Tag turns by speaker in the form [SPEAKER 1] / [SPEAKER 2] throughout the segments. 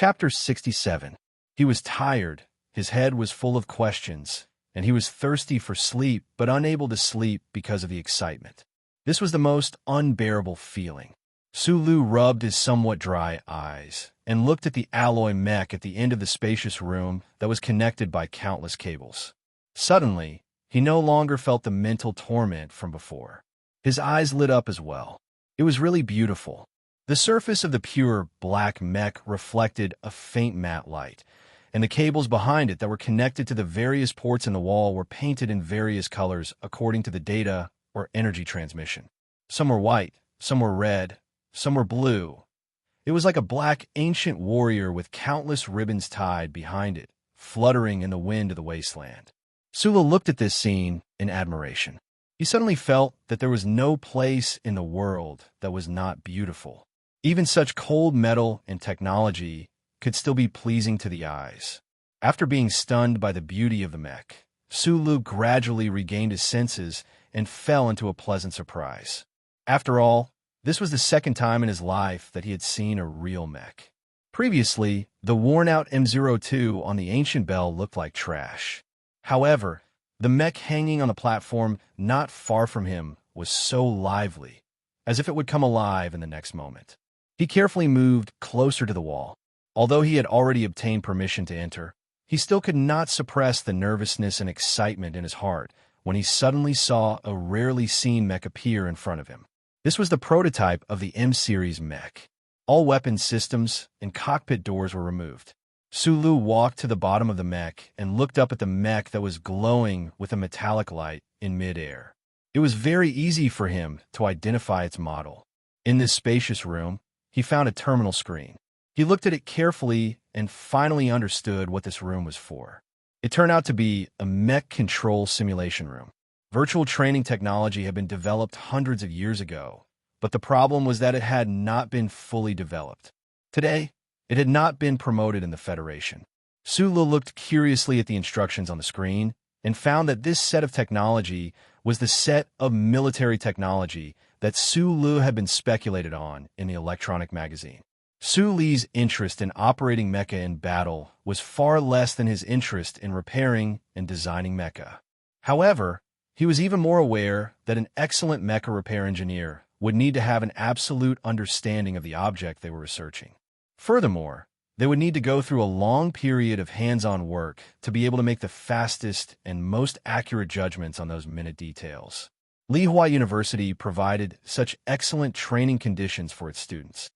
[SPEAKER 1] Chapter 67. He was tired, his head was full of questions, and he was thirsty for sleep but unable to sleep because of the excitement. This was the most unbearable feeling. Sulu rubbed his somewhat dry eyes and looked at the alloy mech at the end of the spacious room that was connected by countless cables. Suddenly, he no longer felt the mental torment from before. His eyes lit up as well. It was really beautiful. The surface of the pure black mech reflected a faint matte light, and the cables behind it that were connected to the various ports in the wall were painted in various colors according to the data or energy transmission. Some were white, some were red, some were blue. It was like a black ancient warrior with countless ribbons tied behind it, fluttering in the wind of the wasteland. Sulu looked at this scene in admiration. He suddenly felt that there was no place in the world that was not beautiful. Even such cold metal and technology could still be pleasing to the eyes. After being stunned by the beauty of the mech, Sulu gradually regained his senses and fell into a pleasant surprise. After all, this was the second time in his life that he had seen a real mech. Previously, the worn-out M02 on the ancient bell looked like trash. However, the mech hanging on the platform not far from him was so lively, as if it would come alive in the next moment. He carefully moved closer to the wall. Although he had already obtained permission to enter, he still could not suppress the nervousness and excitement in his heart when he suddenly saw a rarely seen mech appear in front of him. This was the prototype of the M-series mech. All weapon systems and cockpit doors were removed. Sulu walked to the bottom of the mech and looked up at the mech that was glowing with a metallic light in midair. It was very easy for him to identify its model. In this spacious room, he found a terminal screen. He looked at it carefully and finally understood what this room was for. It turned out to be a mech control simulation room. Virtual training technology had been developed hundreds of years ago, but the problem was that it had not been fully developed. Today, it had not been promoted in the Federation. Sulu looked curiously at the instructions on the screen and found that this set of technology was the set of military technology that Sulu had been speculated on in the electronic magazine. Sulu's interest in operating mecha in battle was far less than his interest in repairing and designing mecha. However, he was even more aware that an excellent mecha repair engineer would need to have an absolute understanding of the object they were researching. Furthermore, they would need to go through a long period of hands-on work to be able to make the fastest and most accurate judgments on those minute details. Lihua University provided such excellent training conditions for its students.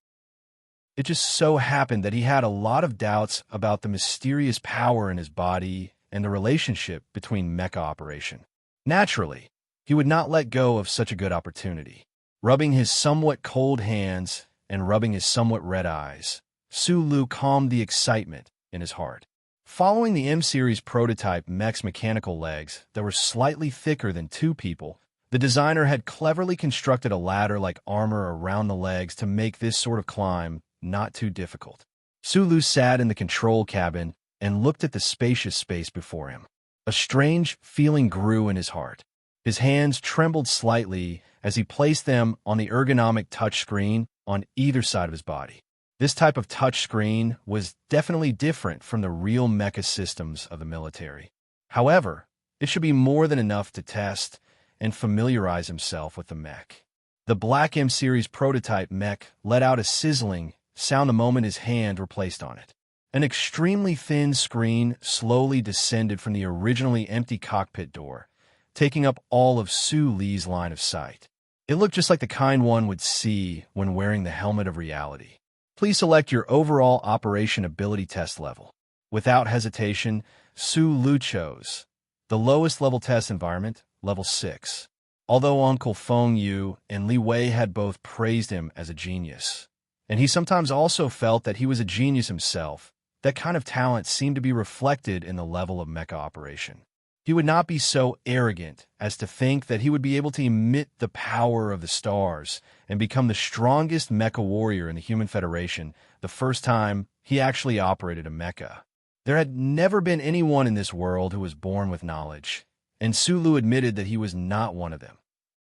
[SPEAKER 1] It just so happened that he had a lot of doubts about the mysterious power in his body and the relationship between mecha operation. Naturally, he would not let go of such a good opportunity. Rubbing his somewhat cold hands and rubbing his somewhat red eyes, Sulu calmed the excitement in his heart. Following the M-series prototype mech's mechanical legs that were slightly thicker than two people, the designer had cleverly constructed a ladder-like armor around the legs to make this sort of climb not too difficult. Sulu sat in the control cabin and looked at the spacious space before him. A strange feeling grew in his heart. His hands trembled slightly as he placed them on the ergonomic touchscreen on either side of his body. This type of touchscreen was definitely different from the real mecha systems of the military. However, it should be more than enough to test and familiarize himself with the mech. The Black M-series prototype mech let out a sizzling sound the moment his hand were placed on it. An extremely thin screen slowly descended from the originally empty cockpit door, taking up all of Sulu's line of sight. It looked just like the kind one would see when wearing the helmet of reality. Please select your overall operation ability test level. Without hesitation, Sulu chose the lowest level test environment, level 6. Although Uncle Feng Yu and Li Wei had both praised him as a genius, and he sometimes also felt that he was a genius himself, that kind of talent seemed to be reflected in the level of mecha operation. He would not be so arrogant as to think that he would be able to emit the power of the stars and become the strongest mecha warrior in the Human Federation the first time he actually operated a mecha. There had never been anyone in this world who was born with knowledge, and Sulu admitted that he was not one of them.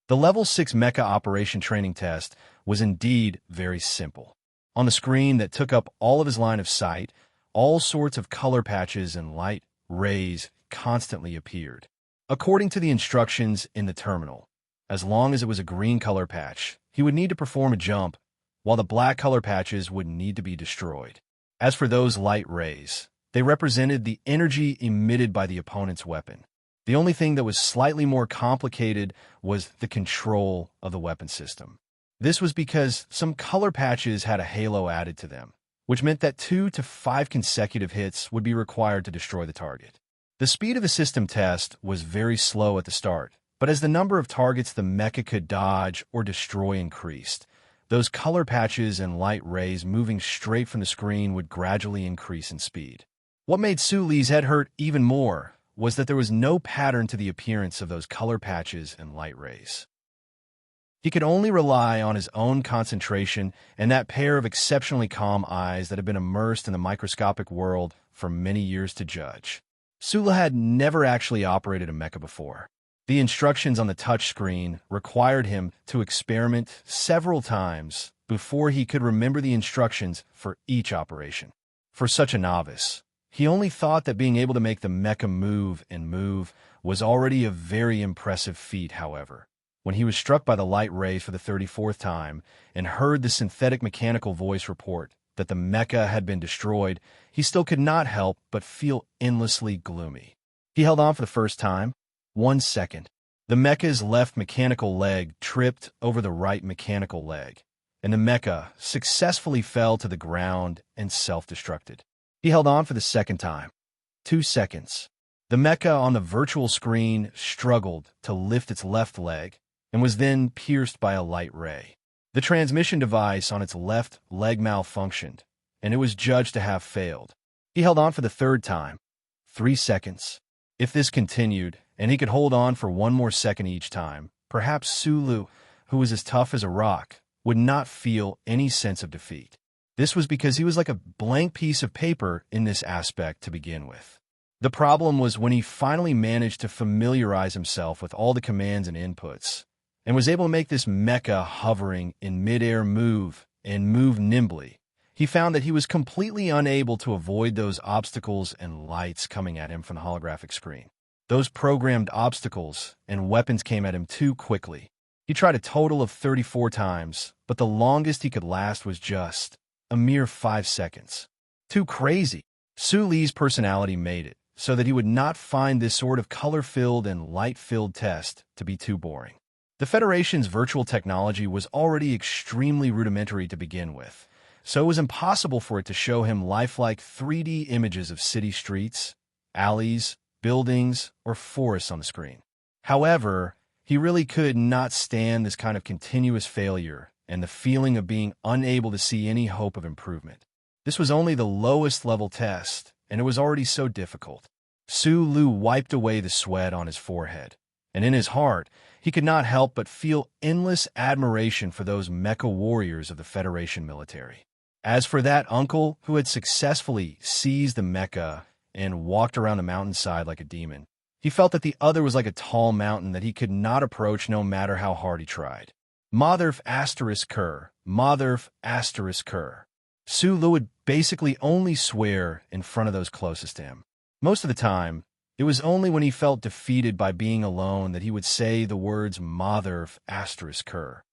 [SPEAKER 1] The Level 6 Mecha Operation Training Test was indeed very simple. On the screen that took up all of his line of sight, all sorts of color patches and light rays constantly appeared. According to the instructions in the terminal, as long as it was a green color patch, he would need to perform a jump, while the black color patches would need to be destroyed. As for those light rays, they represented the energy emitted by the opponent's weapon. The only thing that was slightly more complicated was the control of the weapon system. This was because some color patches had a halo added to them, which meant that 2 to 5 consecutive hits would be required to destroy the target. The speed of the system test was very slow at the start, but as the number of targets the mecha could dodge or destroy increased, those color patches and light rays moving straight from the screen would gradually increase in speed. What made Su Li's head hurt even more was that there was no pattern to the appearance of those color patches and light rays. He could only rely on his own concentration and that pair of exceptionally calm eyes that had been immersed in the microscopic world for many years to judge. Sula had never actually operated a mecha before. The instructions on the touchscreen required him to experiment several times before he could remember the instructions for each operation. For such a novice, he only thought that being able to make the mecha move was already a very impressive feat, however. When he was struck by the light ray for the 34th time and heard the synthetic mechanical voice report that the mecha had been destroyed, he still could not help but feel endlessly gloomy. He held on for the first time. 1 second. The mecha's left mechanical leg tripped over the right mechanical leg, and the mecha successfully fell to the ground and self-destructed. He held on for the second time. 2 seconds. The mecha on the virtual screen struggled to lift its left leg and was then pierced by a light ray. The transmission device on its left leg malfunctioned, and it was judged to have failed. He held on for the third time. 3 seconds. If this continued, and he could hold on for 1 more second each time, perhaps Sulu, who was as tough as a rock, would not feel any sense of defeat. This was because he was like a blank piece of paper in this aspect to begin with. The problem was when he finally managed to familiarize himself with all the commands and inputs, and was able to make this mecha hovering in midair move nimbly, he found that he was completely unable to avoid those obstacles and lights coming at him from the holographic screen. Those programmed obstacles and weapons came at him too quickly. He tried a total of 34 times, but the longest he could last was just a mere 5 seconds. Too crazy. Su Li's personality made it so that he would not find this sort of color-filled and light-filled test to be too boring. The Federation's virtual technology was already extremely rudimentary to begin with, so it was impossible for it to show him lifelike 3D images of city streets, alleys, buildings, or forests on the screen. However, he really could not stand this kind of continuous failure and the feeling of being unable to see any hope of improvement. This was only the lowest level test, and it was already so difficult. Su Lu wiped away the sweat on his forehead, and in his heart, he could not help but feel endless admiration for those mecha warriors of the Federation military. As for that uncle who had successfully seized the mecha and walked around the mountainside like a demon, he felt that the other was like a tall mountain that he could not approach no matter how hard he tried. Motherf asterisk Kerr, Motherf asterisk Kerr. Su Lu would basically only swear in front of those closest to him. Most of the time, it was only when he felt defeated by being alone that he would say the words Motherf asterisk Kerr.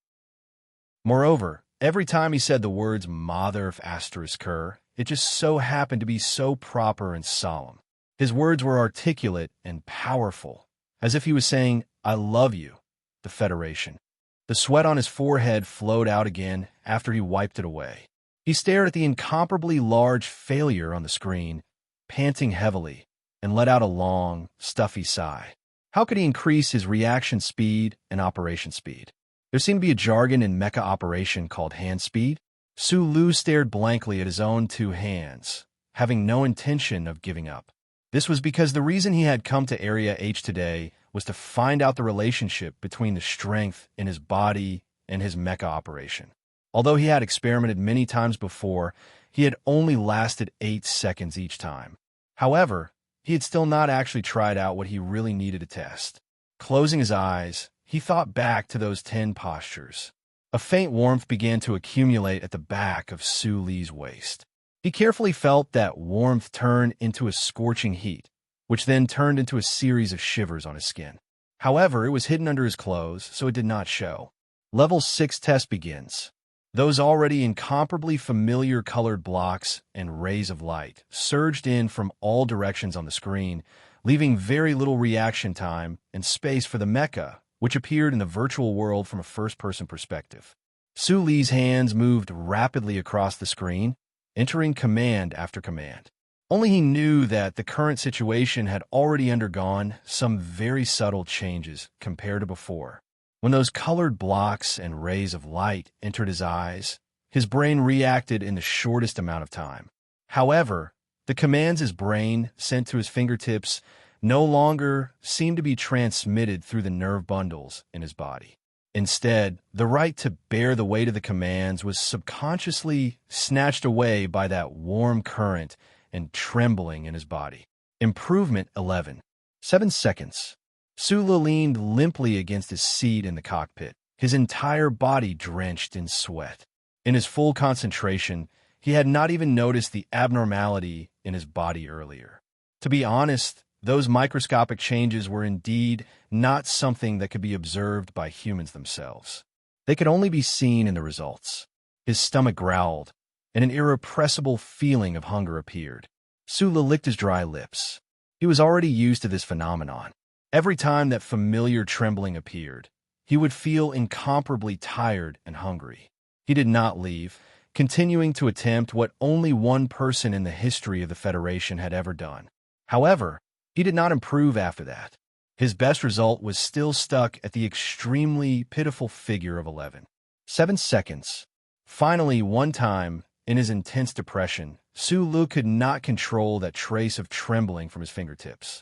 [SPEAKER 1] Moreover, every time he said the words Motherf asterisk Kerr, it just so happened to be so proper and solemn. His words were articulate and powerful, as if he was saying, "I love you, the Federation." The sweat on his forehead flowed out again after he wiped it away. He stared at the incomparably large failure on the screen, panting heavily, and let out a long, stuffy sigh. How could he increase his reaction speed and operation speed? There seemed to be a jargon in mecha operation called hand speed. Su Lu stared blankly at his own 2 hands, having no intention of giving up. This was because the reason he had come to Area H today was to find out the relationship between the strength in his body and his mecha operation. Although he had experimented many times before, he had only lasted 8 seconds each time. However, he had still not actually tried out what he really needed to test. Closing his eyes, he thought back to those 10 postures. A faint warmth began to accumulate at the back of Su Li's waist. He carefully felt that warmth turn into a scorching heat, which then turned into a series of shivers on his skin. However, it was hidden under his clothes, so it did not show. Level 6 test begins. Those already incomparably familiar colored blocks and rays of light surged in from all directions on the screen, leaving very little reaction time and space for the mecha, which appeared in the virtual world from a first-person perspective. Su Li's hands moved rapidly across the screen, entering command after command. Only he knew that the current situation had already undergone some very subtle changes compared to before. When those colored blocks and rays of light entered his eyes, his brain reacted in the shortest amount of time. However, the commands his brain sent to his fingertips no longer seemed to be transmitted through the nerve bundles in his body. Instead, the right to bear the weight of the commands was subconsciously snatched away by that warm current and trembling in his body. Improvement 11. 7 seconds. Su Li leaned limply against his seat in the cockpit, his entire body drenched in sweat. In his full concentration, he had not even noticed the abnormality in his body earlier. To be honest, those microscopic changes were indeed not something that could be observed by humans themselves. They could only be seen in the results. His stomach growled, and an irrepressible feeling of hunger appeared. Su Li licked his dry lips. He was already used to this phenomenon. Every time that familiar trembling appeared, he would feel incomparably tired and hungry. He did not leave, continuing to attempt what only one person in the history of the Federation had ever done. However, he did not improve after that. His best result was still stuck at the extremely pitiful figure of 11. 7 seconds. Finally, one time, in his intense depression, Su Li could not control that trace of trembling from his fingertips.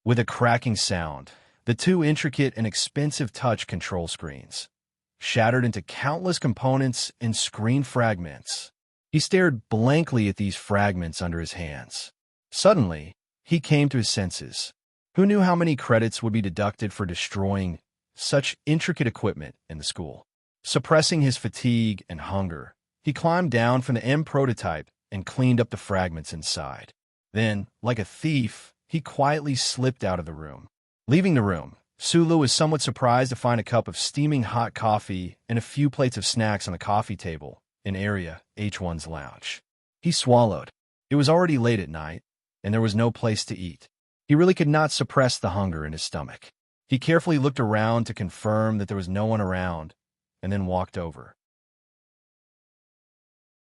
[SPEAKER 1] With a cracking sound, the two intricate and expensive touch control screens shattered into countless components and screen fragments. He stared blankly at these fragments under his hands. Suddenly, he came to his senses. Who knew how many credits would be deducted for destroying such intricate equipment in the school? Suppressing his fatigue and hunger, he climbed down from the M prototype and cleaned up the fragments inside. Then, like a thief, he quietly slipped out of the room. Leaving the room, Su Li was somewhat surprised to find a cup of steaming hot coffee and a few plates of snacks on the coffee table in Area H1's lounge. He swallowed. It was already late at night, and there was no place to eat. He really could not suppress the hunger in his stomach. He carefully looked around to confirm that there was no one around, and then walked over.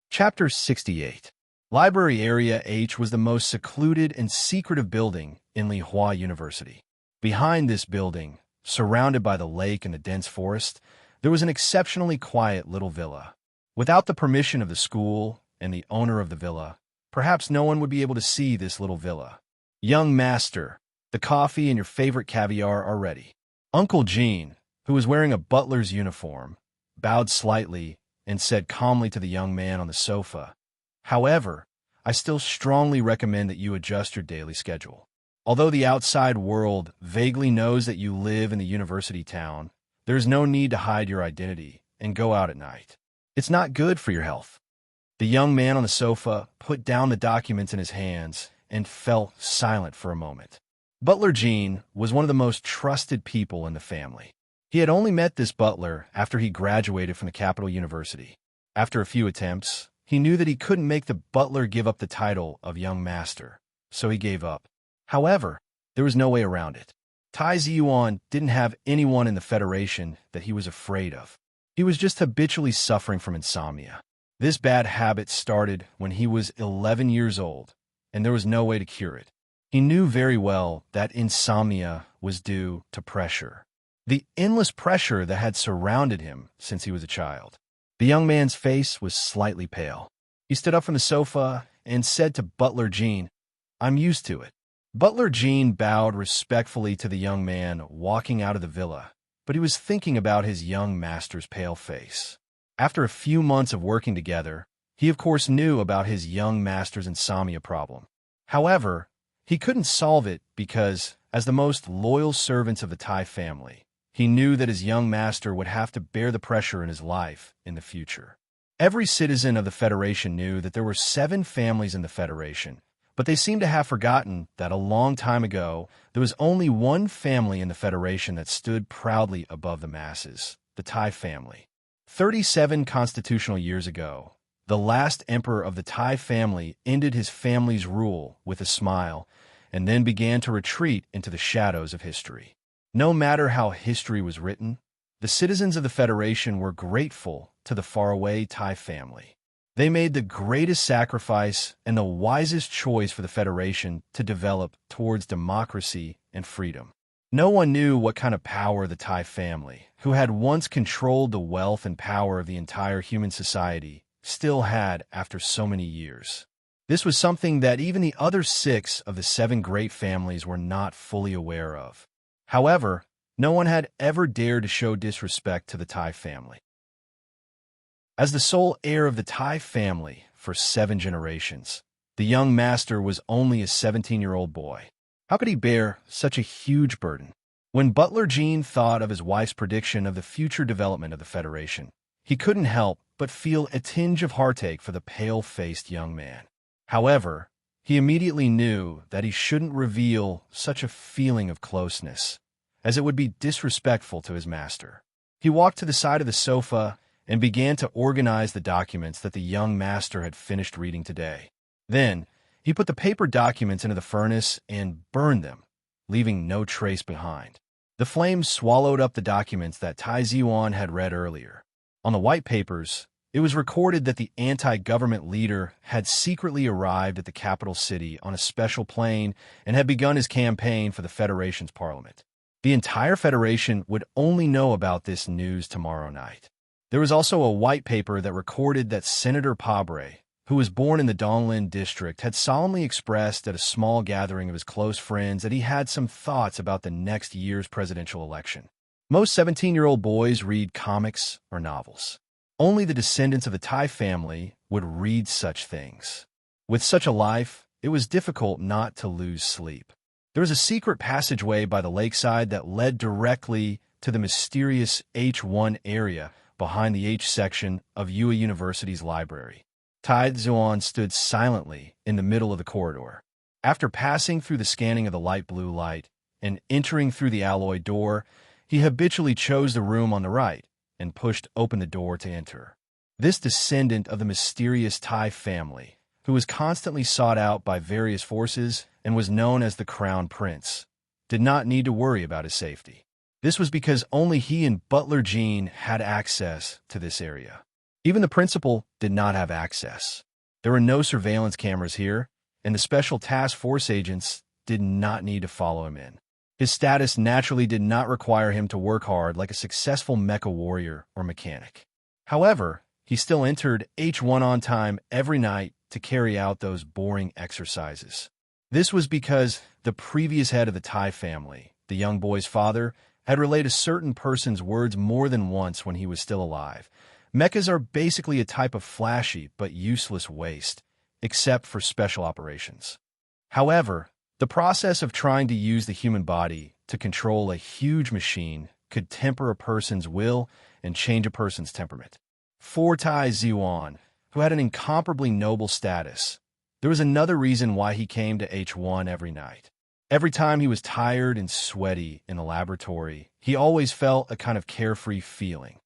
[SPEAKER 1] Chapter 68. Library Area H was the most secluded and secretive building in Lihua University. Behind this building, surrounded by the lake and the dense forest, there was an exceptionally quiet little villa. Without the permission of the school and the owner of the villa, perhaps no one would be able to see this little villa. Young master, the coffee and your favorite caviar are ready. Uncle Jean, who was wearing a butler's uniform, bowed slightly and said calmly to the young man on the sofa, "However, I still strongly recommend that you adjust your daily schedule. Although the outside world vaguely knows that you live in the university town, there is no need to hide your identity and go out at night. It's not good for your health." The young man on the sofa put down the documents in his hands and fell silent for a moment. Butler Jean was one of the most trusted people in the family. He had only met this butler after he graduated from the Capital University. After a few attempts, he knew that he couldn't make the butler give up the title of young master, so he gave up. However, there was no way around it. Tai Ziyuan didn't have anyone in the Federation that he was afraid of. He was just habitually suffering from insomnia. This bad habit started when he was 11 years old, and there was no way to cure it. He knew very well that insomnia was due to pressure. The endless pressure that had surrounded him since he was a child. The young man's face was slightly pale. He stood up from the sofa and said to Butler Jean, "I'm used to it." Butler Jean bowed respectfully to the young man walking out of the villa, but he was thinking about his young master's pale face. After a few months of working together, he of course knew about his young master's insomnia problem. However, he couldn't solve it because, as the most loyal servants of the Tai family, He knew that his young master would have to bear the pressure in his life in the future. Every citizen of the Federation knew that there were 7 families in the Federation, but they seemed to have forgotten that a long time ago, there was only one family in the Federation that stood proudly above the masses, the Tai family. 37 constitutional years ago, the last emperor of the Tai family ended his family's rule with a smile and then began to retreat into the shadows of history. No matter how history was written, the citizens of the Federation were grateful to the faraway Tai family. They made the greatest sacrifice and the wisest choice for the Federation to develop towards democracy and freedom. No one knew what kind of power the Tai family, who had once controlled the wealth and power of the entire human society, still had after so many years. This was something that even the other 6 of the 7 great families were not fully aware of. However, no one had ever dared to show disrespect to the Tai family. As the sole heir of the Tai family for 7 generations, the young master was only a 17-year-old boy. How could he bear such a huge burden? When Butler Jean thought of his wife's prediction of the future development of the Federation, he couldn't help but feel a tinge of heartache for the pale-faced young man. However, he immediately knew that he shouldn't reveal such a feeling of closeness, as it would be disrespectful to his master. He walked to the side of the sofa and began to organize the documents that the young master had finished reading today. Then, he put the paper documents into the furnace and burned them, leaving no trace behind. The flames swallowed up the documents that Tai Ziwan had read earlier. On the white papers, it was recorded that the anti-government leader had secretly arrived at the capital city on a special plane and had begun his campaign for the Federation's parliament. The entire Federation would only know about this news tomorrow night. There was also a white paper that recorded that Senator Pabre, who was born in the Donglin district, had solemnly expressed at a small gathering of his close friends that he had some thoughts about the next year's presidential election. Most 17-year-old boys read comics or novels. Only the descendants of the Tai family would read such things. With such a life, it was difficult not to lose sleep. There was a secret passageway by the lakeside that led directly to the mysterious H1 area behind the H section of Yue University's library. Tai Zuan stood silently in the middle of the corridor. After passing through the scanning of the light blue light and entering through the alloy door, he habitually chose the room on the right and pushed open the door to enter. This descendant of the mysterious Tai family, who was constantly sought out by various forces and was known as the Crown Prince, did not need to worry about his safety. This was because only he and Butler Jean had access to this area. Even the principal did not have access. There were no surveillance cameras here, and the special task force agents did not need to follow him in. His status naturally did not require him to work hard like a successful mecha warrior or mechanic. However, he still entered H1 on time every night to carry out those boring exercises. This was because the previous head of the Tai family, the young boy's father, had relayed a certain person's words more than once when he was still alive. Mechas are basically a type of flashy but useless waste, except for special operations. However, the process of trying to use the human body to control a huge machine could temper a person's will and change a person's temperament. For Tai Ziwan, who had an incomparably noble status, there was another reason why he came to H1 every night. Every time he was tired and sweaty in the laboratory, he always felt a kind of carefree feeling.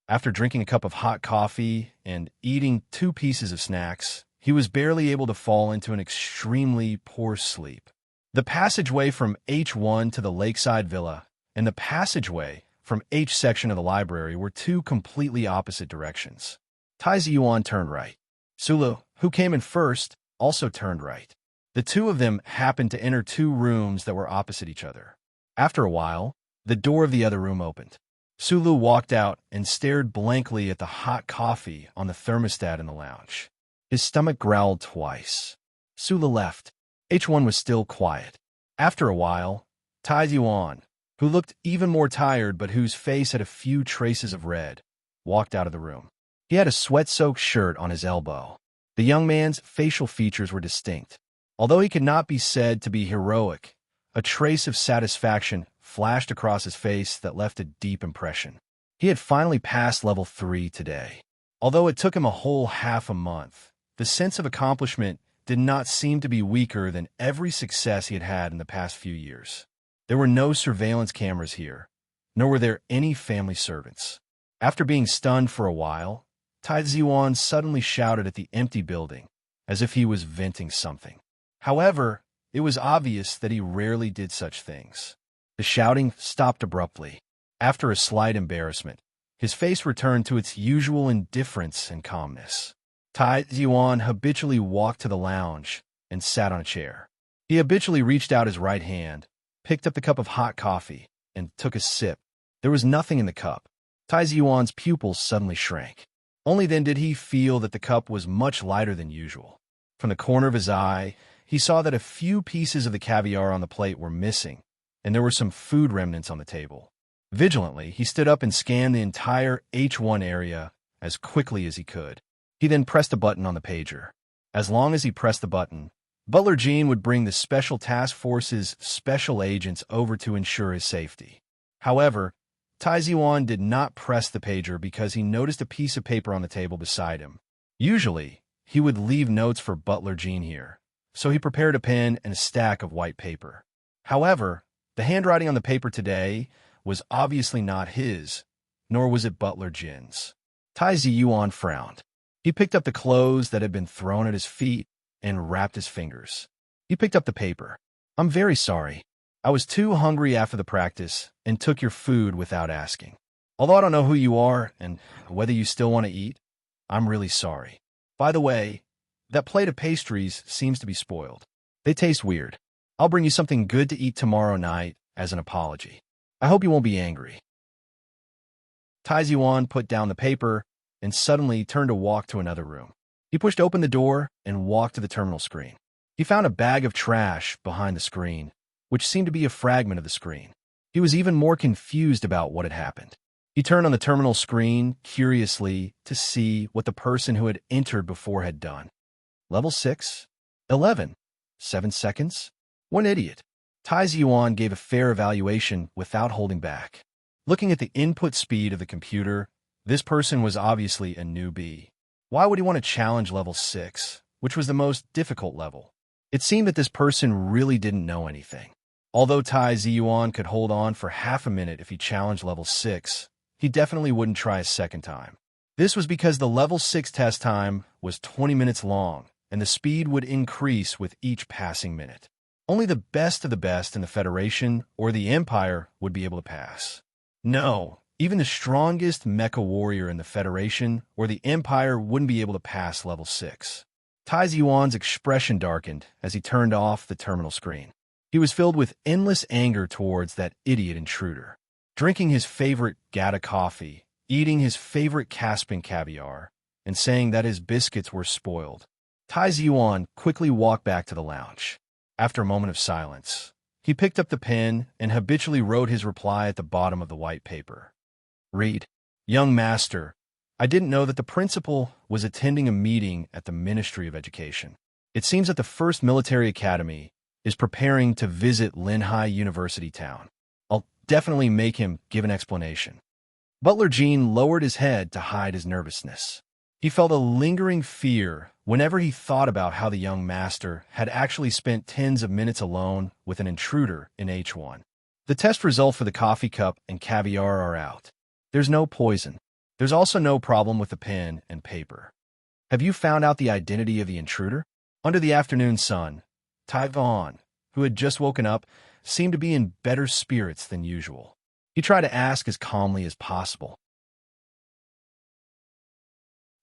[SPEAKER 1] After drinking a cup of hot coffee and eating 2 pieces of snacks, he was barely able to fall into an extremely poor sleep. The passageway from H1 to the lakeside villa and the passageway from H section of the library were 2 completely opposite directions. Tai Ziyuan turned right. Sulu, who came in first, also turned right. The 2 of them happened to enter 2 rooms that were opposite each other. After a while, the door of the other room opened. Sulu walked out and stared blankly at the hot coffee on the thermostat in the lounge. His stomach growled twice. Sulu left. H1 was still quiet. After a while, Tai Yuan, who looked even more tired but whose face had a few traces of red, walked out of the room. He had a sweat-soaked shirt on his elbow. The young man's facial features were distinct. Although he could not be said to be heroic, a trace of satisfaction flashed across his face that left a deep impression. He had finally passed level 3 today. Although it took him a whole half a month, the sense of accomplishment did not seem to be weaker than every success he had had in the past few years. There were no surveillance cameras here, nor were there any family servants. After being stunned for a while, Tai Ziwan suddenly shouted at the empty building, as if he was venting something. However, it was obvious that he rarely did such things. The shouting stopped abruptly. After a slight embarrassment, his face returned to its usual indifference and calmness. Tai Ziwan habitually walked to the lounge and sat on a chair. He habitually reached out his right hand, picked up the cup of hot coffee, and took a sip. There was nothing in the cup. Tai Ziwan's pupils suddenly shrank. Only then did he feel that the cup was much lighter than usual. From the corner of his eye, he saw that a few pieces of the caviar on the plate were missing, and there were some food remnants on the table. Vigilantly, he stood up and scanned the entire H1 area as quickly as he could. He then pressed a button on the pager. As long as he pressed the button, Butler Jean would bring the Special Task Force's special agents over to ensure his safety. However, Tai Ziwan did not press the pager because he noticed a piece of paper on the table beside him. Usually, he would leave notes for Butler Jean here, so he prepared a pen and a stack of white paper. However, the handwriting on the paper today was obviously not his, nor was it Butler Jin's. Tai Ziwan frowned. He picked up the clothes that had been thrown at his feet and wrapped his fingers. He picked up the paper. "I'm very sorry. I was too hungry after the practice and took your food without asking. Although I don't know who you are and whether you still want to eat, I'm really sorry. By the way, that plate of pastries seems to be spoiled. They taste weird. I'll bring you something good to eat tomorrow night as an apology. I hope you won't be angry." Tai Ziwan put down the paper and suddenly turned to walk to another room. He pushed open the door and walked to the terminal screen. He found a bag of trash behind the screen, which seemed to be a fragment of the screen. He was even more confused about what had happened. He turned on the terminal screen curiously to see what the person who had entered before had done. Level 6, 11, 7 seconds. One idiot. Tai Ziwan gave a fair evaluation without holding back. Looking at the input speed of the computer, this person was obviously a newbie. Why would he want to challenge level 6, which was the most difficult level? It seemed that this person really didn't know anything. Although Tai Ziwan could hold on for half a minute if he challenged level 6, he definitely wouldn't try a second time. This was because the level 6 test time was 20 minutes long, and the speed would increase with each passing minute. Only the best of the best in the Federation or the Empire would be able to pass. No, even the strongest mecha warrior in the Federation or the Empire wouldn't be able to pass level 6. Tai Ziwan's expression darkened as he turned off the terminal screen. He was filled with endless anger towards that idiot intruder. Drinking his favorite Gata coffee, eating his favorite Caspian caviar, and saying that his biscuits were spoiled, Tai Ziwan quickly walked back to the lounge. After a moment of silence, he picked up the pen and habitually wrote his reply at the bottom of the white paper. Read, "Young Master, I didn't know that the principal was attending a meeting at the Ministry of Education. It seems that the First Military Academy is preparing to visit Linhai University Town. I'll definitely make him give an explanation." Butler Jean lowered his head to hide his nervousness. He felt a lingering fear whenever he thought about how the young master had actually spent tens of minutes alone with an intruder in H1. The test result for the coffee cup and caviar are out. There's no poison. There's also no problem with the pen and paper. Have you found out the identity of the intruder? Under the afternoon sun, Tai Ziwan, who had just woken up, seemed to be in better spirits than usual. He tried to ask as calmly as possible.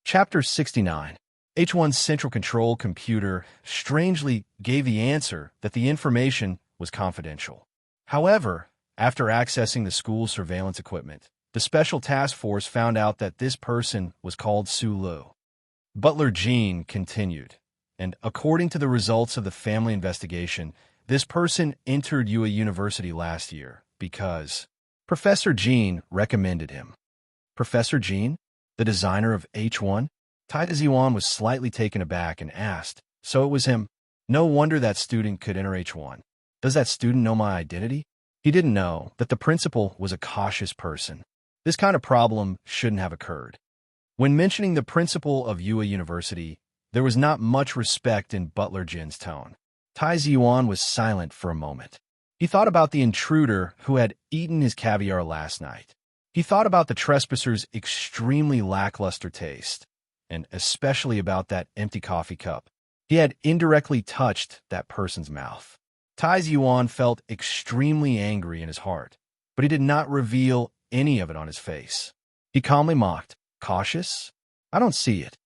[SPEAKER 1] Chapter 69. H1's central control computer strangely gave the answer that the information was confidential. However, after accessing the school's surveillance equipment, the Special Task Force found out that this person was called Sulu. Butler Jean continued, and according to the results of the family investigation, this person entered UA University last year because Professor Jean recommended him. Professor Jean, the designer of H1? Tai Ziwan was slightly taken aback and asked, "So it was him? No wonder that student could enter H1. Does that student know my identity?" He didn't know that the principal was a cautious person. This kind of problem shouldn't have occurred. When mentioning the principal of Yue University, there was not much respect in Butler Jin's tone. Tai Ziyuan was silent for a moment. He thought about the intruder who had eaten his caviar last night. He thought about the trespasser's extremely lackluster taste, and especially about that empty coffee cup. He had indirectly touched that person's mouth. Tai Ziyuan felt extremely angry in his heart, but he did not reveal any of it on his face. He calmly mocked, "Cautious? I don't see it."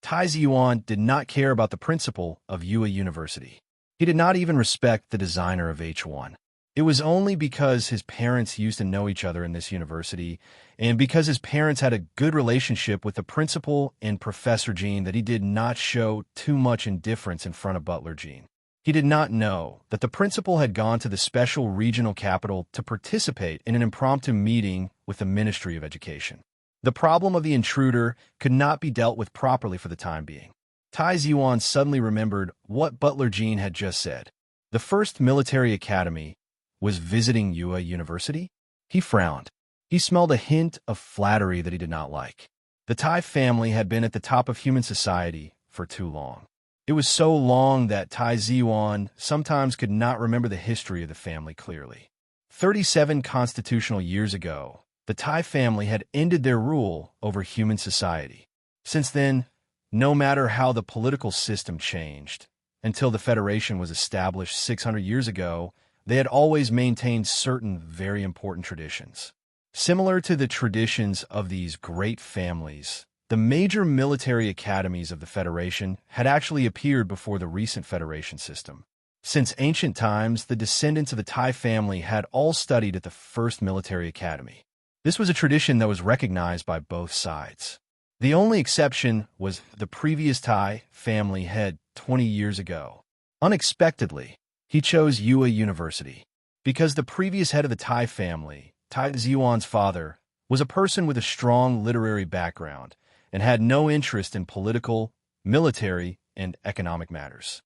[SPEAKER 1] Tai Ziyuan did not care about the principal of Yue University. He did not even respect the designer of H1. It was only because his parents used to know each other in this university, and because his parents had a good relationship with the principal and Professor Jean, that he did not show too much indifference in front of Butler Jean. He did not know that the principal had gone to the special regional capital to participate in an impromptu meeting with the Ministry of Education. The problem of the intruder could not be dealt with properly for the time being. Tai Ziyuan suddenly remembered what Butler Jean had just said. The first military academy was visiting Yue University? He frowned. He smelled a hint of flattery that he did not like. The Tai family had been at the top of human society for too long. It was so long that Tai Ziyuan sometimes could not remember the history of the family clearly. 37 constitutional years ago, the Tai family had ended their rule over human society. Since then, no matter how the political system changed, until the Federation was established 600 years ago, they had always maintained certain very important traditions. Similar to the traditions of these great families, the major military academies of the Federation had actually appeared before the recent Federation system. Since ancient times, the descendants of the Tai family had all studied at the first military academy. This was a tradition that was recognized by both sides. The only exception was the previous Tai family head 20 years ago. Unexpectedly, he chose Yue University because the previous head of the Tai family, Tai Ziyuan's father, was a person with a strong literary background and had no interest in political, military, and economic matters.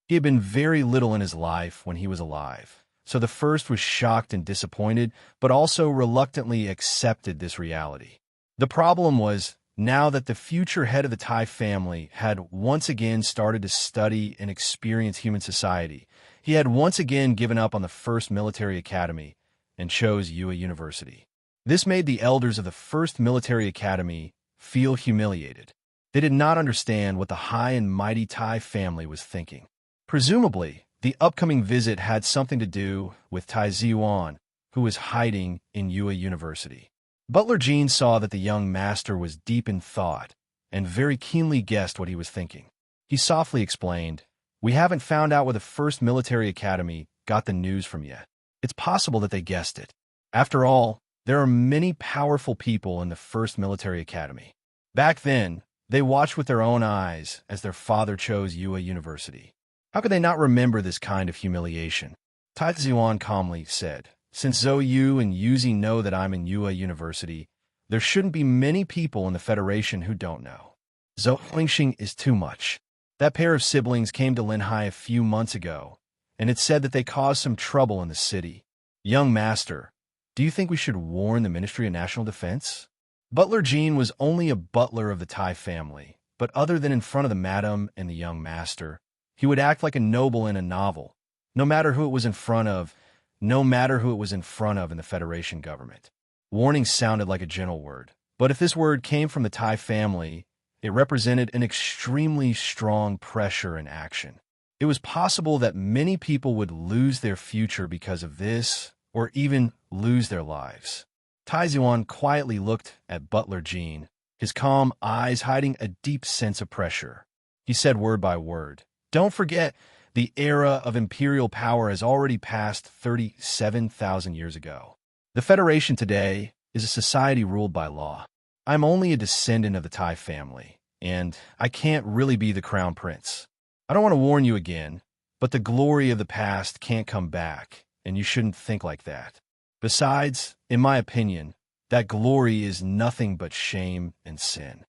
[SPEAKER 1] He had been very little in his life when he was alive, so the first was shocked and disappointed, but also reluctantly accepted this reality. The problem was, now that the future head of the Tai family had once again started to study and experience human society, he had once again given up on the first military academy and chose Yue University. This made the elders of the first military academy feel humiliated. They did not understand what the high and mighty Tai family was thinking. Presumably, the upcoming visit had something to do with Tai Ziyuan, who was hiding in Yue University. Butler Jean saw that the young master was deep in thought and very keenly guessed what he was thinking. He softly explained, "We haven't found out where the first military academy got the news from yet. It's possible that they guessed it. After all, there are many powerful people in the first military academy. Back then, they watched with their own eyes as their father chose Yue University. How could they not remember this kind of humiliation?" Tai Ziyuan calmly said, "Since Zhou Yu and Yuzi know that I'm in Yue University, there shouldn't be many people in the Federation who don't know. Zhou Lingxing is too much. That pair of siblings came to Linhai a few months ago, and it said that they caused some trouble in the city. Young master, do you think we should warn the Ministry of National Defense?" Butler Jean was only a butler of the Tai family, but other than in front of the madam and the young master, he would act like a noble in a novel, no matter who it was in front of in the Federation government. Warning sounded like a gentle word, but if this word came from the Tai family, it represented an extremely strong pressure and action. It was possible that many people would lose their future because of this, or even lose their lives. Tai Ziyuan quietly looked at Butler Jean, his calm eyes hiding a deep sense of pressure. He said word by word, "Don't forget, the era of imperial power has already passed 37,000 years ago. The Federation today is a society ruled by law. I'm only a descendant of the Tai family, and I can't really be the crown prince. I don't want to warn you again, but the glory of the past can't come back, and you shouldn't think like that. Besides, in my opinion, that glory is nothing but shame and sin.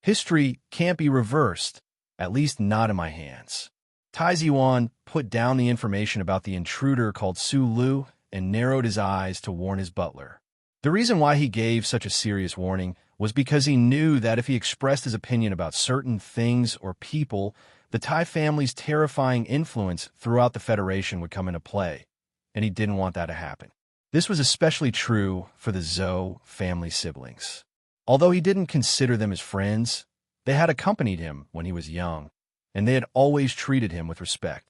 [SPEAKER 1] History can't be reversed, at least not in my hands. Tai Ziwan put down the information about the intruder called Su Lu and narrowed his eyes to warn his butler. The reason why he gave such a serious warning was because he knew that if he expressed his opinion about certain things or people, the Tai family's terrifying influence throughout the Federation would come into play, and he didn't want that to happen. This was especially true for the Zhou family siblings. Although he didn't consider them as friends, they had accompanied him when he was young, and they had always treated him with respect.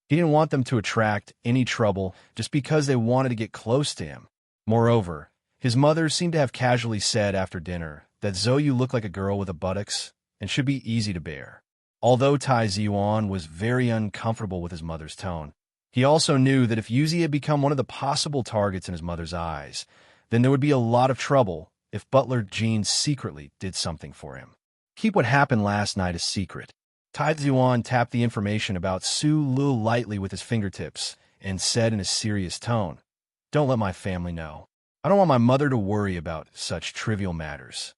[SPEAKER 1] He didn't want them to attract any trouble just because they wanted to get close to him. Moreover, his mother seemed to have casually said after dinner that Zhou looked like a girl with a buttocks and should be easy to bear. Although Tai Ziwan was very uncomfortable with his mother's tone, he also knew that if Yuzi had become one of the possible targets in his mother's eyes, then there would be a lot of trouble if Butler Jean secretly did something for him. Keep what happened last night a secret. Tai Ziwan tapped the information about Su Lu lightly with his fingertips and said in a serious tone, "Don't let my family know. I don't want my mother to worry about such trivial matters."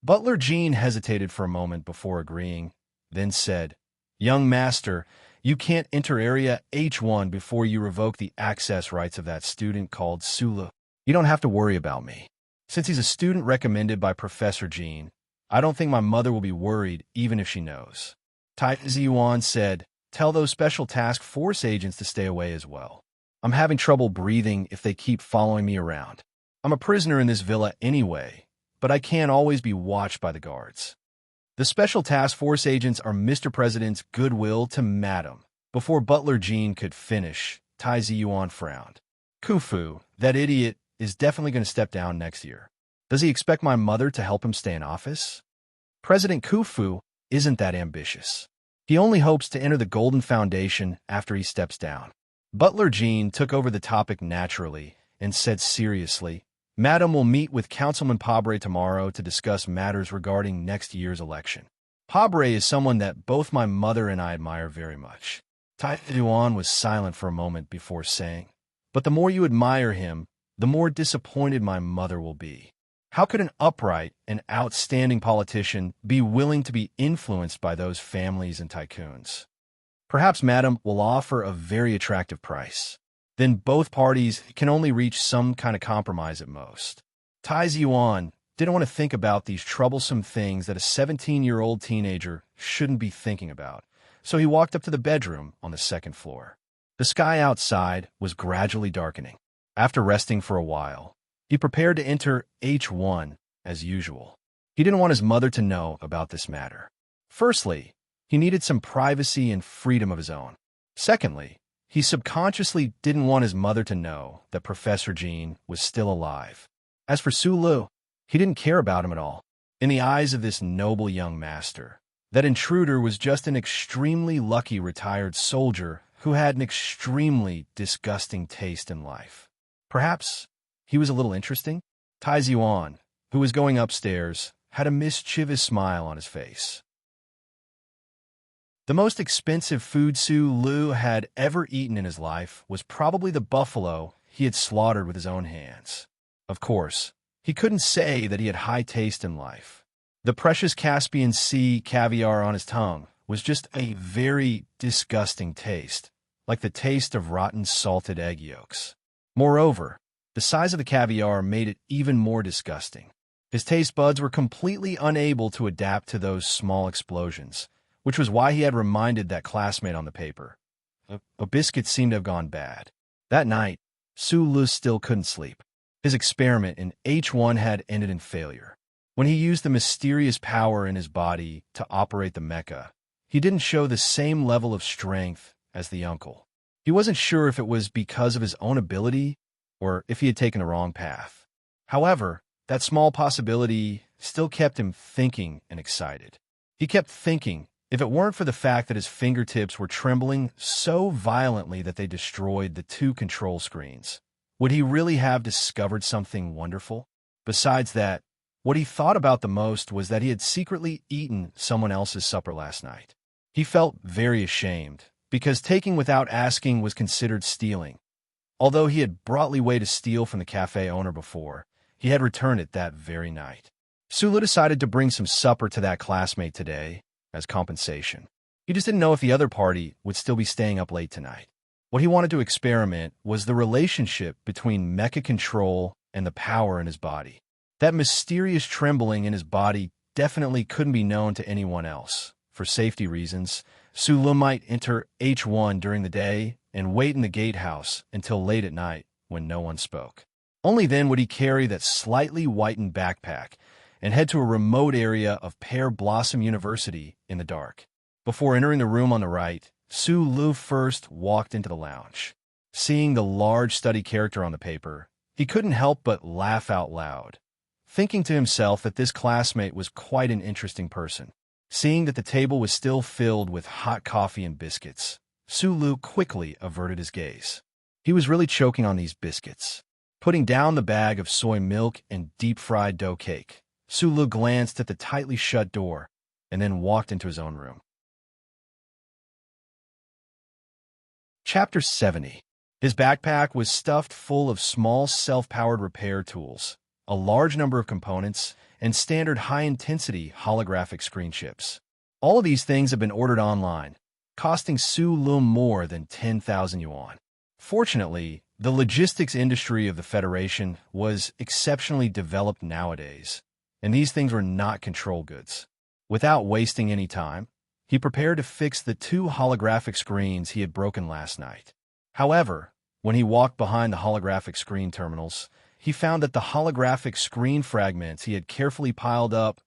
[SPEAKER 1] Butler Jean hesitated for a moment before agreeing, then said, "Young master, you can't enter Area H1 before you revoke the access rights of that student called Su Lu. You don't have to worry about me. Since he's a student recommended by Professor Jean, I don't think my mother will be worried even if she knows." Tai Ziwan said, "Tell those special task force agents to stay away as well. I'm having trouble breathing if they keep following me around. I'm a prisoner in this villa anyway, but I can't always be watched by the guards." The special task force agents are Mr. President's goodwill to Madam. Before Butler Jean could finish, Tai Ziwan frowned. "Khufu, that idiot, is definitely going to step down next year. Does he expect my mother to help him stay in office? President Khufu isn't that ambitious. He only hopes to enter the Golden Foundation after he steps down." Butler Jean took over the topic naturally and said seriously, "Madam will meet with Councilman Pabre tomorrow to discuss matters regarding next year's election. Pabre is someone that both my mother and I admire very much." Tai Yuan was silent for a moment before saying, "But the more you admire him, the more disappointed my mother will be. How could an upright and outstanding politician be willing to be influenced by those families and tycoons? Perhaps Madam will offer a very attractive price. Then both parties can only reach some kind of compromise at most." Tai Ziwan didn't want to think about these troublesome things that a 17-year-old teenager shouldn't be thinking about, so he walked up to the bedroom on the second floor. The sky outside was gradually darkening. After resting for a while, he prepared to enter H1 as usual. He didn't want his mother to know about this matter. Firstly, he needed some privacy and freedom of his own. Secondly, he subconsciously didn't want his mother to know that Professor Jean was still alive. As for Su Lu, he didn't care about him at all. In the eyes of this noble young master, that intruder was just an extremely lucky retired soldier who had an extremely disgusting taste in life. Perhaps he was a little interesting? Tai Ziwan, who was going upstairs, had a mischievous smile on his face. The most expensive food Su Lu had ever eaten in his life was probably the buffalo he had slaughtered with his own hands. Of course, he couldn't say that he had high taste in life. The precious Caspian Sea caviar on his tongue was just a very disgusting taste, like the taste of rotten salted egg yolks. Moreover, the size of the caviar made it even more disgusting. His taste buds were completely unable to adapt to those small explosions, which was why he had reminded that classmate on the paper. A biscuit seemed to have gone bad. That night, Su Lu still couldn't sleep. His experiment in H1 had ended in failure. When he used the mysterious power in his body to operate the mecha, he didn't show the same level of strength as the uncle. He wasn't sure if it was because of his own ability or if he had taken the wrong path. However, that small possibility still kept him thinking and excited. He kept thinking, if it weren't for the fact that his fingertips were trembling so violently that they destroyed the two control screens, would he really have discovered something wonderful? Besides that, what he thought about the most was that he had secretly eaten someone else's supper last night. He felt very ashamed, because taking without asking was considered stealing. Although he had brought Li to steal from the cafe owner before, he had returned it that very night. Su Lu decided to bring some supper to that classmate today as compensation. He He just didn't know if the other party would still be staying up late tonight. What he wanted to experiment was the relationship between mecha control and the power in his body. That mysterious trembling in his body definitely couldn't be known to anyone else. For safety reasons, Su might enter H1 during the day and wait in the gatehouse until late at night when no one spoke. Only then would he carry that slightly whitened backpack and head to a remote area of Pear Blossom University in the dark. Before entering the room on the right, Su first walked into the lounge. Seeing the large study character on the paper, he couldn't help but laugh out loud, thinking to himself that this classmate was quite an interesting person. Seeing that the table was still filled with hot coffee and biscuits, Su quickly averted his gaze. He was really choking on these biscuits. Putting down the bag of soy milk and deep-fried dough cake, Su glanced at the tightly shut door and then walked into his own room. Chapter 70. His backpack was stuffed full of small self-powered repair tools, a large number of components, and standard high-intensity holographic screen chips. All of these things have been ordered online, costing Su more than 10,000 yuan. Fortunately, the logistics industry of the Federation was exceptionally developed nowadays, and these things were not control goods. Without wasting any time, he prepared to fix the 2 holographic screens he had broken last night. However, when he walked behind the holographic screen terminals, he found that the holographic screen fragments he had carefully piled up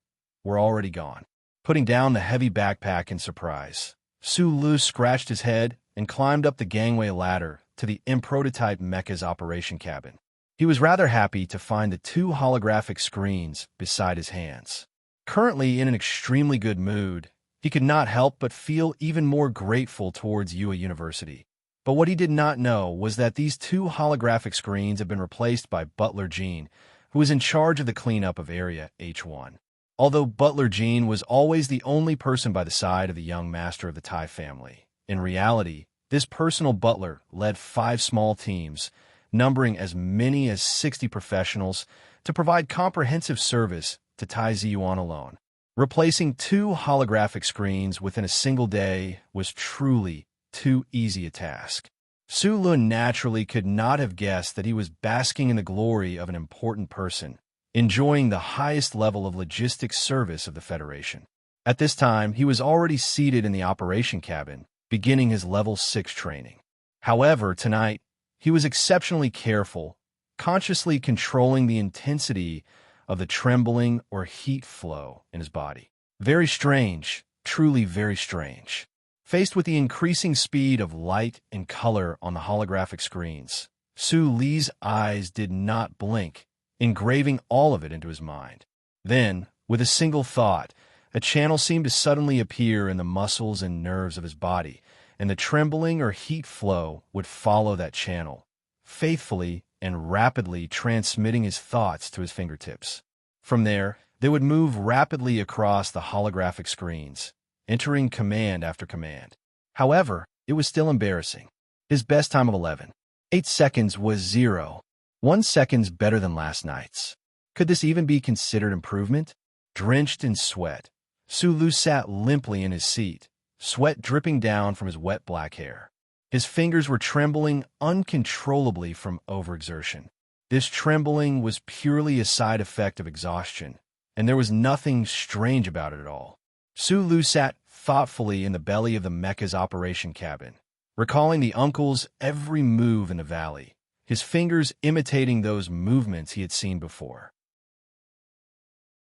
[SPEAKER 1] were already gone. Putting down the heavy backpack in surprise, Su scratched his head and climbed up the gangway ladder to the M-prototype mecha's operation cabin. He was rather happy to find the 2 holographic screens beside his hands. Currently in an extremely good mood, he could not help but feel even more grateful towards UA University. But what he did not know was that these 2 holographic screens have been replaced by Butler Jean, who is in charge of the cleanup of Area H1. Although Butler Jean was always the only person by the side of the young master of the Tai family, in reality, this personal butler led 5 small teams, numbering as many as 60 professionals, to provide comprehensive service to Tai Ziyuan alone. Replacing 2 holographic screens within a single day was truly too easy a task. Su naturally could not have guessed that he was basking in the glory of an important person, enjoying the highest level of logistics service of the Federation. At this time, he was already seated in the operation cabin, beginning his level 6 training. However, tonight, he was exceptionally careful, consciously controlling the intensity of the trembling or heat flow in his body. Very strange, truly very strange. Faced with the increasing speed of light and color on the holographic screens, Su's eyes did not blink, engraving all of it into his mind. Then, with a single thought, a channel seemed to suddenly appear in the muscles and nerves of his body, and the trembling or heat flow would follow that channel, faithfully and rapidly transmitting his thoughts to his fingertips. From there, they would move rapidly across the holographic screens, entering command after command. However, it was still embarrassing. His best time of 11.8 seconds was 0.1 seconds better than last night's. Could this even be considered improvement? Drenched in sweat, Su sat limply in his seat, sweat dripping down from his wet black hair. His fingers were trembling uncontrollably from overexertion. This trembling was purely a side effect of exhaustion, and there was nothing strange about it at all. Su sat thoughtfully in the belly of the mecha's operation cabin, recalling the uncle's every move in the valley, his fingers imitating those movements he had seen before.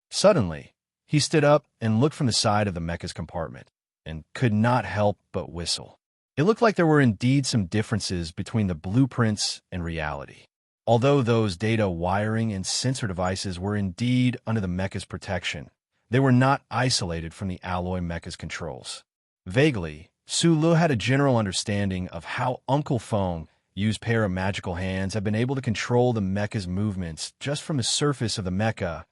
[SPEAKER 1] Suddenly, he stood up and looked from the side of the mecha's compartment, and could not help but whistle. It looked like there were indeed some differences between the blueprints and reality. Although those data wiring and sensor devices were indeed under the mecha's protection, they were not isolated from the alloy mecha's controls. Vaguely, Su had a general understanding of how Uncle Feng, used pair of magical hands, had been able to control the mecha's movements just from the surface of the mecha.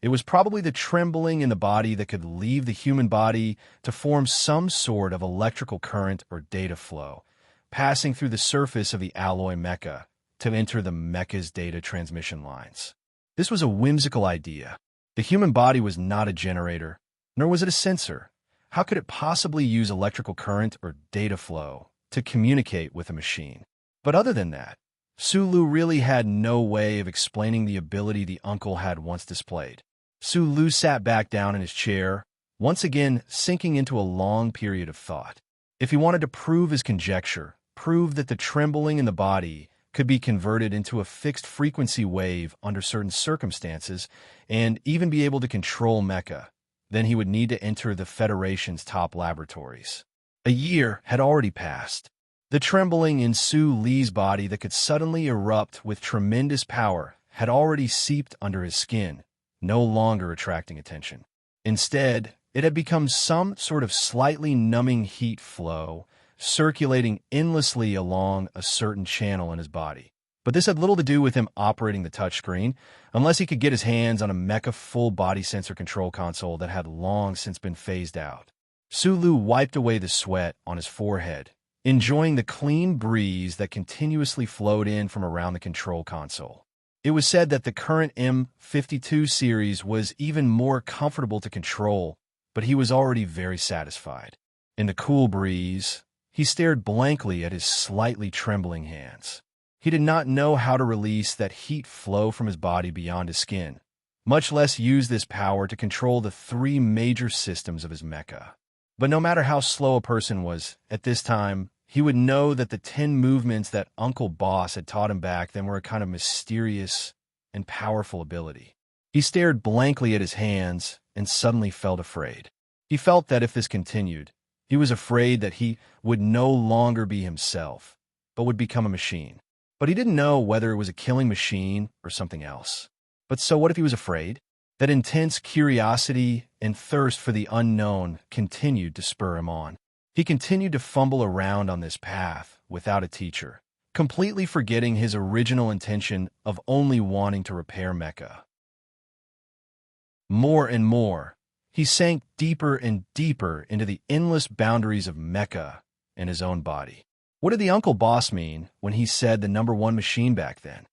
[SPEAKER 1] It was probably the trembling in the body that could leave the human body to form some sort of electrical current or data flow, passing through the surface of the alloy mecha to enter the mecha's data transmission lines. This was a whimsical idea. The human body was not a generator, nor was it a sensor. How could it possibly use electrical current or data flow to communicate with a machine? But other than that, Sulu really had no way of explaining the ability the uncle had once displayed. Sulu sat back down in his chair, once again sinking into a long period of thought. If he wanted to prove his conjecture, prove that the trembling in the body could be converted into a fixed frequency wave under certain circumstances, and even be able to control mecha, then he would need to enter the Federation's top laboratories. A year had already passed. The trembling in Su Li's body that could suddenly erupt with tremendous power had already seeped under his skin, no longer attracting attention. Instead, it had become some sort of slightly numbing heat flow, circulating endlessly along a certain channel in his body. But this had little to do with him operating the touchscreen, unless he could get his hands on a mecha full body sensor control console that had long since been phased out. Sulu wiped away the sweat on his forehead, enjoying the clean breeze that continuously flowed in from around the control console. It was said that the current M52 series was even more comfortable to control, but he was already very satisfied. In the cool breeze, he stared blankly at his slightly trembling hands. He did not know how to release that heat flow from his body beyond his skin, much less use this power to control the three major systems of his mecha. But no matter how slow a person was, at this time, he would know that the 10 movements that Uncle Boss had taught him back then were a kind of mysterious and powerful ability. He stared blankly at his hands and suddenly felt afraid. He felt that if this continued, he was afraid that he would no longer be himself, but would become a machine. But he didn't know whether it was a killing machine or something else. But so what if he was afraid? That intense curiosity and thirst for the unknown continued to spur him on. He continued to fumble around on this path without a teacher, completely forgetting his original intention of only wanting to repair mecha. More and more, he sank deeper and deeper into the endless boundaries of mecha and his own body. What did the Uncle Boss mean when he said the #1 machine back then?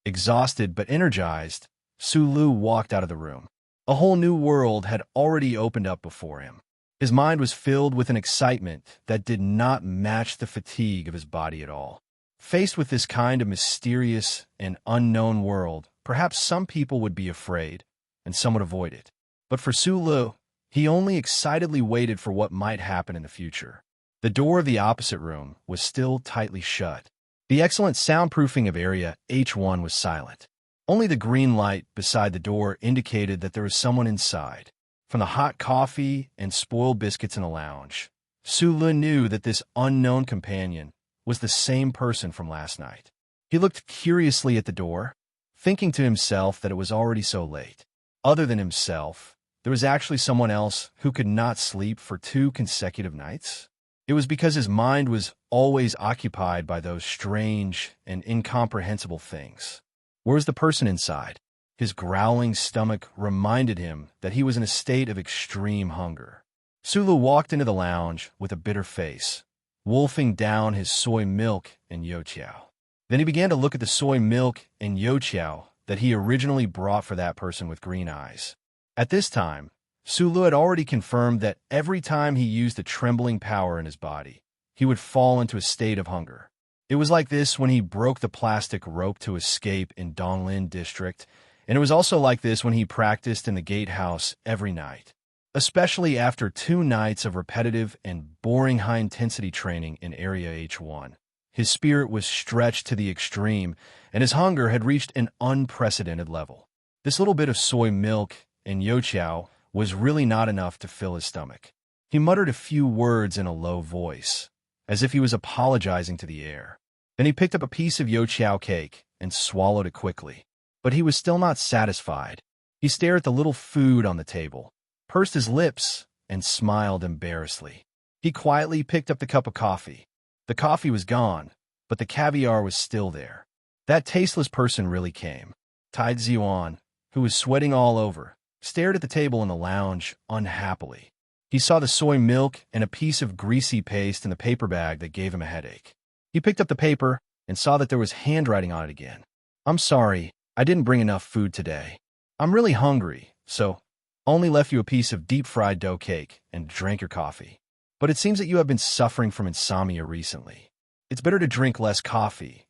[SPEAKER 1] Exhausted but energized, Sulu walked out of the room. A whole new world had already opened up before him. His mind was filled with an excitement that did not match the fatigue of his body at all. Faced with this kind of mysterious and unknown world, perhaps some people would be afraid, and some would avoid it. But for Sulu, he only excitedly waited for what might happen in the future. The door of the opposite room was still tightly shut. The excellent soundproofing of Area H1 was silent. Only the green light beside the door indicated that there was someone inside. From the hot coffee and spoiled biscuits in the lounge, Sulu knew that this unknown companion was the same person from last night. He looked curiously at the door, thinking to himself that it was already so late. Other than himself, there was actually someone else who could not sleep for 2 consecutive nights. It was because his mind was always occupied by those strange and incomprehensible things. Where was the person inside? His growling stomach reminded him that he was in a state of extreme hunger. Sulu walked into the lounge with a bitter face, wolfing down his soy milk and youtiao. Then he began to look at the soy milk and youtiao that he originally brought for that person with green eyes. At this time, Sulu had already confirmed that every time he used the trembling power in his body, he would fall into a state of hunger. It was like this when he broke the plastic rope to escape in Donglin District, and it was also like this when he practiced in the gatehouse every night, especially after 2 nights of repetitive and boring high-intensity training in Area H1. His spirit was stretched to the extreme, and his hunger had reached an unprecedented level. This little bit of soy milk and youtiao was really not enough to fill his stomach. He muttered a few words in a low voice, as if he was apologizing to the air. Then he picked up a piece of youtiao cake and swallowed it quickly. But he was still not satisfied. He stared at the little food on the table, pursed his lips, and smiled embarrassedly. He quietly picked up the cup of coffee. The coffee was gone, but the caviar was still there. That tasteless person really came. Tai Ziwan, who was sweating all over, stared at the table in the lounge unhappily. He saw the soy milk and a piece of greasy paste in the paper bag that gave him a headache. He picked up the paper and saw that there was handwriting on it again. "I'm sorry, I didn't bring enough food today. I'm really hungry, so..." only left you a piece of deep-fried dough cake and drank your coffee. But it seems that you have been suffering from insomnia recently. It's better to drink less coffee,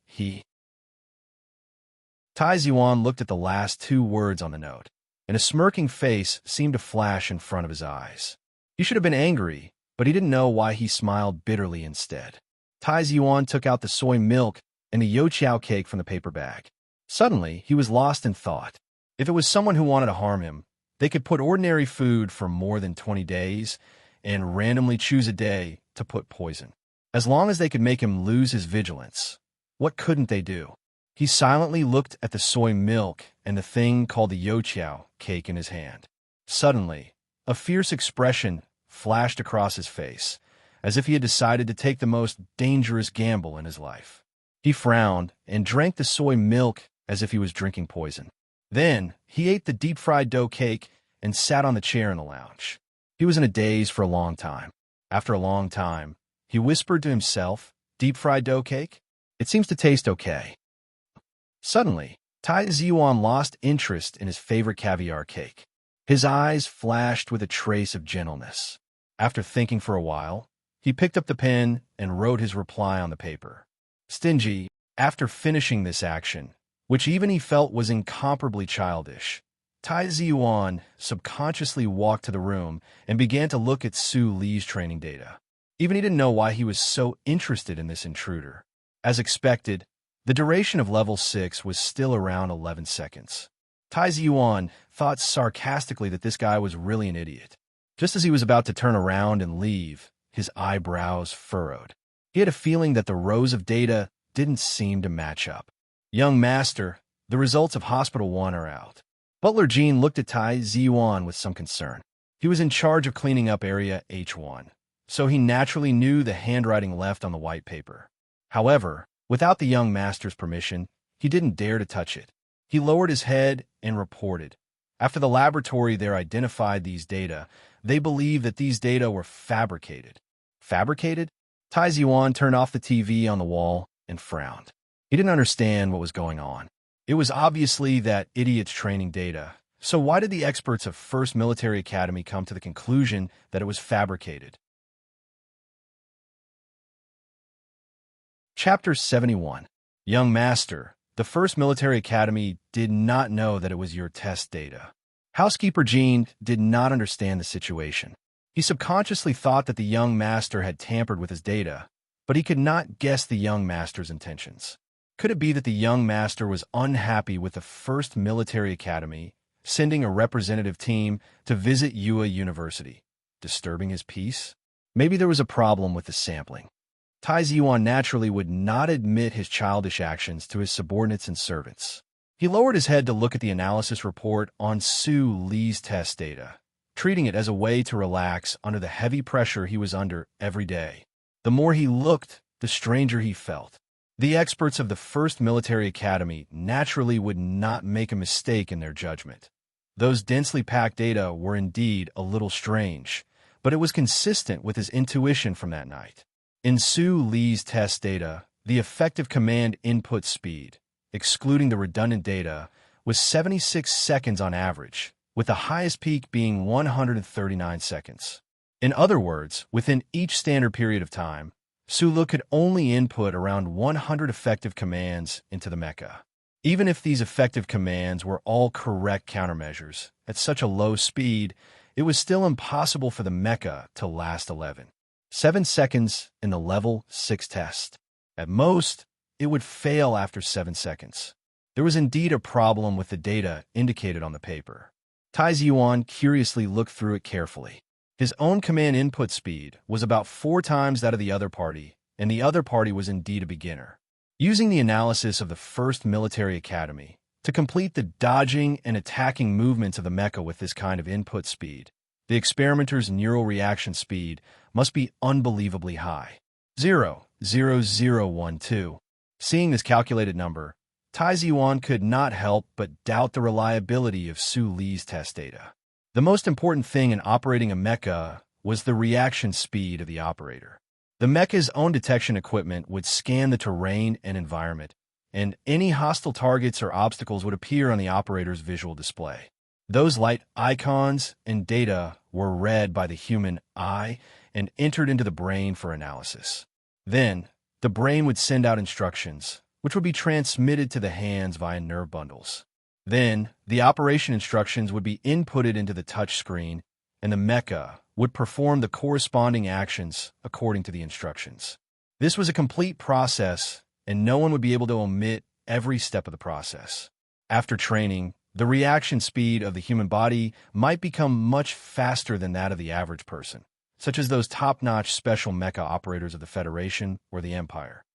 [SPEAKER 1] Tai Yuan looked at the last two words on the note, and a smirking face seemed to flash in front of his eyes. He should have been angry, but he didn't know why he smiled bitterly instead. Tai Yuan took out the soy milk and the youtiao cake from the paper bag. Suddenly, he was lost in thought. If it was someone who wanted to harm him, they could put ordinary food for more than 20 days and randomly choose a day to put poison. As long as they could make him lose his vigilance, what couldn't they do? He silently looked at the soy milk and the thing called the youtiao cake in his hand. Suddenly, a fierce expression flashed across his face, as if he had decided to take the most dangerous gamble in his life. He frowned and drank the soy milk as if he was drinking poison. Then, he ate the deep-fried dough cake and sat on the chair in the lounge. He was in a daze for a long time. After a long time, he whispered to himself, "Deep-fried dough cake? It seems to taste okay." Suddenly, Tai Yuan lost interest in his favorite caviar cake. His eyes flashed with a trace of gentleness. After thinking for a while, he picked up the pen and wrote his reply on the paper. Stingy, after finishing this action, which even he felt was incomparably childish, Tai Yuan subconsciously walked to the room and began to look at Su Li's training data. Even he didn't know why he was so interested in this intruder. As expected, the duration of level 6 was still around 11 seconds. Tai Yuan thought sarcastically that this guy was really an idiot. Just as he was about to turn around and leave, his eyebrows furrowed. He had a feeling that the rows of data didn't seem to match up. "Young master, the results of Hospital 1 are out." Butler Jean looked at Tai Yuan with some concern. He was in charge of cleaning up Area H1, so he naturally knew the handwriting left on the white paper. However, without the young master's permission, he didn't dare to touch it. He lowered his head and reported. After the laboratory there identified these data, they believed that these data were fabricated. Fabricated? Tai Yuan turned off the TV on the wall and frowned. He didn't understand what was going on. It was obviously that idiot's training data. So why did the experts of First Military Academy come to the conclusion that it was fabricated? Chapter 71. Young Master, the First Military Academy did not know that it was your test data. Housekeeper Jean did not understand the situation. He subconsciously thought that the young master had tampered with his data, but he could not guess the young master's intentions. Could it be that the young master was unhappy with the First Military Academy, sending a representative team to visit Yua University, disturbing his peace? Maybe there was a problem with the sampling. Tai Yuan naturally would not admit his childish actions to his subordinates and servants. He lowered his head to look at the analysis report on Su Li's test data, treating it as a way to relax under the heavy pressure he was under every day. The more he looked, the stranger he felt. The experts of the First Military Academy naturally would not make a mistake in their judgment. Those densely packed data were indeed a little strange, but it was consistent with his intuition from that night. In Su Li's test data, the effective command input speed, excluding the redundant data, was 76 seconds on average, with the highest peak being 139 seconds. In other words, within each standard period of time, Su Li could only input around 100 effective commands into the mecha. Even if these effective commands were all correct countermeasures, at such a low speed, it was still impossible for the mecha to last 7 seconds in the level 6 test. At most, it would fail after 7 seconds. There was indeed a problem with the data indicated on the paper. Tai Yuan curiously looked through it carefully. His own command input speed was about 4 times that of the other party, and the other party was indeed a beginner. Using the analysis of the First Military Academy to complete the dodging and attacking movements of the mecha with this kind of input speed, the experimenter's neural reaction speed must be unbelievably high. 0.0012. Seeing this calculated number, Tai Yuan could not help but doubt the reliability of Su Li's test data. The most important thing in operating a mecha was the reaction speed of the operator. The mecha's own detection equipment would scan the terrain and environment, and any hostile targets or obstacles would appear on the operator's visual display. Those light icons and data were read by the human eye and entered into the brain for analysis. Then, the brain would send out instructions, which would be transmitted to the hands via nerve bundles. Then, the operation instructions would be inputted into the touch screen, and the mecha would perform the corresponding actions according to the instructions. This was a complete process, and no one would be able to omit every step of the process. After training, the reaction speed of the human body might become much faster than that of the average person, such as those top-notch special mecha operators of the Federation or the Empire.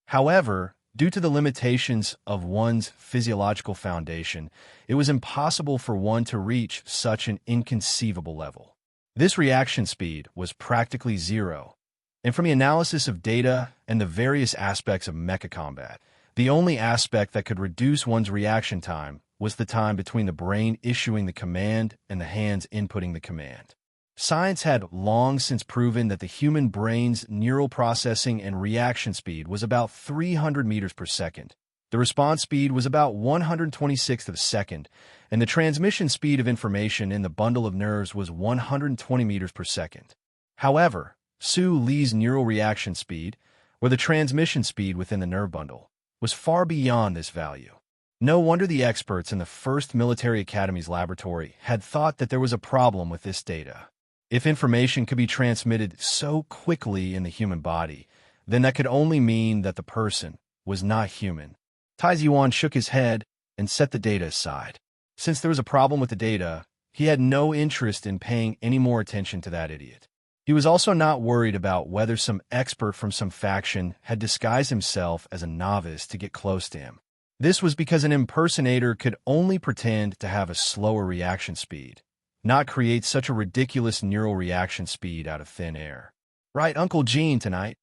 [SPEAKER 1] However, due to the limitations of one's physiological foundation, it was impossible for one to reach such an inconceivable level. This reaction speed was practically zero, and from the analysis of data and the various aspects of mecha combat, the only aspect that could reduce one's reaction time was the time between the brain issuing the command and the hands inputting the command. Science had long since proven that the human brain's neural processing and reaction speed was about 300 meters per second. The response speed was about 126th of a second, and the transmission speed of information in the bundle of nerves was 120 meters per second. However, Su Li's neural reaction speed, or the transmission speed within the nerve bundle, was far beyond this value. No wonder the experts in the First Military Academy's laboratory had thought that there was a problem with this data. If information could be transmitted so quickly in the human body, then that could only mean that the person was not human. Tai Ziwan shook his head and set the data aside. Since there was a problem with the data, he had no interest in paying any more attention to that idiot. He was also not worried about whether some expert from some faction had disguised himself as a novice to get close to him. This was because an impersonator could only pretend to have a slower reaction speed, not create such a ridiculous neural reaction speed out of thin air. Right, Uncle Gene, tonight?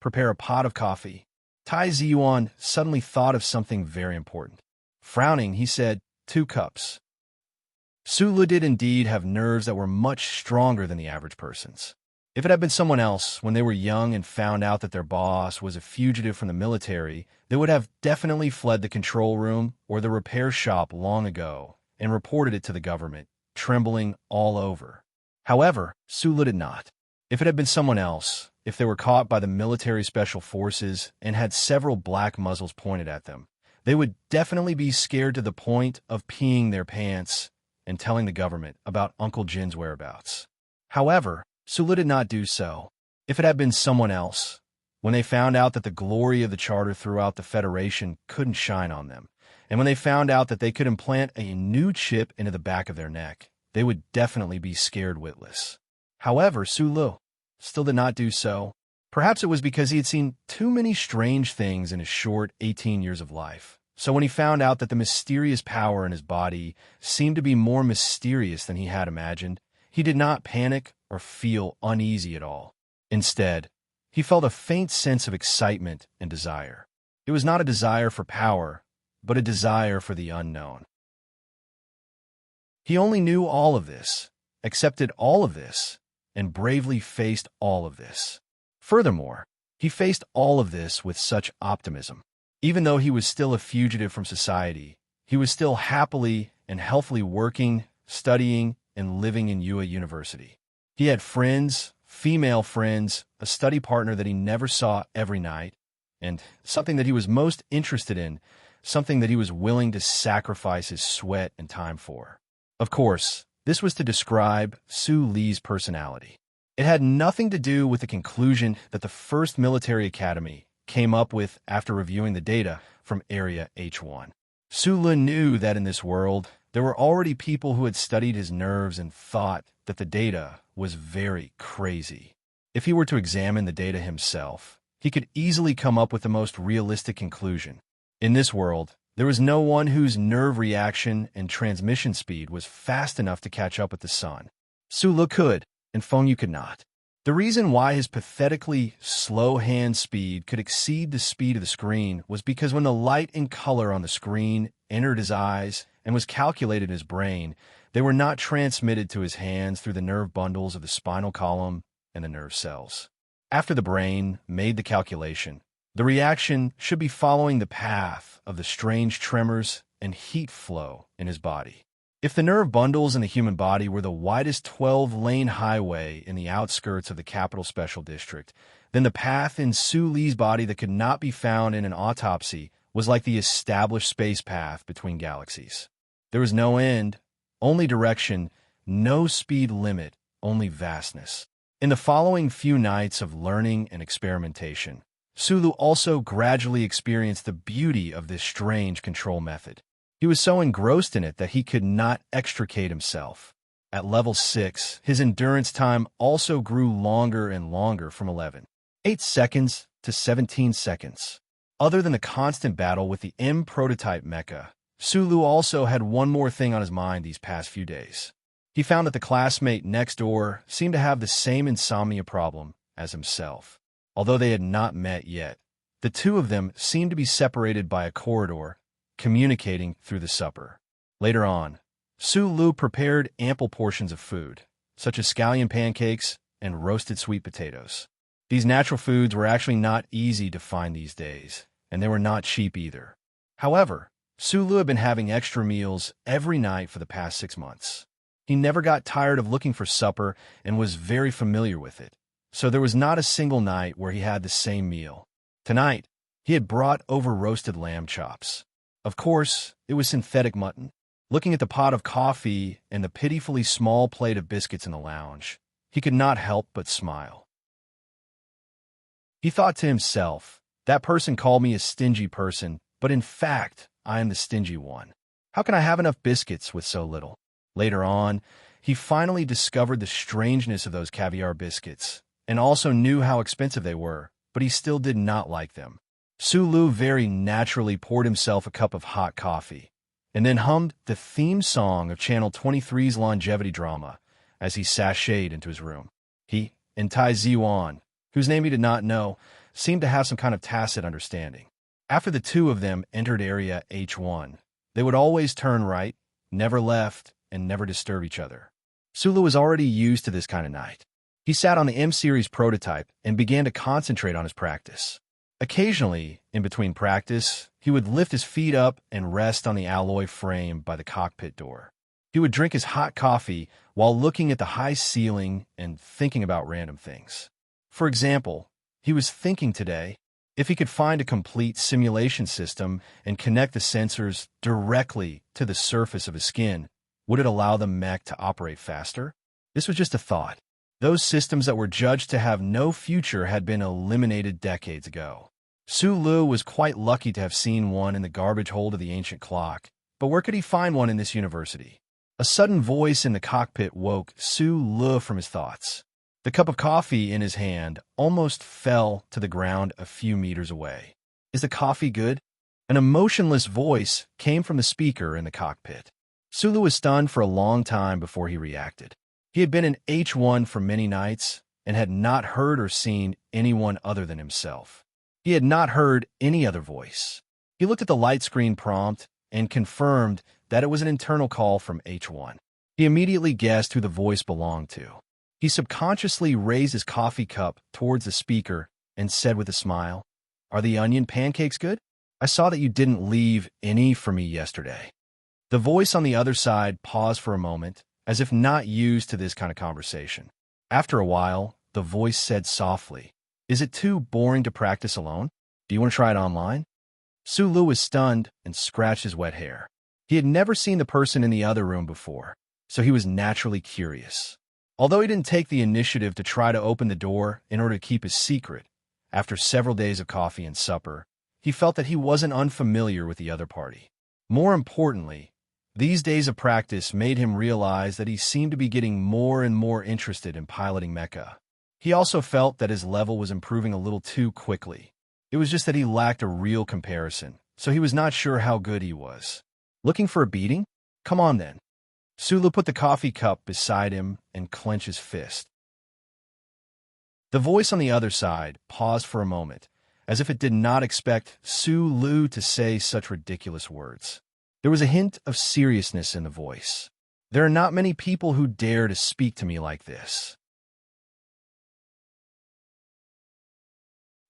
[SPEAKER 1] Prepare a pot of coffee. Tai Ziyuan suddenly thought of something very important. Frowning, he said, 2 cups. Sulu did indeed have nerves that were much stronger than the average person's. If it had been someone else, when they were young and found out that their boss was a fugitive from the military, they would have definitely fled the control room or the repair shop long ago and reported it to the government, trembling all over. However, Sulu did not. If it had been someone else, if they were caught by the military special forces and had several black muzzles pointed at them, they would definitely be scared to the point of peeing their pants and telling the government about Uncle Jin's whereabouts. However, Sulu did not do so. If it had been someone else, when they found out that the glory of the Charter throughout the Federation couldn't shine on them, and when they found out that they could implant a new chip into the back of their neck, they would definitely be scared witless. However, Sulu still did not do so. Perhaps it was because he had seen too many strange things in his short 18 years of life. So when he found out that the mysterious power in his body seemed to be more mysterious than he had imagined, he did not panic or feel uneasy at all. Instead, he felt a faint sense of excitement and desire. It was not a desire for power, but a desire for the unknown. He only knew all of this, accepted all of this, and bravely faced all of this. Furthermore, he faced all of this with such optimism. Even though he was still a fugitive from society, he was still happily and healthily working, studying, and living in Yue University. He had friends, female friends, a study partner that he never saw every night, and something that he was most interested in, something that he was willing to sacrifice his sweat and time for. Of course, this was to describe Su Li's personality. It had nothing to do with the conclusion that the First Military Academy came up with after reviewing the data from Area H1. Su Li knew that in this world, there were already people who had studied his nerves and thought that the data was very crazy. If he were to examine the data himself, he could easily come up with the most realistic conclusion. In this world, there was no one whose nerve reaction and transmission speed was fast enough to catch up with the sun. Su Li could, and Feng Yu could not. The reason why his pathetically slow hand speed could exceed the speed of the screen was because when the light and color on the screen entered his eyes and was calculated in his brain, they were not transmitted to his hands through the nerve bundles of the spinal column and the nerve cells. After the brain made the calculation, the reaction should be following the path of the strange tremors and heat flow in his body. If the nerve bundles in the human body were the widest 12-lane highway in the outskirts of the Capital Special District, then the path in Su Li's body that could not be found in an autopsy was like the established space path between galaxies. There was no end, only direction, no speed limit, only vastness. In the following few nights of learning and experimentation, Sulu also gradually experienced the beauty of this strange control method. He was so engrossed in it that he could not extricate himself. At level 6, his endurance time also grew longer and longer from 8 seconds to 17 seconds. Other than the constant battle with the M prototype mecha, Sulu also had one more thing on his mind these past few days. He found that the classmate next door seemed to have the same insomnia problem as himself. Although they had not met yet, the two of them seemed to be separated by a corridor, communicating through the supper. Later on, Sulu prepared ample portions of food, such as scallion pancakes and roasted sweet potatoes. These natural foods were actually not easy to find these days, and they were not cheap either. However, Sulu had been having extra meals every night for the past 6 months. He never got tired of looking for supper and was very familiar with it, so there was not a single night where he had the same meal. Tonight, he had brought over roasted lamb chops. Of course, it was synthetic mutton. Looking at the pot of coffee and the pitifully small plate of biscuits in the lounge, he could not help but smile. He thought to himself, that person called me a stingy person, but in fact, I am the stingy one. How can I have enough biscuits with so little? Later on, he finally discovered the strangeness of those caviar biscuits, and also knew how expensive they were, but he still did not like them. Sulu very naturally poured himself a cup of hot coffee, and then hummed the theme song of Channel 23's longevity drama as he sashayed into his room. He and Tai Ziwan, whose name he did not know, seemed to have some kind of tacit understanding. After the two of them entered Area H1, they would always turn right, never left, and never disturb each other. Sulu was already used to this kind of night. He sat on the M-Series prototype and began to concentrate on his practice. Occasionally, in between practice, he would lift his feet up and rest on the alloy frame by the cockpit door. He would drink his hot coffee while looking at the high ceiling and thinking about random things. For example, he was thinking today, if he could find a complete simulation system and connect the sensors directly to the surface of his skin, would it allow the mech to operate faster? This was just a thought. Those systems that were judged to have no future had been eliminated decades ago. Sulu was quite lucky to have seen one in the garbage hold of the ancient clock, but where could he find one in this university? A sudden voice in the cockpit woke Sulu from his thoughts. The cup of coffee in his hand almost fell to the ground a few meters away. Is the coffee good? An emotionless voice came from the speaker in the cockpit. Sulu was stunned for a long time before he reacted. He had been in H1 for many nights and had not heard or seen anyone other than himself. He had not heard any other voice. He looked at the light screen prompt and confirmed that it was an internal call from H1. He immediately guessed who the voice belonged to. He subconsciously raised his coffee cup towards the speaker and said with a smile, "Are the onion pancakes good? I saw that you didn't leave any for me yesterday." The voice on the other side paused for a moment, as if not used to this kind of conversation. After a while, the voice said softly, "Is it too boring to practice alone? Do you want to try it online?" Sulu was stunned and scratched his wet hair. He had never seen the person in the other room before, so he was naturally curious. Although he didn't take the initiative to try to open the door in order to keep his secret, after several days of coffee and supper, he felt that he wasn't unfamiliar with the other party. More importantly, these days of practice made him realize that he seemed to be getting more and more interested in piloting mecha. He also felt that his level was improving a little too quickly. It was just that he lacked a real comparison, so he was not sure how good he was. Looking for a beating? Come on then. Sulu put the coffee cup beside him and clenched his fist. The voice on the other side paused for a moment, as if it did not expect Sulu to say such ridiculous words. There was a hint of seriousness in the voice. There are not many people who dare to speak to me like this.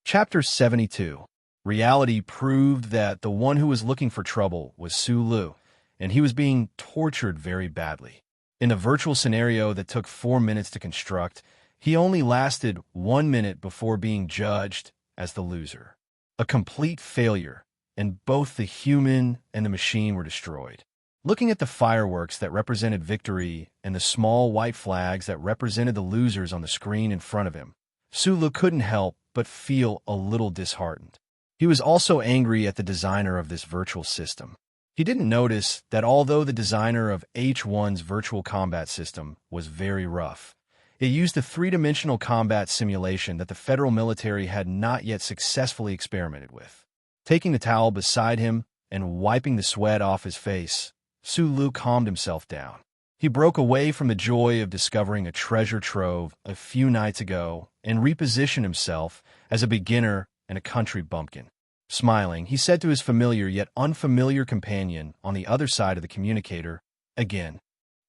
[SPEAKER 1] Chapter 72. Reality proved that the one who was looking for trouble was Su Lu, and he was being tortured very badly. In the virtual scenario that took 4 minutes to construct, he only lasted 1 minute before being judged as the loser. A complete failure, and both the human and the machine were destroyed. Looking at the fireworks that represented victory and the small white flags that represented the losers on the screen in front of him, Su Lu couldn't help but feel a little disheartened. He was also angry at the designer of this virtual system. He didn't notice that although the designer of H1's virtual combat system was very rough, it used a three-dimensional combat simulation that the federal military had not yet successfully experimented with. Taking the towel beside him and wiping the sweat off his face, Su Lu calmed himself down. He broke away from the joy of discovering a treasure trove a few nights ago and repositioned himself as a beginner and a country bumpkin. Smiling, he said to his familiar yet unfamiliar companion on the other side of the communicator, again.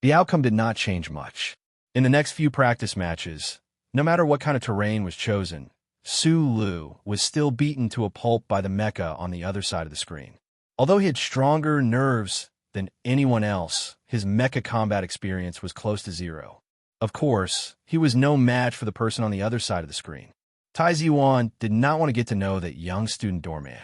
[SPEAKER 1] The outcome did not change much. In the next few practice matches, no matter what kind of terrain was chosen, Su Lu was still beaten to a pulp by the mecha on the other side of the screen. Although he had stronger nerves than anyone else, his mecha combat experience was close to zero. Of course, he was no match for the person on the other side of the screen. Tai Ziwan did not want to get to know that young student doorman.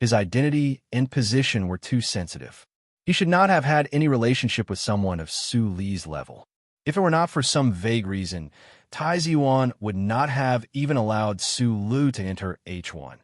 [SPEAKER 1] His identity and position were too sensitive. He should not have had any relationship with someone of Su Li's level. If it were not for some vague reason, Tai Ziwan would not have even allowed Su Lu to enter H1.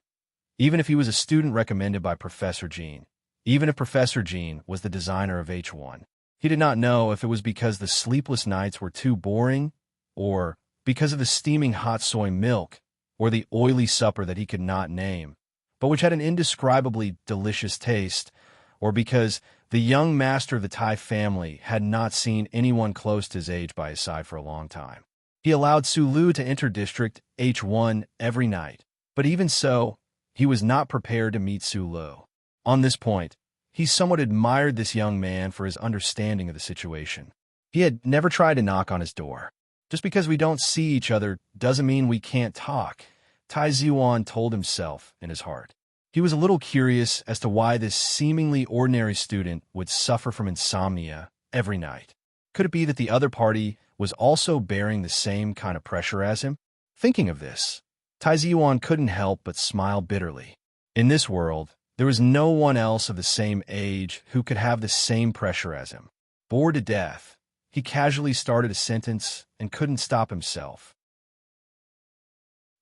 [SPEAKER 1] Even if he was a student recommended by Professor Jean, even if Professor Jean was the designer of H1, he did not know if it was because the sleepless nights were too boring, or because of the steaming hot soy milk, or the oily supper that he could not name, but which had an indescribably delicious taste, or because the young master of the Thai family had not seen anyone close to his age by his side for a long time. He allowed Su Lu to enter District H1 every night, but even so, he was not prepared to meet Su Lu. On this point, he somewhat admired this young man for his understanding of the situation. He had never tried to knock on his door. Just because we don't see each other doesn't mean we can't talk, Tai Ziwan told himself in his heart. He was a little curious as to why this seemingly ordinary student would suffer from insomnia every night. Could it be that the other party was also bearing the same kind of pressure as him? Thinking of this, Tai Ziwan couldn't help but smile bitterly. In this world, there was no one else of the same age who could have the same pressure as him. Bored to death, he casually started a sentence and couldn't stop himself.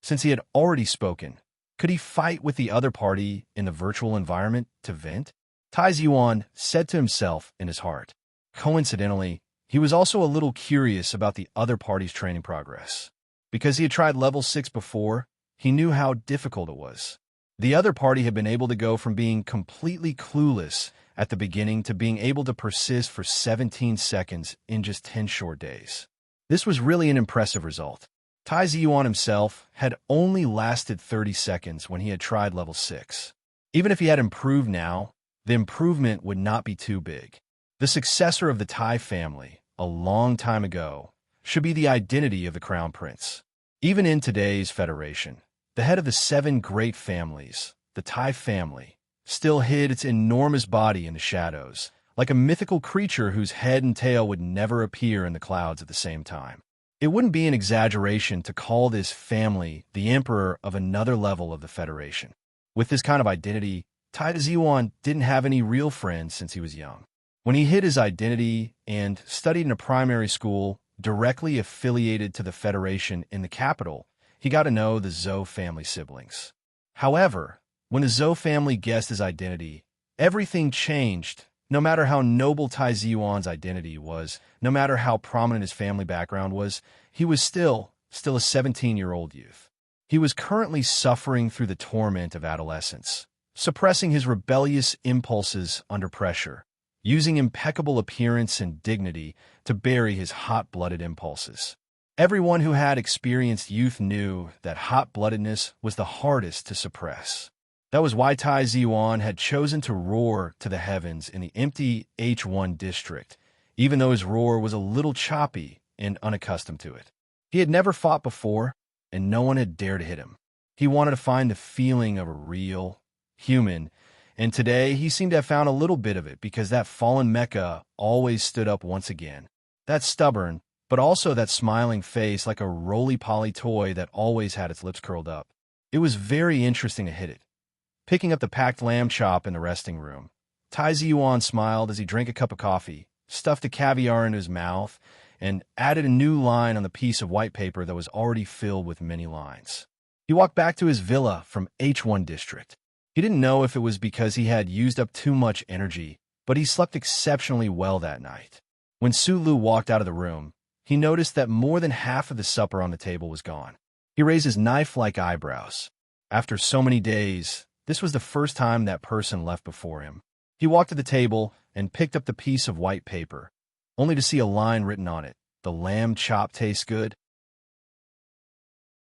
[SPEAKER 1] Since he had already spoken, could he fight with the other party in the virtual environment to vent? Tai Ziwan said to himself in his heart. Coincidentally, he was also a little curious about the other party's training progress. Because he had tried level 6 before, he knew how difficult it was. The other party had been able to go from being completely clueless at the beginning to being able to persist for 17 seconds in just 10 short days. This was really an impressive result. Tai Ziwan himself had only lasted 30 seconds when he had tried level 6. Even if he had improved now, the improvement would not be too big. The successor of the Tai family, a long time ago, should be the identity of the Crown Prince. Even in today's Federation, the head of the 7 great families, the Tai family, still hid its enormous body in the shadows, like a mythical creature whose head and tail would never appear in the clouds at the same time. It wouldn't be an exaggeration to call this family the emperor of another level of the Federation. With this kind of identity, Tai Ziwan didn't have any real friends since he was young. When he hid his identity and studied in a primary school directly affiliated to the Federation in the capital, he got to know the Zhou family siblings. However, when the Zhou family guessed his identity, everything changed. No matter how noble Tai Ziwan's identity was, no matter how prominent his family background was, he was still a 17-year-old youth. He was currently suffering through the torment of adolescence, suppressing his rebellious impulses under pressure, using impeccable appearance and dignity to bury his hot-blooded impulses. Everyone who had experienced youth knew that hot-bloodedness was the hardest to suppress. That was why Tai Ziwan had chosen to roar to the heavens in the empty H1 district, even though his roar was a little choppy and unaccustomed to it. He had never fought before, and no one had dared to hit him. He wanted to find the feeling of a real, human, and today he seemed to have found a little bit of it because that fallen mecha always stood up once again. That stubborn, but also that smiling face like a roly-poly toy that always had its lips curled up. It was very interesting to hit it. Picking up the packed lamb chop in the resting room, Tai Ziyuan smiled as he drank a cup of coffee, stuffed a caviar into his mouth, and added a new line on the piece of white paper that was already filled with many lines. He walked back to his villa from H1 district. He didn't know if it was because he had used up too much energy, but he slept exceptionally well that night. When Sulu walked out of the room, he noticed that more than half of the supper on the table was gone. He raised his knife-like eyebrows. After so many days, this was the first time that person left before him. He walked to the table and picked up the piece of white paper, only to see a line written on it. "The lamb chop tastes good."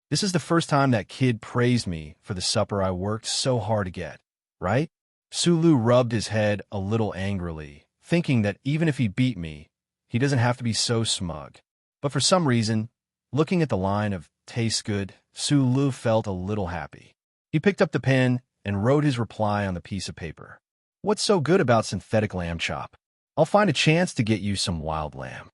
[SPEAKER 1] This is the first time that kid praised me for the supper I worked so hard to get, right? Sulu rubbed his head a little angrily, thinking that even if he beat me, he doesn't have to be so smug. But for some reason, looking at the line of "tastes good," Sulu felt a little happy. He picked up the pen and wrote his reply on the piece of paper. "What's so good about synthetic lamb chop? I'll find a chance to get you some wild lamb."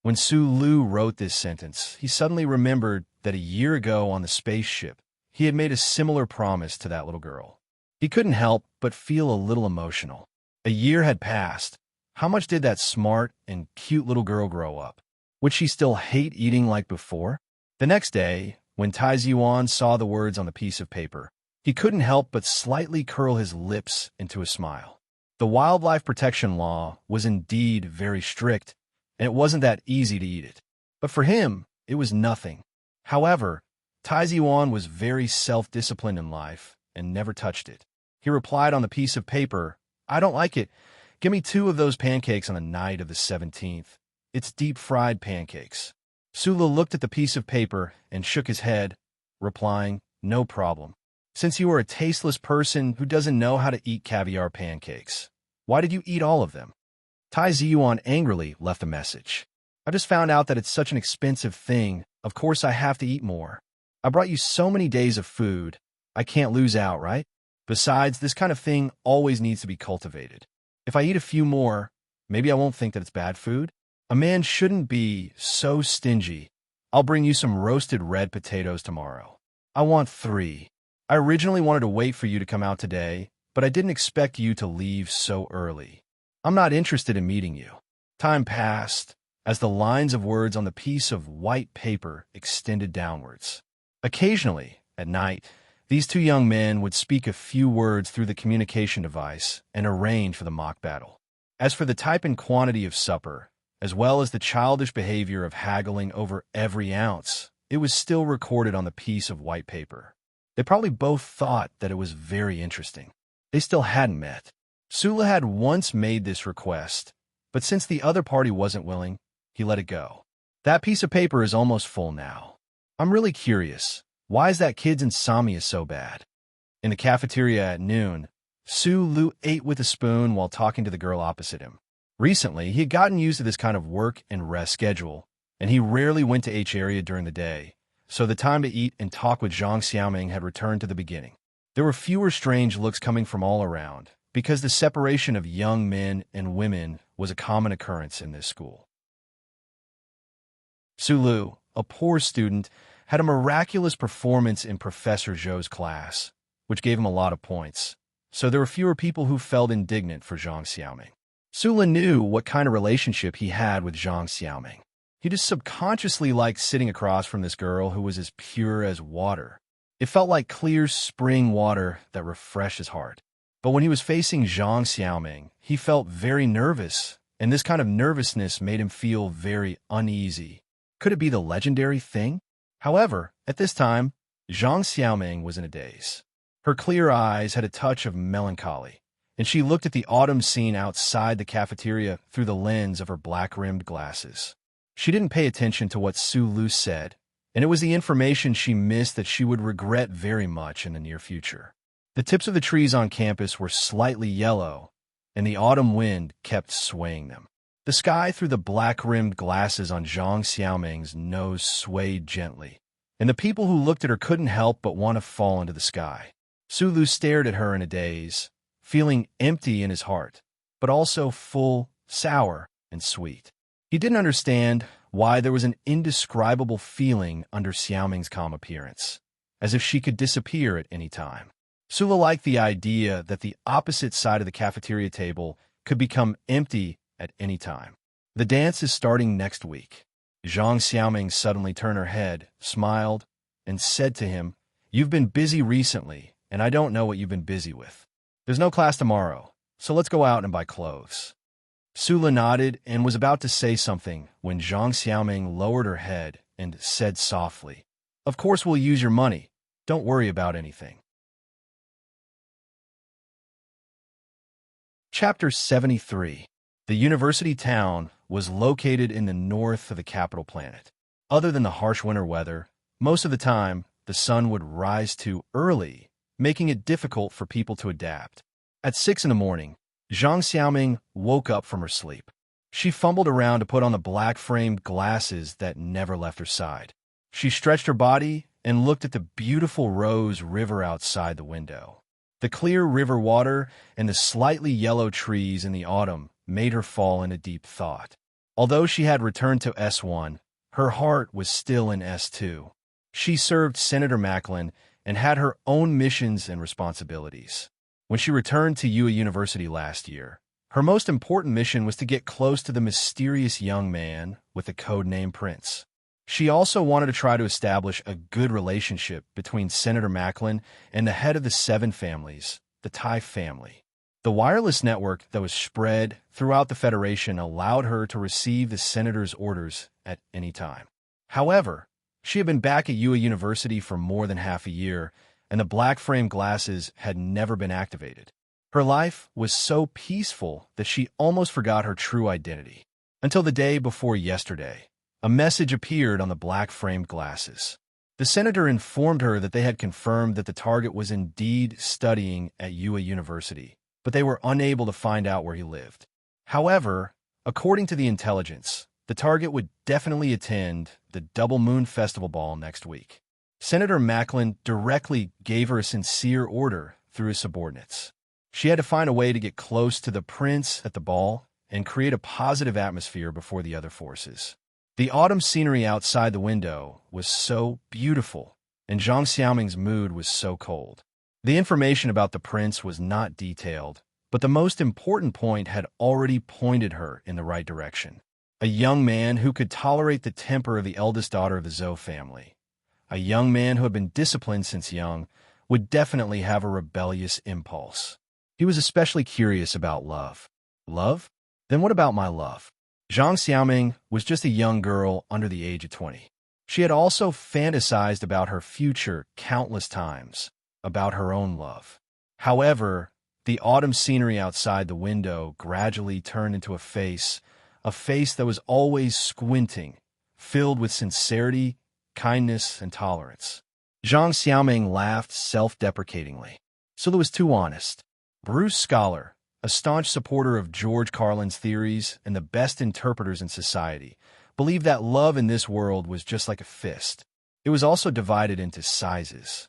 [SPEAKER 1] When Sulu wrote this sentence, he suddenly remembered that a year ago on the spaceship, he had made a similar promise to that little girl. He couldn't help but feel a little emotional. A year had passed. How much did that smart and cute little girl grow up? Would she still hate eating like before? The next day, when Tai Ziyuan saw the words on the piece of paper, he couldn't help but slightly curl his lips into a smile. The wildlife protection law was indeed very strict, and it wasn't that easy to eat it. But for him, it was nothing. However, Tai Ziyuan was very self-disciplined in life and never touched it. He replied on the piece of paper, "I don't like it. Give me 2 of those pancakes on the night of the 17th. It's deep-fried pancakes." Sulu looked at the piece of paper and shook his head, replying, "No problem. Since you are a tasteless person who doesn't know how to eat caviar pancakes, why did you eat all of them?" Tai Ziyuan angrily left a message. "I just found out that it's such an expensive thing. Of course I have to eat more. I brought you so many days of food. I can't lose out, right? Besides, this kind of thing always needs to be cultivated. If I eat a few more, maybe I won't think that it's bad food. A man shouldn't be so stingy. I'll bring you some roasted red potatoes tomorrow. I want 3. I originally wanted to wait for you to come out today, but I didn't expect you to leave so early. I'm not interested in meeting you." Time passed as the lines of words on the piece of white paper extended downwards. Occasionally, at night, these 2 young men would speak a few words through the communication device and arrange for the mock battle. As for the type and quantity of supper, as well as the childish behavior of haggling over every ounce, it was still recorded on the piece of white paper. They probably both thought that it was very interesting. They still hadn't met. Sula had once made this request, but since the other party wasn't willing, he let it go. That piece of paper is almost full now. I'm really curious. Why is that kid's insomnia so bad? In the cafeteria at noon, Sulu ate with a spoon while talking to the girl opposite him. Recently, he had gotten used to this kind of work and rest schedule, and he rarely went to H area during the day, so the time to eat and talk with Zhang Xiaoming had returned to the beginning. There were fewer strange looks coming from all around, because the separation of young men and women was a common occurrence in this school. Sulu, a poor student, had a miraculous performance in Professor Zhou's class, which gave him a lot of points, so there were fewer people who felt indignant for Zhang Xiaoming. Sula knew what kind of relationship he had with Zhang Xiaoming. He just subconsciously liked sitting across from this girl who was as pure as water. It felt like clear spring water that refreshed his heart. But when he was facing Zhang Xiaoming, he felt very nervous, and this kind of nervousness made him feel very uneasy. Could it be the legendary thing? However, at this time, Zhang Xiaoming was in a daze. Her clear eyes had a touch of melancholy, and she looked at the autumn scene outside the cafeteria through the lens of her black-rimmed glasses. She didn't pay attention to what Sulu said, and it was the information she missed that she would regret very much in the near future. The tips of the trees on campus were slightly yellow, and the autumn wind kept swaying them. The sky through the black-rimmed glasses on Zhang Xiaoming's nose swayed gently, and the people who looked at her couldn't help but want to fall into the sky. Sulu stared at her in a daze, feeling empty in his heart, but also full, sour, and sweet. He didn't understand why there was an indescribable feeling under Xiaoming's calm appearance, as if she could disappear at any time. Sulu liked the idea that the opposite side of the cafeteria table could become empty at any time. The dance is starting next week. Zhang Xiaoming suddenly turned her head, smiled, and said to him, "You've been busy recently, and I don't know what you've been busy with. There's no class tomorrow, so let's go out and buy clothes." Sula nodded and was about to say something when Zhang Xiaoming lowered her head and said softly, "Of course we'll use your money. Don't worry about anything." Chapter 73. The university town was located in the north of the capital planet. Other than the harsh winter weather, most of the time, the sun would rise too early, making it difficult for people to adapt. At 6 in the morning, Zhang Xiaoming woke up from her sleep. She fumbled around to put on the black-framed glasses that never left her side. She stretched her body and looked at the beautiful Rose River outside the window. The clear river water and the slightly yellow trees in the autumn made her fall into deep thought. Although she had returned to S1, her heart was still in S2. She served Senator Macklin and had her own missions and responsibilities. When she returned to UA University last year, her most important mission was to get close to the mysterious young man with the codename Prince. She also wanted to try to establish a good relationship between Senator Macklin and the head of the 7 families, the Tai family. The wireless network that was spread throughout the Federation allowed her to receive the senator's orders at any time. However, she had been back at UA University for more than half a year, and the black-framed glasses had never been activated. Her life was so peaceful that she almost forgot her true identity. Until the day before yesterday, a message appeared on the black-framed glasses. The senator informed her that they had confirmed that the target was indeed studying at UA University, but they were unable to find out where he lived. However, according to the intelligence, the target would definitely attend the Double Moon Festival Ball next week. Senator Macklin directly gave her a sincere order through his subordinates. She had to find a way to get close to the prince at the ball and create a positive atmosphere before the other forces. The autumn scenery outside the window was so beautiful, and Zhang Xiaoming's mood was so cold. The information about the prince was not detailed, but the most important point had already pointed her in the right direction. A young man who could tolerate the temper of the eldest daughter of the Zhou family. A young man who had been disciplined since young would definitely have a rebellious impulse. He was especially curious about love. Love? Then what about my love? Zhang Xiaoming was just a young girl under the age of 20. She had also fantasized about her future countless times, about her own love. However, the autumn scenery outside the window gradually turned into a face that was always squinting, filled with sincerity, kindness, and tolerance. Zhang Xiaoming laughed self-deprecatingly. Sulu was too honest. Bruce Scholar, a staunch supporter of George Carlin's theories and the best interpreters in society, believed that love in this world was just like a fist. It was also divided into sizes.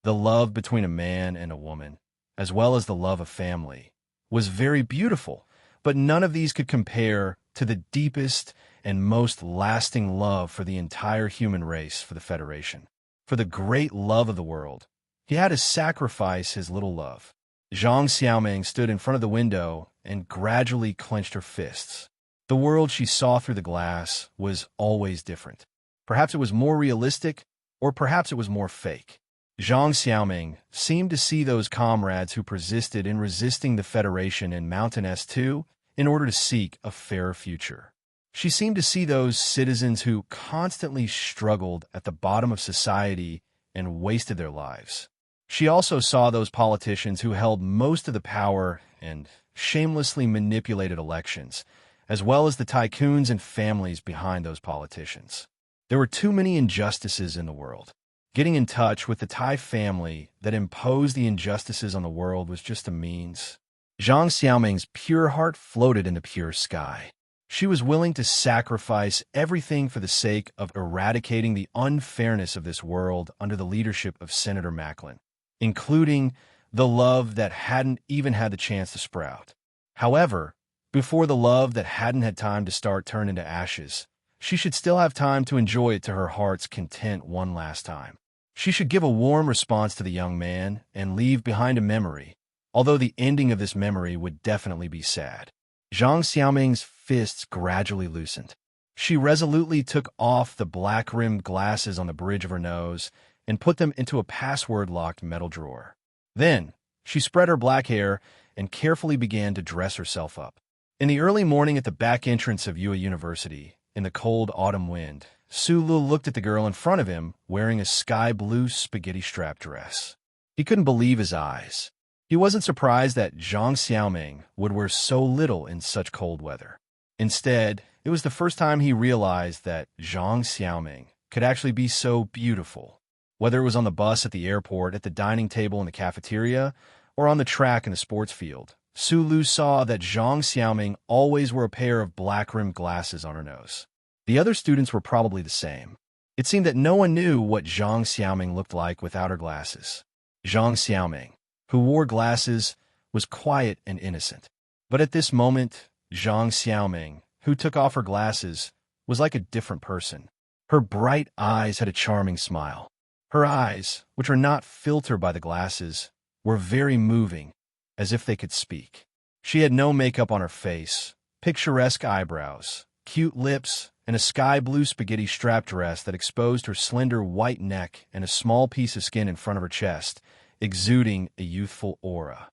[SPEAKER 1] The love between a man and a woman, as well as the love of family, was very beautiful, but none of these could compare to the deepest and most lasting love for the entire human race for the Federation. For the great love of the world, he had to sacrifice his little love. Zhang Xiaoming stood in front of the window and gradually clenched her fists. The world she saw through the glass was always different. Perhaps it was more realistic, or perhaps it was more fake. Zhang Xiaoming seemed to see those comrades who persisted in resisting the Federation in Mountain S2 in order to seek a fairer future. She seemed to see those citizens who constantly struggled at the bottom of society and wasted their lives. She also saw those politicians who held most of the power and shamelessly manipulated elections, as well as the tycoons and families behind those politicians. There were too many injustices in the world. Getting in touch with the Tai family that imposed the injustices on the world was just a means. Zhang Xiaoming's pure heart floated in the pure sky. She was willing to sacrifice everything for the sake of eradicating the unfairness of this world under the leadership of Senator Macklin, including the love that hadn't even had the chance to sprout. However, before the love that hadn't had time to start turned into ashes, she should still have time to enjoy it to her heart's content one last time. She should give a warm response to the young man and leave behind a memory, although the ending of this memory would definitely be sad. Zhang Xiaoming's fists gradually loosened. She resolutely took off the black-rimmed glasses on the bridge of her nose and put them into a password-locked metal drawer. Then, she spread her black hair and carefully began to dress herself up. In the early morning at the back entrance of Yue University, in the cold autumn wind, Su Lu looked at the girl in front of him wearing a sky-blue spaghetti-strap dress. He couldn't believe his eyes. He wasn't surprised that Zhang Xiaoming would wear so little in such cold weather. Instead, it was the first time he realized that Zhang Xiaoming could actually be so beautiful. Whether it was on the bus at the airport, at the dining table in the cafeteria, or on the track in the sports field, Su Lu saw that Zhang Xiaoming always wore a pair of black-rimmed glasses on her nose. The other students were probably the same. It seemed that no one knew what Zhang Xiaoming looked like without her glasses. Zhang Xiaoming, who wore glasses, was quiet and innocent. But at this moment, Zhang Xiaoming, who took off her glasses, was like a different person. Her bright eyes had a charming smile. Her eyes, which were not filtered by the glasses, were very moving, as if they could speak. She had no makeup on her face, picturesque eyebrows, cute lips, and a sky-blue spaghetti strap dress that exposed her slender white neck and a small piece of skin in front of her chest, exuding a youthful aura.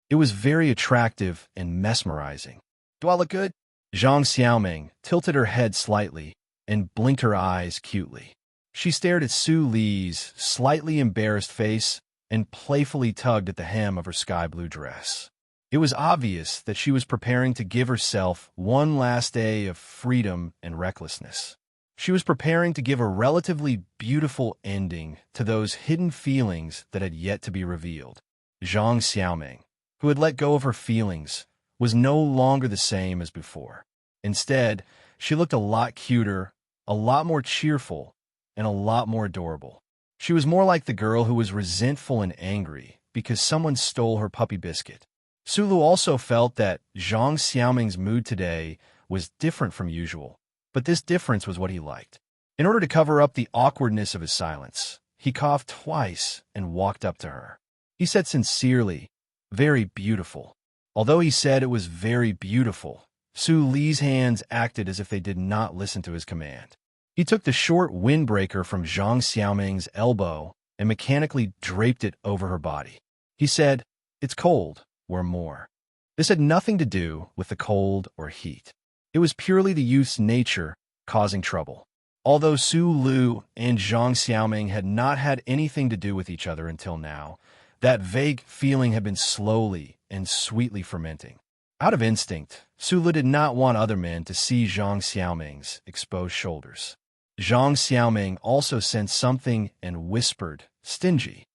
[SPEAKER 1] It was very attractive and mesmerizing. "Do I look good?" Zhang Xiaoming tilted her head slightly and blinked her eyes cutely. She stared at Su Li's slightly embarrassed face and playfully tugged at the hem of her sky-blue dress. It was obvious that she was preparing to give herself one last day of freedom and recklessness. She was preparing to give a relatively beautiful ending to those hidden feelings that had yet to be revealed. Zhang Xiaoming, who had let go of her feelings, was no longer the same as before. Instead, she looked a lot cuter, a lot more cheerful, and a lot more adorable. She was more like the girl who was resentful and angry because someone stole her puppy biscuit. Su Lu also felt that Zhang Xiaoming's mood today was different from usual, but this difference was what he liked. In order to cover up the awkwardness of his silence, he coughed twice and walked up to her. He said sincerely, "Very beautiful." Although he said it was very beautiful, Su Li's hands acted as if they did not listen to his command. He took the short windbreaker from Zhang Xiaoming's elbow and mechanically draped it over her body. He said, "It's cold, wear more." This had nothing to do with the cold or heat. It was purely the youth's nature causing trouble. Although Su Lu and Zhang Xiaoming had not had anything to do with each other until now, that vague feeling had been slowly and sweetly fermenting. Out of instinct, Su Lu did not want other men to see Zhang Xiaoming's exposed shoulders. Zhang Xiaoming also sensed something and whispered, "Stingy."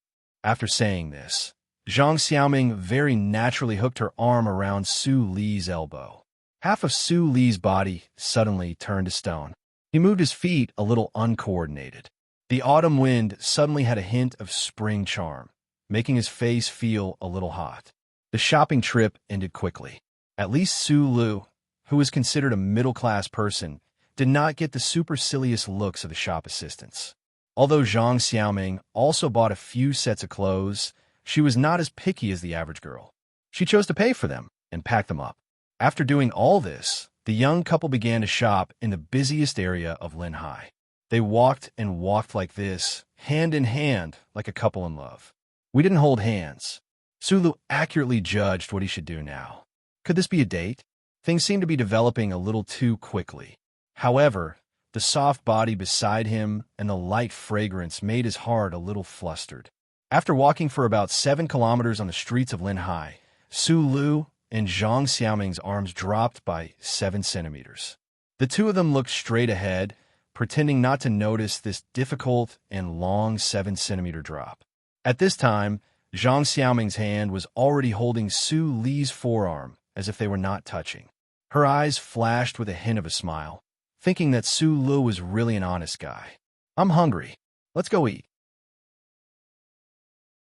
[SPEAKER 1] After saying this, Zhang Xiaoming very naturally hooked her arm around Su Li's elbow. Half of Su Li's body suddenly turned to stone. He moved his feet a little uncoordinated. The autumn wind suddenly had a hint of spring charm, making his face feel a little hot. The shopping trip ended quickly. At least Su Lu, who was considered a middle-class person, did not get the supercilious looks of the shop assistants. Although Zhang Xiaoming also bought a few sets of clothes, she was not as picky as the average girl. She chose to pay for them and pack them up. After doing all this, the young couple began to shop in the busiest area of Linhai. They walked and walked like this, hand in hand, like a couple in love. We didn't hold hands. Su Lu accurately judged what he should do now. Could this be a date? Things seemed to be developing a little too quickly. However, the soft body beside him and the light fragrance made his heart a little flustered. After walking for about 7 kilometers on the streets of Linhai, Su Lu and Zhang Xiaoming's arms dropped by 7 centimeters. The two of them looked straight ahead, pretending not to notice this difficult and long 7-centimeter drop. At this time, Zhang Xiaoming's hand was already holding Su Li's forearm as if they were not touching. Her eyes flashed with a hint of a smile, thinking that Su Lu was really an honest guy. I'm hungry. Let's go eat.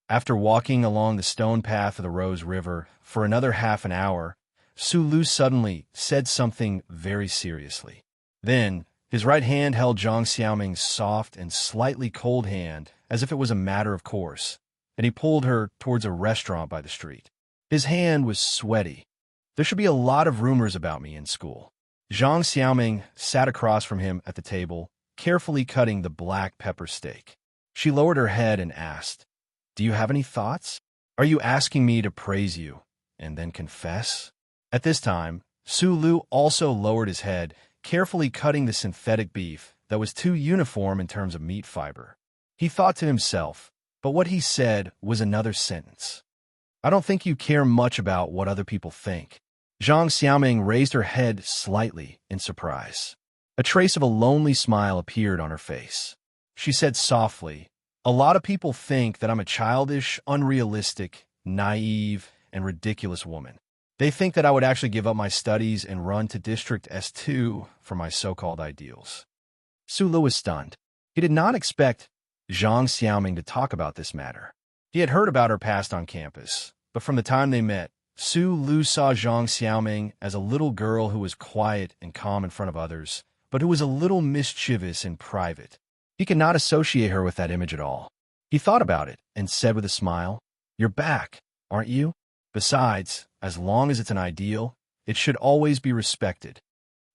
[SPEAKER 1] After walking along the stone path of the Rose River for another half an hour, Su Lu suddenly said something very seriously. Then, his right hand held Zhang Xiaoming's soft and slightly cold hand as if it was a matter of course, and he pulled her towards a restaurant by the street. His hand was sweaty. There should be a lot of rumors about me in school. Zhang Xiaoming sat across from him at the table, carefully cutting the black pepper steak. She lowered her head and asked, "Do you have any thoughts? Are you asking me to praise you and then confess?" At this time, Su Lu also lowered his head, carefully cutting the synthetic beef that was too uniform in terms of meat fiber. He thought to himself, but what he said was another sentence. "I don't think you care much about what other people think." Zhang Xiaoming raised her head slightly in surprise. A trace of a lonely smile appeared on her face. She said softly, "A lot of people think that I'm a childish, unrealistic, naive, and ridiculous woman. They think that I would actually give up my studies and run to District S2 for my so-called ideals." Su Lu was stunned. He did not expect Zhang Xiaoming to talk about this matter. He had heard about her past on campus, but from the time they met, Su Lu saw Zhang Xiaoming as a little girl who was quiet and calm in front of others, but who was a little mischievous in private. He could not associate her with that image at all. He thought about it and said with a smile, "You're back, aren't you? Besides, as long as it's an ideal, it should always be respected."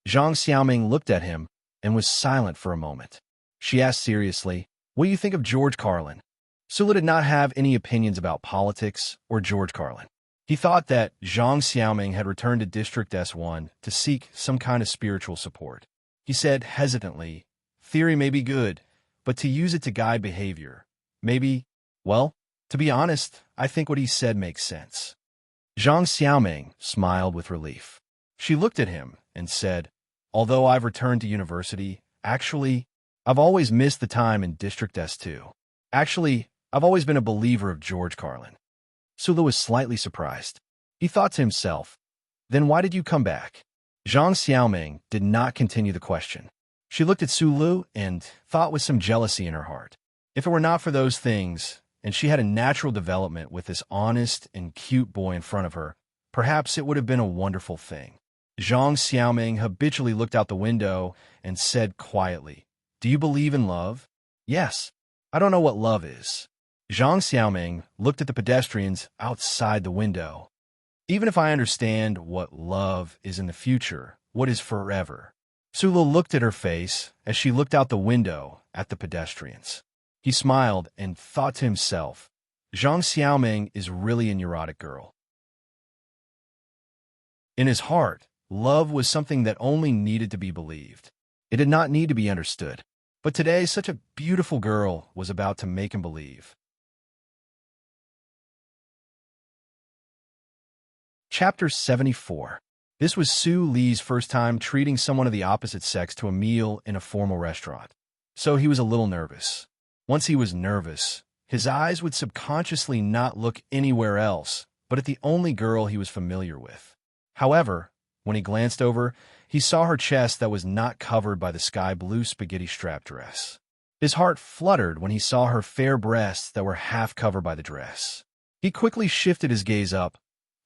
[SPEAKER 1] Zhang Xiaoming looked at him and was silent for a moment. She asked seriously, "What do you think of George Carlin?" Su Lu did not have any opinions about politics or George Carlin. He thought that Zhang Xiaoming had returned to District S1 to seek some kind of spiritual support. He said hesitantly, "Theory may be good, but to use it to guide behavior, maybe, well, to be honest, I think what he said makes sense." Zhang Xiaoming smiled with relief. She looked at him and said, "Although I've returned to university, actually, I've always missed the time in District S2. Actually, I've always been a believer of George Carlin." Su Lu was slightly surprised. He thought to himself, "Then why did you come back?" Zhang Xiaoming did not continue the question. She looked at Su Lu and thought with some jealousy in her heart. If it were not for those things, and she had a natural development with this honest and cute boy in front of her, perhaps it would have been a wonderful thing. Zhang Xiaoming habitually looked out the window and said quietly, "Do you believe in love?" "Yes. I don't know what love is." Zhang Xiaoming looked at the pedestrians outside the window. "Even if I understand what love is in the future, what is forever?" Su Lu looked at her face as she looked out the window at the pedestrians. He smiled and thought to himself, Zhang Xiaoming is really a neurotic girl. In his heart, love was something that only needed to be believed. It did not need to be understood. But today, such a beautiful girl was about to make him believe. Chapter 74. This was Su Li's first time treating someone of the opposite sex to a meal in a formal restaurant. So he was a little nervous. Once he was nervous, his eyes would subconsciously not look anywhere else but at the only girl he was familiar with. However, when he glanced over, he saw her chest that was not covered by the sky-blue spaghetti-strap dress. His heart fluttered when he saw her fair breasts that were half covered by the dress. He quickly shifted his gaze up,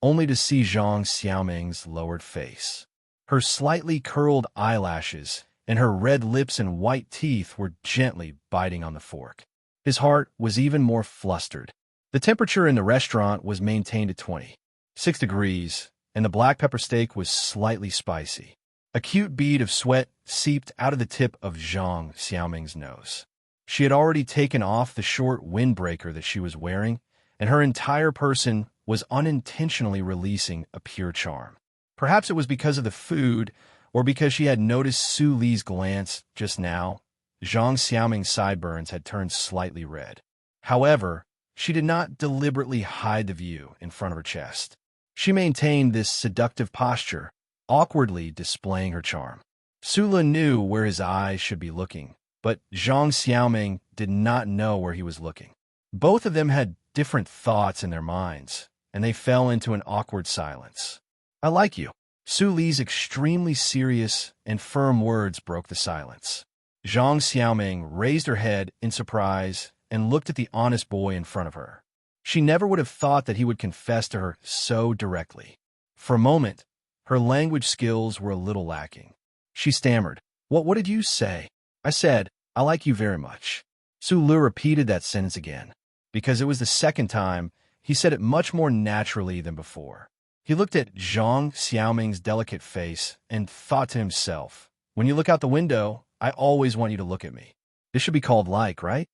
[SPEAKER 1] only to see Zhang Xiaoming's lowered face. Her slightly curled eyelashes and her red lips and white teeth were gently biting on the fork. His heart was even more flustered. The temperature in the restaurant was maintained at 26 degrees, and the black pepper steak was slightly spicy. A cute bead of sweat seeped out of the tip of Zhang Xiaoming's nose. She had already taken off the short windbreaker that she was wearing, and her entire person was unintentionally releasing a pure charm. Perhaps it was because of the food, or because she had noticed Su Li's glance just now. Zhang Xiaoming's sideburns had turned slightly red. However, she did not deliberately hide the view in front of her chest. She maintained this seductive posture, awkwardly displaying her charm. Su Li knew where his eyes should be looking, but Zhang Xiaoming did not know where he was looking. Both of them had different thoughts in their minds, and they fell into an awkward silence. "I like you." Su Li's extremely serious and firm words broke the silence. Zhang Xiaoming raised her head in surprise and looked at the honest boy in front of her. She never would have thought that he would confess to her so directly. For a moment, her language skills were a little lacking. She stammered, What did you say?" "I said, I like you very much." Su Lu repeated that sentence again. Because it was the second time, he said it much more naturally than before. He looked at Zhang Xiaoming's delicate face and thought to himself, "When you look out the window, I always want you to look at me. This should be called like, right?"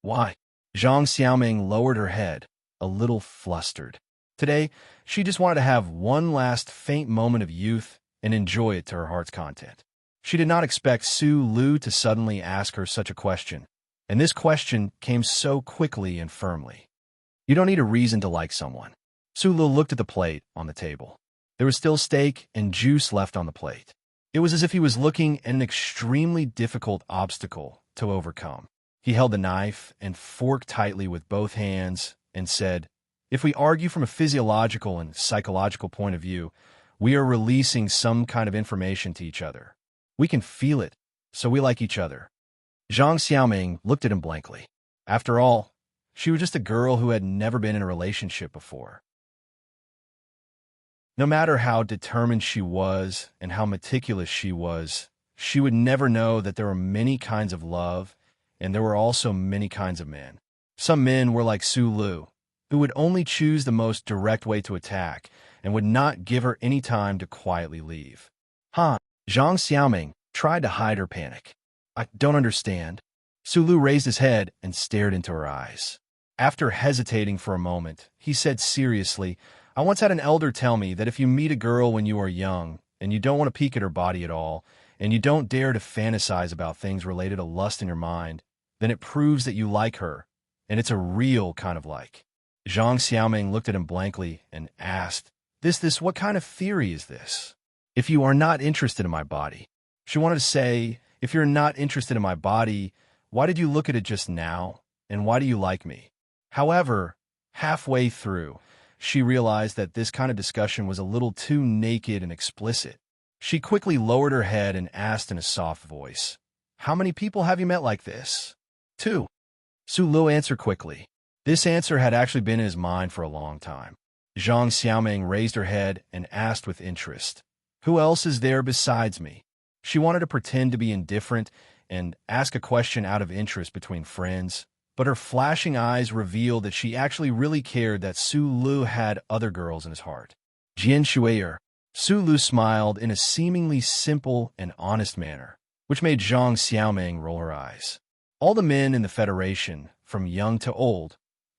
[SPEAKER 1] "Why?" Zhang Xiaoming lowered her head, a little flustered. Today, she just wanted to have one last faint moment of youth and enjoy it to her heart's content. She did not expect Su Lu to suddenly ask her such a question, and this question came so quickly and firmly. You don't need a reason to like someone. Su Lu looked at the plate on the table. There was still steak and juice left on the plate. It was as if he was looking at an extremely difficult obstacle to overcome. He held the knife and fork tightly with both hands and said, "If we argue from a physiological and psychological point of view, we are releasing some kind of information to each other. We can feel it, so we like each other." Zhang Xiaoming looked at him blankly. After all, she was just a girl who had never been in a relationship before. No matter how determined she was and how meticulous she was, she would never know that there were many kinds of love, and there were also many kinds of men. Some men were like Su Lu, who would only choose the most direct way to attack and would not give her any time to quietly leave. Zhang Xiaoming tried to hide her panic. "I don't understand." Su Lu raised his head and stared into her eyes. After hesitating for a moment, he said seriously, "I once had an elder tell me that if you meet a girl when you are young, and you don't want to peek at her body at all, and you don't dare to fantasize about things related to lust in your mind, then it proves that you like her, and it's a real kind of like." Zhang Xiaoming looked at him blankly and asked, What kind of theory is this? "If you are not interested in my body." She wanted to say, "If you're not interested in my body, why did you look at it just now, and why do you like me?" However, halfway through, she realized that this kind of discussion was a little too naked and explicit. She quickly lowered her head and asked in a soft voice, "How many people have you met like this?" "Two." Su Lu answered quickly. This answer had actually been in his mind for a long time. Zhang Xiaoming raised her head and asked with interest, "Who else is there besides me?" She wanted to pretend to be indifferent and ask a question out of interest between friends, but her flashing eyes revealed that she actually really cared that Su Lu had other girls in his heart. "Jian Shuier." Su Lu smiled in a seemingly simple and honest manner, which made Zhang Xiaoming roll her eyes. All the men in the Federation, from young to old,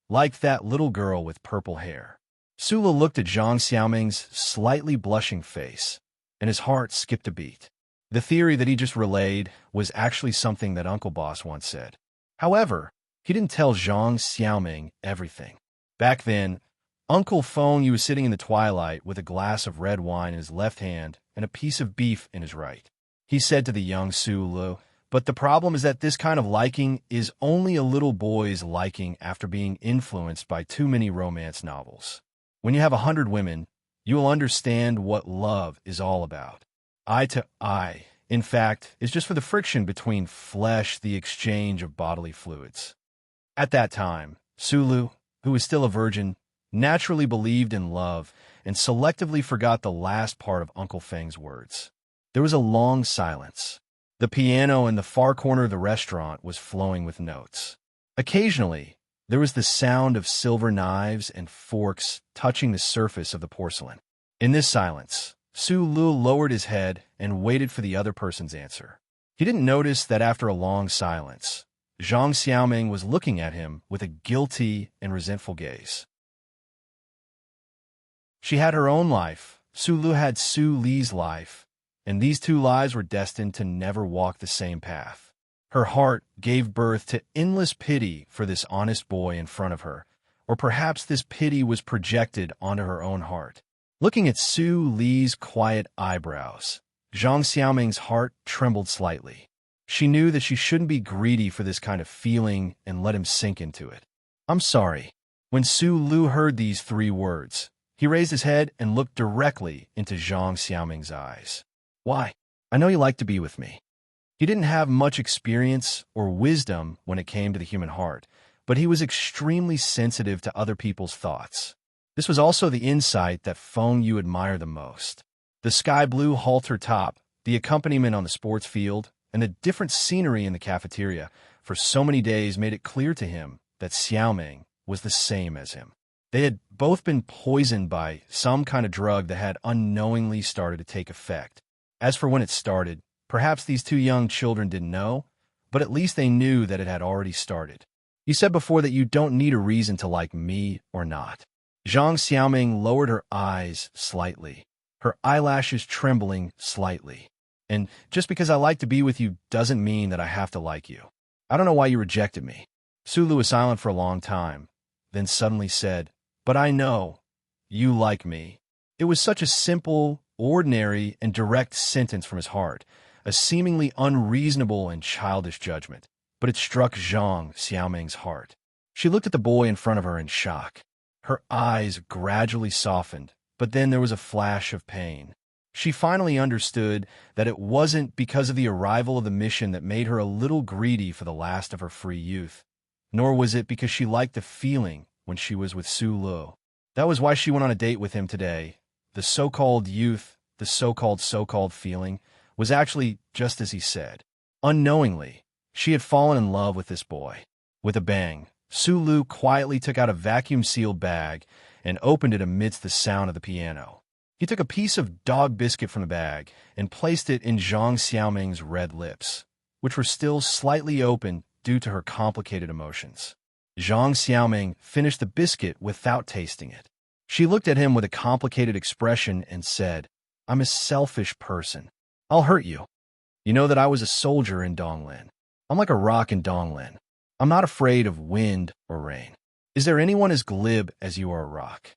[SPEAKER 1] liked that little girl with purple hair. Su Lu looked at Zhang Xiaoming's slightly blushing face, and his heart skipped a beat. The theory that he just relayed was actually something that Uncle Boss once said. However, he didn't tell Zhang Xiaoming everything. Back then, Uncle Feng was sitting in the twilight with a glass of red wine in his left hand and a piece of beef in his right. He said to the young Su Lu, "But the problem is that this kind of liking is only a little boy's liking after being influenced by too many romance novels. When you have 100 women, you will understand what love is all about. Eye to eye, in fact, is just for the friction between flesh, the exchange of bodily fluids." At that time, Su Lu, who was still a virgin, naturally believed in love and selectively forgot the last part of Uncle Feng's words. There was a long silence. The piano in the far corner of the restaurant was flowing with notes. Occasionally, there was the sound of silver knives and forks touching the surface of the porcelain. In this silence, Su Lu lowered his head and waited for the other person's answer. He didn't notice that after a long silence, Zhang Xiaoming was looking at him with a guilty and resentful gaze. She had her own life, Su Lu had Su Li's life, and these two lives were destined to never walk the same path. Her heart gave birth to endless pity for this honest boy in front of her, or perhaps this pity was projected onto her own heart. Looking at Su Li's quiet eyebrows, Zhang Xiaoming's heart trembled slightly. She knew that she shouldn't be greedy for this kind of feeling and let him sink into it. "I'm sorry." When Su Lu heard these 3 words, He raised his head and looked directly into Zhang Xiaoming's eyes. Why? I know you like to be with me. He didn't have much experience or wisdom when it came to the human heart, but he was extremely sensitive to other people's thoughts. This was also the insight that Feng Yu admired the most. The sky blue halter top, the accompaniment on the sports field, and the different scenery in the cafeteria for so many days made it clear to him that Xiaoming was the same as him. They had both been poisoned by some kind of drug that had unknowingly started to take effect. As for when it started, perhaps these two young children didn't know, but at least they knew that it had already started. You said before that you don't need a reason to like me or not. Zhang Xiaoming lowered her eyes slightly, her eyelashes trembling slightly. And just because I like to be with you doesn't mean that I have to like you. I don't know why you rejected me. Sulu was silent for a long time, then suddenly said, but I know you like me. It was such a simple, ordinary, and direct sentence from his heart, a seemingly unreasonable and childish judgment, but it struck Zhang Xiaoming's heart. She looked at the boy in front of her in shock. Her eyes gradually softened, but then there was a flash of pain. She finally understood that it wasn't because of the arrival of the mission that made her a little greedy for the last of her free youth, nor was it because she liked the feeling when she was with Su Lu. That was why she went on a date with him today. The so-called youth, the so-called feeling, was actually just as he said. Unknowingly, she had fallen in love with this boy. With a bang, Su Lu quietly took out a vacuum-sealed bag and opened it amidst the sound of the piano. He took a piece of dog biscuit from the bag and placed it in Zhang Xiaoming's red lips, which were still slightly open due to her complicated emotions. Zhang Xiaoming finished the biscuit without tasting it. She looked at him with a complicated expression and said, I'm a selfish person. I'll hurt you. You know that I was a soldier in Donglin. I'm like a rock in Donglin. I'm not afraid of wind or rain. Is there anyone as glib as you are a rock?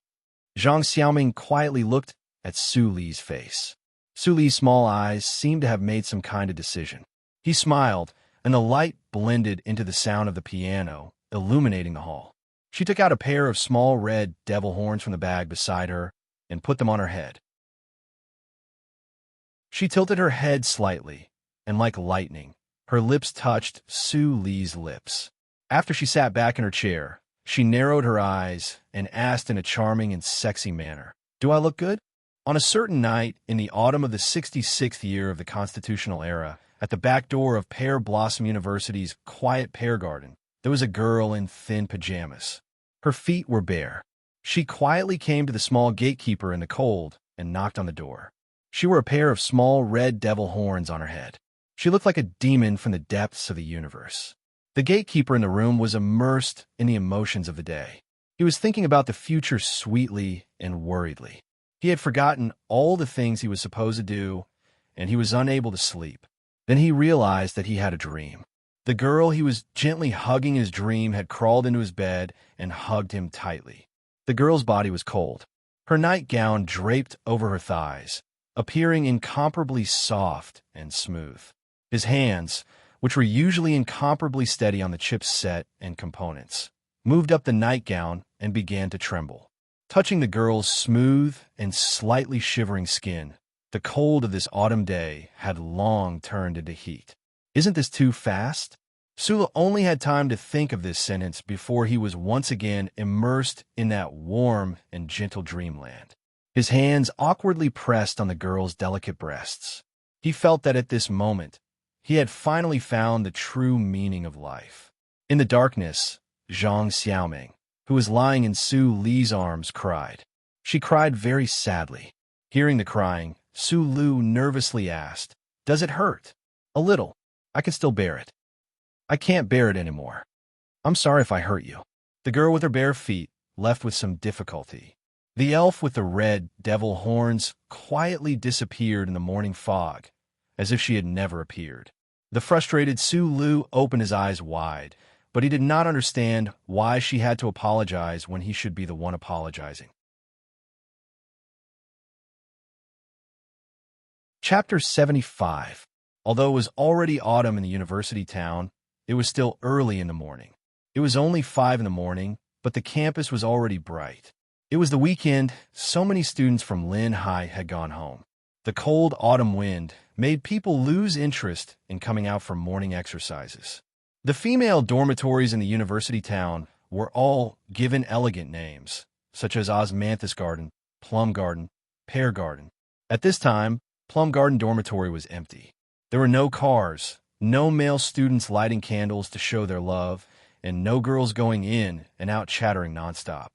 [SPEAKER 1] Zhang Xiaoming quietly looked at Su Li's face. Su Li's small eyes seemed to have made some kind of decision. He smiled, and the light blended into the sound of the piano, illuminating the hall. She took out a pair of small red devil horns from the bag beside her and put them on her head. She tilted her head slightly, and like lightning, her lips touched Su Li's lips. After she sat back in her chair, she narrowed her eyes and asked in a charming and sexy manner, Do I look good? On a certain night in the autumn of the 66th year of the constitutional era, at the back door of Pear Blossom University's quiet pear garden, there was a girl in thin pajamas. Her feet were bare. She quietly came to the small gatekeeper in the cold and knocked on the door. She wore a pair of small red devil horns on her head. She looked like a demon from the depths of the universe. The gatekeeper in the room was immersed in the emotions of the day. He was thinking about the future sweetly and worriedly. He had forgotten all the things he was supposed to do, and he was unable to sleep. Then he realized that he had a dream. The girl he was gently hugging in his dream had crawled into his bed and hugged him tightly. The girl's body was cold. Her nightgown draped over her thighs, appearing incomparably soft and smooth. His hands, which were usually incomparably steady on the chipset and components, moved up the nightgown and began to tremble. Touching the girl's smooth and slightly shivering skin, the cold of this autumn day had long turned into heat. Isn't this too fast? Sula only had time to think of this sentence before he was once again immersed in that warm and gentle dreamland. His hands awkwardly pressed on the girl's delicate breasts. He felt that at this moment, he had finally found the true meaning of life. In the darkness, Zhang Xiaoming, who was lying in Su Li's arms, cried. She cried very sadly. Hearing the crying, Su Lu nervously asked, Does it hurt? A little. I can still bear it. I can't bear it anymore. I'm sorry if I hurt you. The girl with her bare feet left with some difficulty. The elf with the red devil horns quietly disappeared in the morning fog, as if she had never appeared. The frustrated Su Lu opened his eyes wide, but he did not understand why she had to apologize when he should be the one apologizing. Chapter 75. Although it was already autumn in the university town, it was still early in the morning. It was only 5 in the morning, but the campus was already bright. It was the weekend. So many students from Lynn High had gone home. The cold autumn wind made people lose interest in coming out for morning exercises. The female dormitories in the university town were all given elegant names, such as Osmanthus Garden, Plum Garden, Pear Garden. At this time, Plum Garden dormitory was empty. There were no cars, no male students lighting candles to show their love, and no girls going in and out chattering nonstop.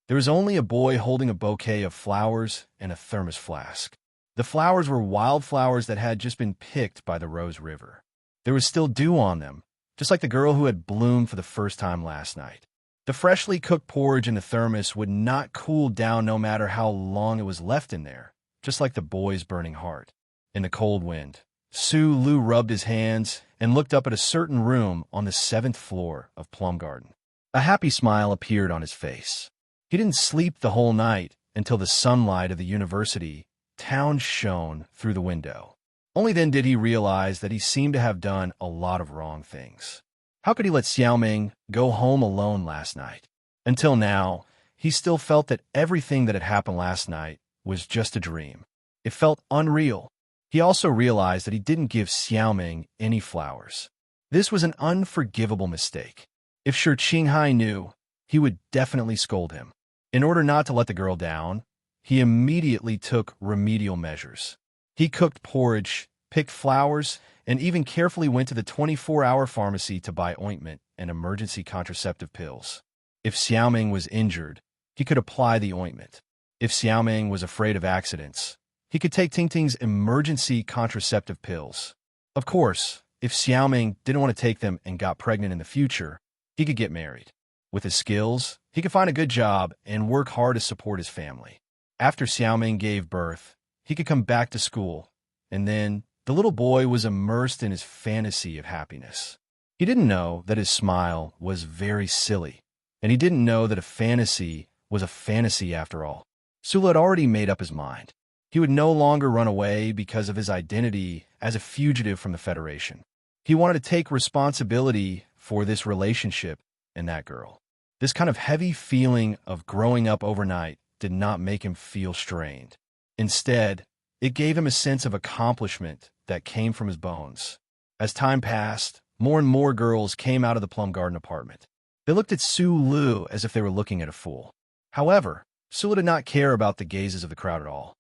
[SPEAKER 1] There was only a boy holding a bouquet of flowers and a thermos flask. The flowers were wildflowers that had just been picked by the Rose River. There was still dew on them, just like the girl who had bloomed for the first time last night. The freshly cooked porridge in the thermos would not cool down no matter how long it was left in there, just like the boy's burning heart. In the cold wind, Sue Lou rubbed his hands and looked up at a certain room on the 7th floor of Plum Garden. A happy smile appeared on his face. He didn't sleep the whole night until the sunlight of the university town shone through the window. Only then did he realize that he seemed to have done a lot of wrong things. How could he let Xiaoming go home alone last night? Until now, he still felt that everything that had happened last night was just a dream. It felt unreal. He also realized that he didn't give Xiaoming any flowers. This was an unforgivable mistake. If Shi Qinghai knew, he would definitely scold him. In order not to let the girl down, he immediately took remedial measures. He cooked porridge, picked flowers, and even carefully went to the 24-hour pharmacy to buy ointment and emergency contraceptive pills. If Xiaoming was injured, he could apply the ointment. If Xiaoming was afraid of accidents, he could take Tingting's emergency contraceptive pills. Of course, if Xiaoming didn't want to take them and got pregnant in the future, he could get married. With his skills, he could find a good job and work hard to support his family. After Xiaoming gave birth, he could come back to school, and then the little boy was immersed in his fantasy of happiness. He didn't know that his smile was very silly, and he didn't know that a fantasy was a fantasy after all. Sula had already made up his mind. He would no longer run away because of his identity as a fugitive from the Federation. He wanted to take responsibility for this relationship and that girl. This kind of heavy feeling of growing up overnight did not make him feel strained. Instead, it gave him a sense of accomplishment that came from his bones. As time passed, more and more girls came out of the Plum Garden apartment. They looked at Su Lu as if they were looking at a fool. However, Sula did not care about the gazes of the crowd at all.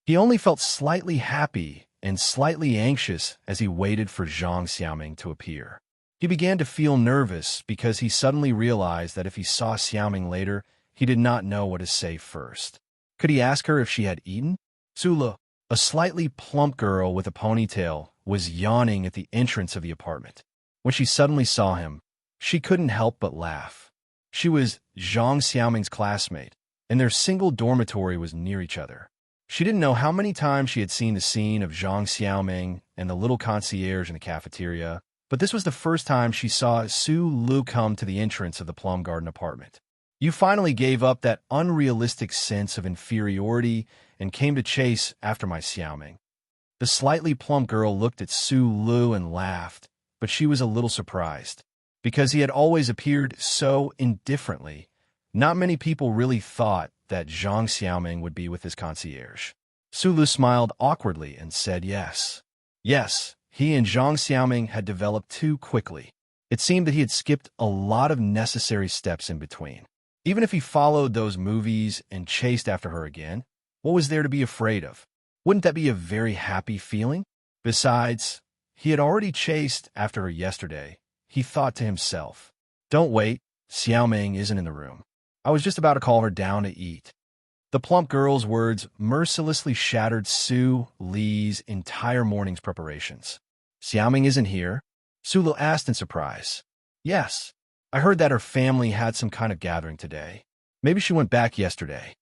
[SPEAKER 1] He only felt slightly happy and slightly anxious as he waited for Zhang Xiaoming to appear. He began to feel nervous because he suddenly realized that if he saw Xiaoming later, he did not know what to say first. Could he ask her if she had eaten? Sula, a slightly plump girl with a ponytail, was yawning at the entrance of the apartment. When she suddenly saw him, she couldn't help but laugh. She was Zhang Xiaoming's classmate, and their single dormitory was near each other. She didn't know how many times she had seen the scene of Zhang Xiaoming and the little concierge in the cafeteria, but this was the first time she saw Su Lu come to the entrance of the Plum Garden apartment. You finally gave up that unrealistic sense of inferiority and came to chase after my Xiaoming. The slightly plump girl looked at Su Lu and laughed, but she was a little surprised. Because he had always appeared so indifferently, not many people really thought that Zhang Xiaoming would be with his concierge. Su Lu smiled awkwardly and said yes. Yes, he and Zhang Xiaoming had developed too quickly. It seemed that he had skipped a lot of necessary steps in between. Even if he followed those movies and chased after her again, what was there to be afraid of? Wouldn't that be a very happy feeling? Besides, he had already chased after her yesterday. He thought to himself, "Don't wait, Xiaoming isn't in the room. I was just about to call her down to eat." The plump girl's words mercilessly shattered Su Li's entire morning's preparations. "Xiaoming isn't here?" Su Li asked in surprise. "Yes, I heard that her family had some kind of gathering today. Maybe she went back yesterday."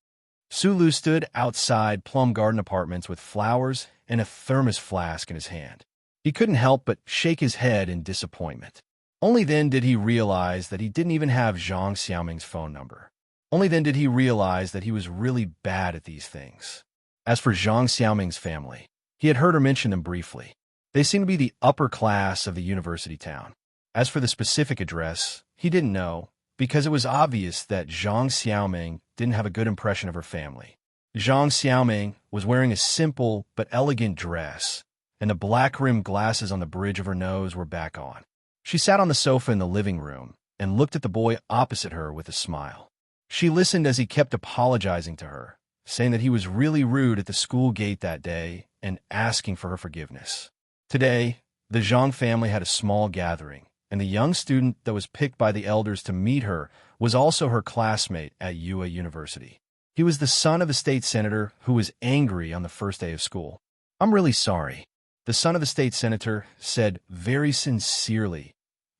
[SPEAKER 1] Su Lu stood outside Plum Garden Apartments with flowers and a thermos flask in his hand. He couldn't help but shake his head in disappointment. Only then did he realize that he didn't even have Zhang Xiaoming's phone number. Only then did he realize that he was really bad at these things. As for Zhang Xiaoming's family, he had heard her mention them briefly. They seemed to be the upper class of the university town. As for the specific address, he didn't know, because it was obvious that Zhang Xiaoming didn't have a good impression of her family. Zhang Xiaoming was wearing a simple but elegant dress, and the black-rimmed glasses on the bridge of her nose were back on. She sat on the sofa in the living room and looked at the boy opposite her with a smile. She listened as he kept apologizing to her, saying that he was really rude at the school gate that day and asking for her forgiveness. Today, the Zhang family had a small gathering, and the young student that was picked by the elders to meet her was also her classmate at Yue University. He was the son of a state senator who was angry on the first day of school. "I'm really sorry," the son of the state senator said very sincerely.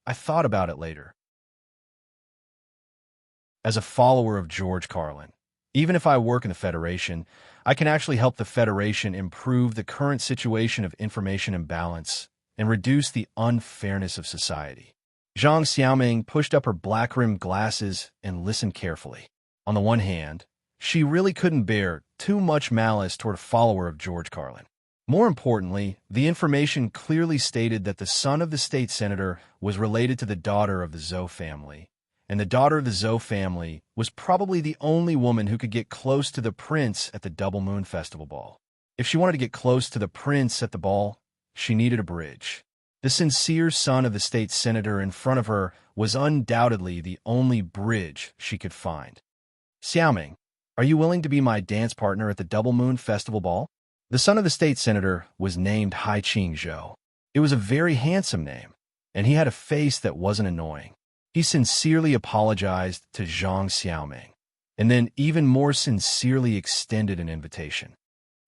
[SPEAKER 1] "I thought about it later." As a follower of George Carlin, even if I work in the Federation, I can actually help the Federation improve the current situation of information imbalance and reduce the unfairness of society. Zhang Xiaoming pushed up her black-rimmed glasses and listened carefully. On the one hand, she really couldn't bear too much malice toward a follower of George Carlin. More importantly, the information clearly stated that the son of the state senator was related to the daughter of the Zhou family, and the daughter of the Zhou family was probably the only woman who could get close to the prince at the Double Moon Festival ball. If she wanted to get close to the prince at the ball, she needed a bridge. The sincere son of the state senator in front of her was undoubtedly the only bridge she could find. "Xiaoming, are you willing to be my dance partner at the Double Moon Festival ball?" The son of the state senator was named Hai Qingzhou. It was a very handsome name, and he had a face that wasn't annoying. He sincerely apologized to Zhang Xiaoming, and then even more sincerely extended an invitation.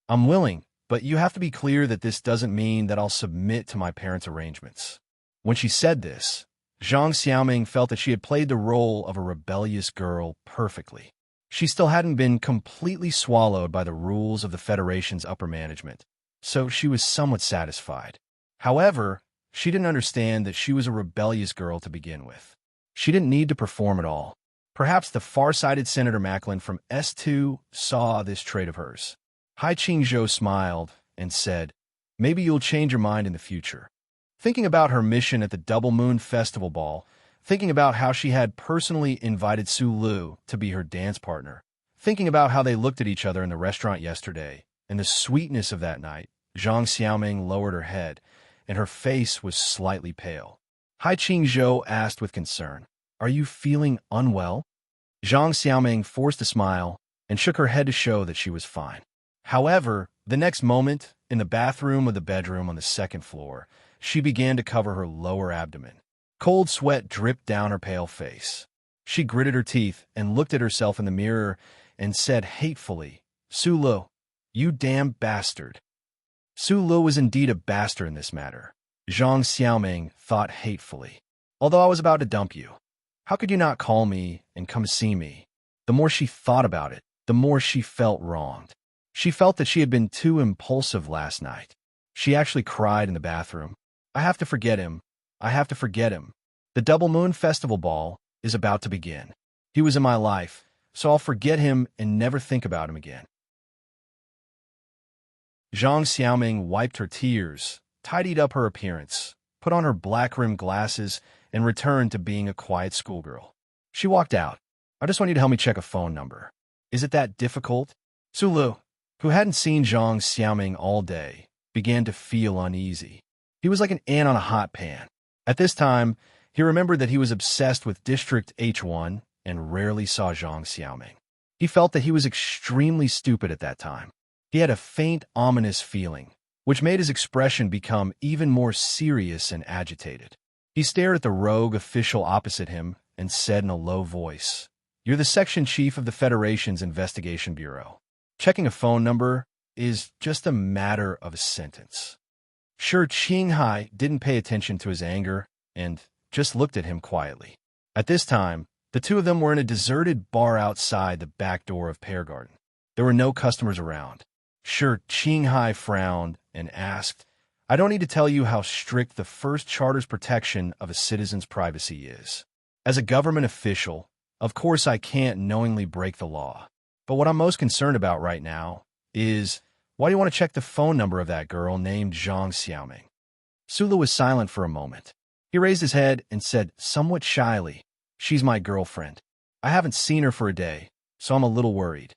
[SPEAKER 1] "I'm willing, but you have to be clear that this doesn't mean that I'll submit to my parents' arrangements." When she said this, Zhang Xiaoming felt that she had played the role of a rebellious girl perfectly. She still hadn't been completely swallowed by the rules of the Federation's upper management, so she was somewhat satisfied. However, she didn't understand that she was a rebellious girl to begin with. She didn't need to perform at all. Perhaps the far-sighted Senator Macklin from S2 saw this trait of hers. Hai Qingzhou smiled and said, "Maybe you'll change your mind in the future." Thinking about her mission at the Double Moon Festival ball, thinking about how she had personally invited Su Lu to be her dance partner, thinking about how they looked at each other in the restaurant yesterday, and the sweetness of that night, Zhang Xiaoming lowered her head, and her face was slightly pale. Hai Qingzhou asked with concern, "Are you feeling unwell?" Zhang Xiaoming forced a smile and shook her head to show that she was fine. However, the next moment, in the bathroom of the bedroom on the second floor, she began to cover her lower abdomen. Cold sweat dripped down her pale face. She gritted her teeth and looked at herself in the mirror and said hatefully, "Su Lu, you damn bastard." Su Lu was indeed a bastard in this matter. Zhang Xiaoming thought hatefully. "Although I was about to dump you, how could you not call me and come see me?" The more she thought about it, the more she felt wronged. She felt that she had been too impulsive last night. She actually cried in the bathroom. "I have to forget him. I have to forget him. The Double Moon Festival ball is about to begin. He was in my life, so I'll forget him and never think about him again." Zhang Xiaoming wiped her tears, tidied up her appearance, put on her black-rimmed glasses, and returned to being a quiet schoolgirl. She walked out. "I just want you to help me check a phone number." "Is it that difficult?" Su Lu, who hadn't seen Zhang Xiaoming all day, began to feel uneasy. He was like an ant on a hot pan. At this time, he remembered that he was obsessed with District H1 and rarely saw Zhang Xiaoming. He felt that he was extremely stupid at that time. He had a faint, ominous feeling, which made his expression become even more serious and agitated. He stared at the rogue official opposite him and said in a low voice, "You're the section chief of the Federation's Investigation Bureau. Checking a phone number is just a matter of a sentence." Sure, Qinghai didn't pay attention to his anger and just looked at him quietly. At this time, the two of them were in a deserted bar outside the back door of Pear Garden. There were no customers around. Sure, Qinghai frowned and asked, "I don't need to tell you how strict the First Charter's protection of a citizen's privacy is. As a government official, of course I can't knowingly break the law. But what I'm most concerned about right now is, why do you want to check the phone number of that girl named Zhang Xiaoming?" Su Lu was silent for a moment. He raised his head and said somewhat shyly, She's my girlfriend. I haven't seen her for a day, so I'm a little worried.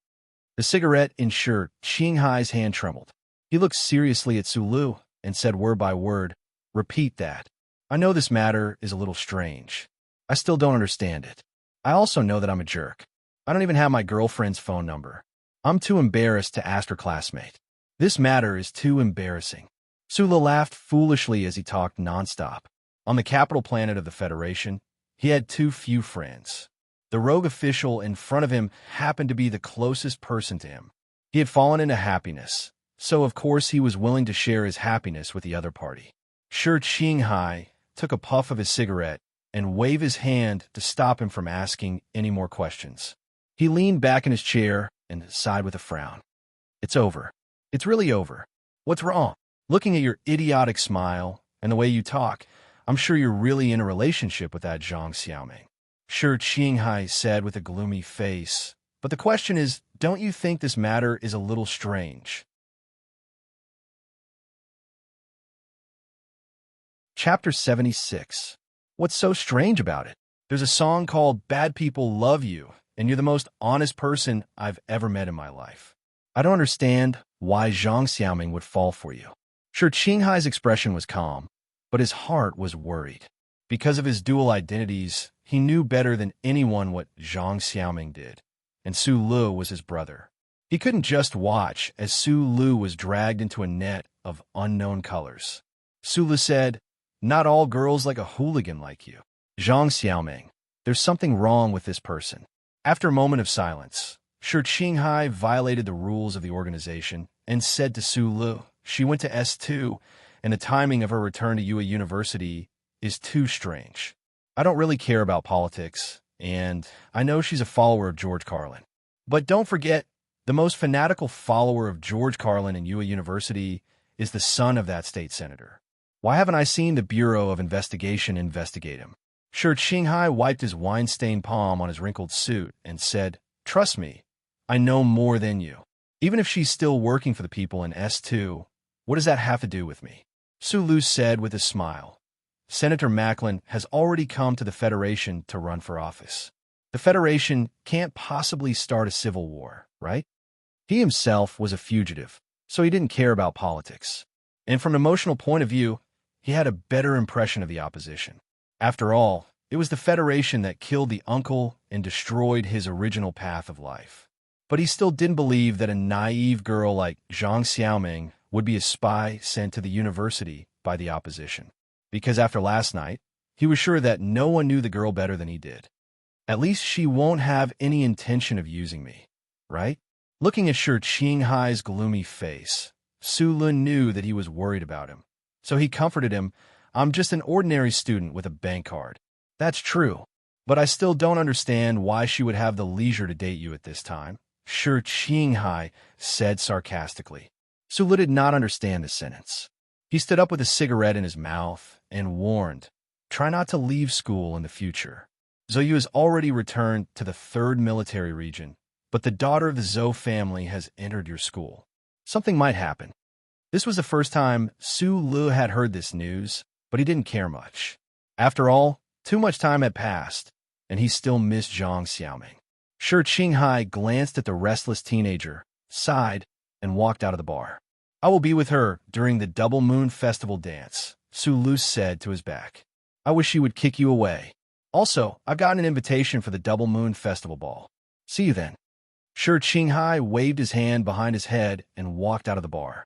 [SPEAKER 1] The cigarette in Shi Qinghai's hand trembled. He looked seriously at Sulu and said word by word, "Repeat that. I know this matter is a little strange. I still don't understand it. I also know that I'm a jerk. I don't even have my girlfriend's phone number. I'm too embarrassed to ask her classmate. This matter is too embarrassing." Sulu laughed foolishly as he talked nonstop. On the capital planet of the Federation, he had too few friends. The rogue official in front of him happened to be the closest person to him. He had fallen into happiness, so of course he was willing to share his happiness with the other party. Shi Qinghai took a puff of his cigarette and waved his hand to stop him from asking any more questions. He leaned back in his chair and sighed with a frown. "It's over. It's really over. What's wrong? Looking at your idiotic smile and the way you talk, I'm sure you're really in a relationship with that Zhang Xiaoming," Shi Qinghai said with a gloomy face. "But the question is, don't you think this matter is a little strange?" Chapter 76. What's so strange about it? There's a song called "Bad People Love You," and you're the most honest person I've ever met in my life. I don't understand why Zhang Xiaoming would fall for you. Shi Qinghai's expression was calm, but his heart was worried. Because of his dual identities, he knew better than anyone what Zhang Xiaoming did, and Su Lu was his brother. He couldn't just watch as Su Lu was dragged into a net of unknown colors. Su Lu said, "Not all girls like a hooligan like you. Zhang Xiaoming, there's something wrong with this person." After a moment of silence, Shi Qinghai violated the rules of the organization and said to Su Lu, "She went to S2, and the timing of her return to UA University is too strange. I don't really care about politics, and I know she's a follower of George Carlin. But don't forget, the most fanatical follower of George Carlin in UA University is the son of that state senator. Why haven't I seen the Bureau of Investigation investigate him?" Shi Qinghai wiped his wine-stained palm on his wrinkled suit and said, "Trust me, I know more than you. Even if she's still working for the people in S2, what does that have to do with me?" Su Lu said with a smile, "Senator Macklin has already come to the Federation to run for office. The Federation can't possibly start a civil war, right? He himself was a fugitive, so he didn't care about politics. And from an emotional point of view, he had a better impression of the opposition. After all, it was the Federation that killed the uncle and destroyed his original path of life. But he still didn't believe that a naive girl like Zhang Xiaoming would be a spy sent to the university by the opposition. Because after last night, he was sure that no one knew the girl better than he did. At least she won't have any intention of using me, right?" Looking at Shi Qinghai's gloomy face, Su Lun knew that he was worried about him. So he comforted him, "I'm just an ordinary student with a bank card." "That's true, but I still don't understand why she would have the leisure to date you at this time," Shi Qinghai said sarcastically. Su Lu did not understand this sentence. He stood up with a cigarette in his mouth and warned, "Try not to leave school in the future. Zhou has already returned to the 3rd military region, but the daughter of the Zhou family has entered your school. Something might happen." This was the first time Su Lu had heard this news, but he didn't care much. After all, too much time had passed, and he still missed Zhang Xiaoming. Shi Qinghai glanced at the restless teenager, sighed, and walked out of the bar. "I will be with her during the Double Moon Festival dance," Su Lu said to his back. "I wish she would kick you away. Also, I've gotten an invitation for the Double Moon Festival ball. See you then." Shi Qinghai waved his hand behind his head and walked out of the bar.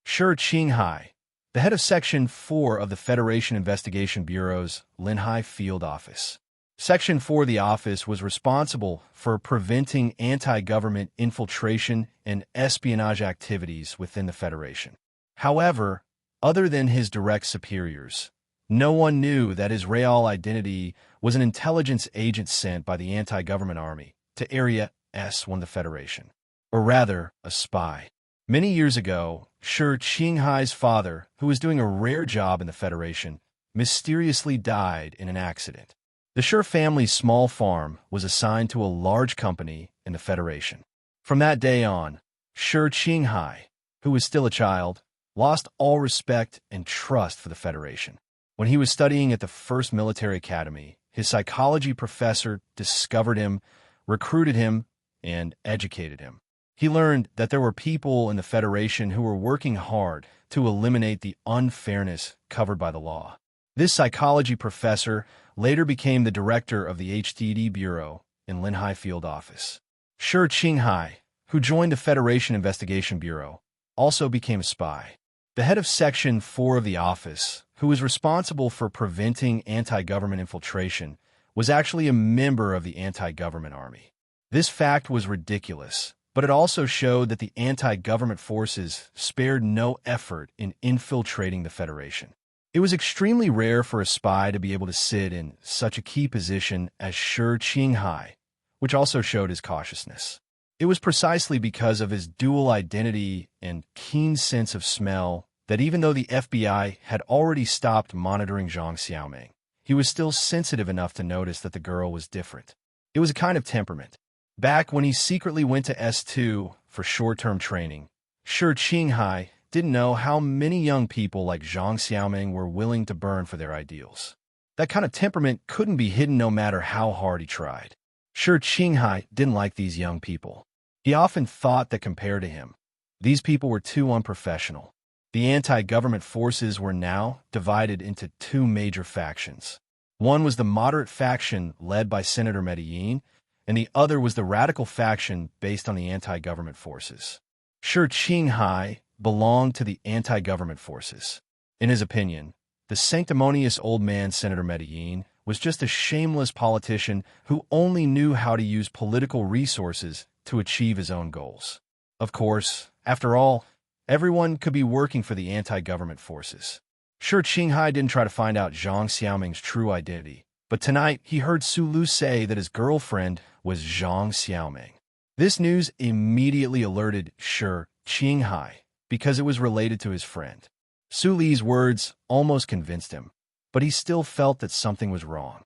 [SPEAKER 1] Shi Qinghai, the head of Section 4 of the Federation Investigation Bureau's Linhai Field Office. Section 4 of the office was responsible for preventing anti-government infiltration and espionage activities within the Federation. However, other than his direct superiors, no one knew that his real identity was an intelligence agent sent by the anti-government army to Area S1 of the Federation, or rather, a spy. Many years ago, Shi Qinghai's father, who was doing a rare job in the Federation, mysteriously died in an accident. The Shi family's small farm was assigned to a large company in the Federation. From that day on, Shi Qinghai, who was still a child, lost all respect and trust for the Federation. When he was studying at the first military academy, his psychology professor discovered him, recruited him, and educated him. He learned that there were people in the Federation who were working hard to eliminate the unfairness covered by the law. This psychology professor later became the director of the HDD Bureau in Linhai Field Office. Shi Qinghai, who joined the Federation Investigation Bureau, also became a spy. The head of Section 4 of the office, who was responsible for preventing anti-government infiltration, was actually a member of the anti-government army. This fact was ridiculous, but it also showed that the anti-government forces spared no effort in infiltrating the Federation. It was extremely rare for a spy to be able to sit in such a key position as Shi Qinghai, which also showed his cautiousness. It was precisely because of his dual identity and keen sense of smell that even though the FBI had already stopped monitoring Zhang Xiaoming, he was still sensitive enough to notice that the girl was different. It was a kind of temperament. Back when he secretly went to S2 for short-term training, Shi Qinghai didn't know how many young people like Zhang Xiaoming were willing to burn for their ideals. That kind of temperament couldn't be hidden no matter how hard he tried. Shi Qinghai didn't like these young people. He often thought that compared to him, these people were too unprofessional. The anti-government forces were now divided into two major factions. One was the moderate faction led by Senator Medellin, and the other was the radical faction based on the anti-government forces. Shi Qinghai belonged to the anti-government forces. In his opinion, the sanctimonious old man Senator Medellin was just a shameless politician who only knew how to use political resources to achieve his own goals. Of course, after all, everyone could be working for the anti-government forces. Shi Qinghai didn't try to find out Zhang Xiaoming's true identity, but tonight he heard Su Lu say that his girlfriend was Zhang Xiaoming. This news immediately alerted Shi Qinghai because it was related to his friend. Su Li's words almost convinced him, but he still felt that something was wrong.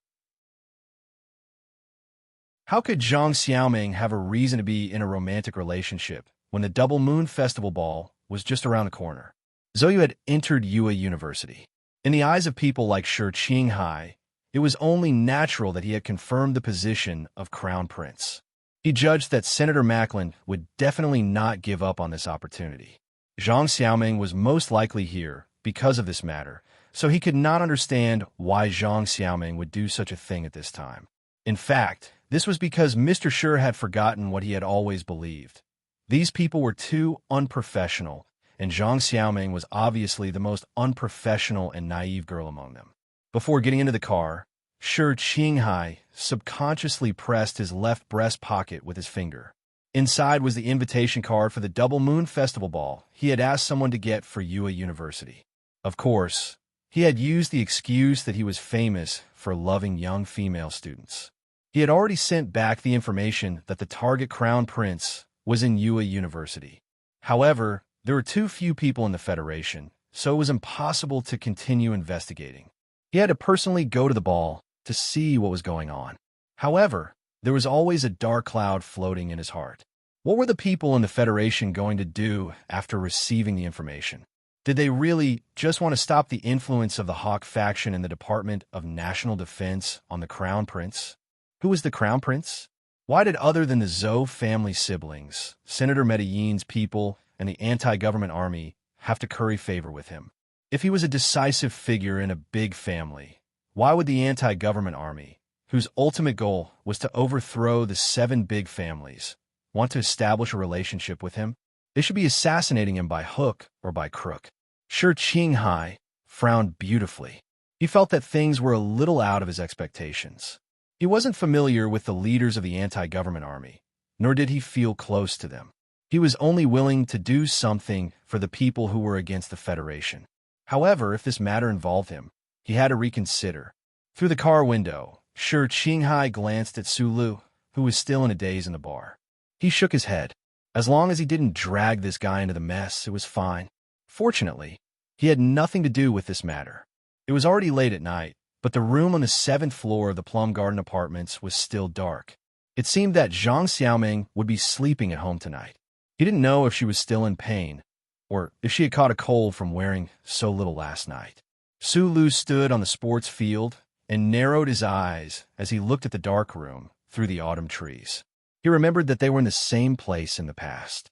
[SPEAKER 1] How could Zhang Xiaoming have a reason to be in a romantic relationship when the Double Moon Festival Ball was just around the corner? Zhou had entered Yue University. In the eyes of people like Shi Qinghai, it was only natural that he had confirmed the position of Crown Prince. He judged that Senator Macklin would definitely not give up on this opportunity. Zhang Xiaoming was most likely here because of this matter, so he could not understand why Zhang Xiaoming would do such a thing at this time. In fact, this was because Mr. Shi had forgotten what he had always believed. These people were too unprofessional, and Zhang Xiaoming was obviously the most unprofessional and naive girl among them. Before getting into the car, Shi Qinghai subconsciously pressed his left breast pocket with his finger. Inside was the invitation card for the Double Moon Festival Ball he had asked someone to get for Yue University. Of course, he had used the excuse that he was famous for loving young female students. He had already sent back the information that the target crown prince was in Yue University. However, there were too few people in the Federation, so it was impossible to continue investigating. He had to personally go to the ball to see what was going on. However, there was always a dark cloud floating in his heart. What were the people in the Federation going to do after receiving the information? Did they really just want to stop the influence of the Hawk faction in the Department of National Defense on the Crown Prince? Who was the Crown Prince? Why did other than the Zhou family siblings, Senator Medellin's people, and the anti-government army have to curry favor with him? If he was a decisive figure in a big family, why would the anti-government army, whose ultimate goal was to overthrow the 7 big families, want to establish a relationship with him? They should be assassinating him by hook or by crook. Shi Qinghai frowned beautifully. He felt that things were a little out of his expectations. He wasn't familiar with the leaders of the anti-government army, nor did he feel close to them. He was only willing to do something for the people who were against the Federation. However, if this matter involved him, he had to reconsider. Through the car window, Shi Qinghai glanced at Su Lu, who was still in a daze in the bar. He shook his head. As long as he didn't drag this guy into the mess, it was fine. Fortunately, he had nothing to do with this matter. It was already late at night, but the room on the 7th floor of the Plum Garden Apartments was still dark. It seemed that Zhang Xiaoming would be sleeping at home tonight. He didn't know if she was still in pain, or if she had caught a cold from wearing so little last night. Su Lu stood on the sports field and narrowed his eyes as he looked at the dark room through the autumn trees. He remembered that they were in the same place in the past.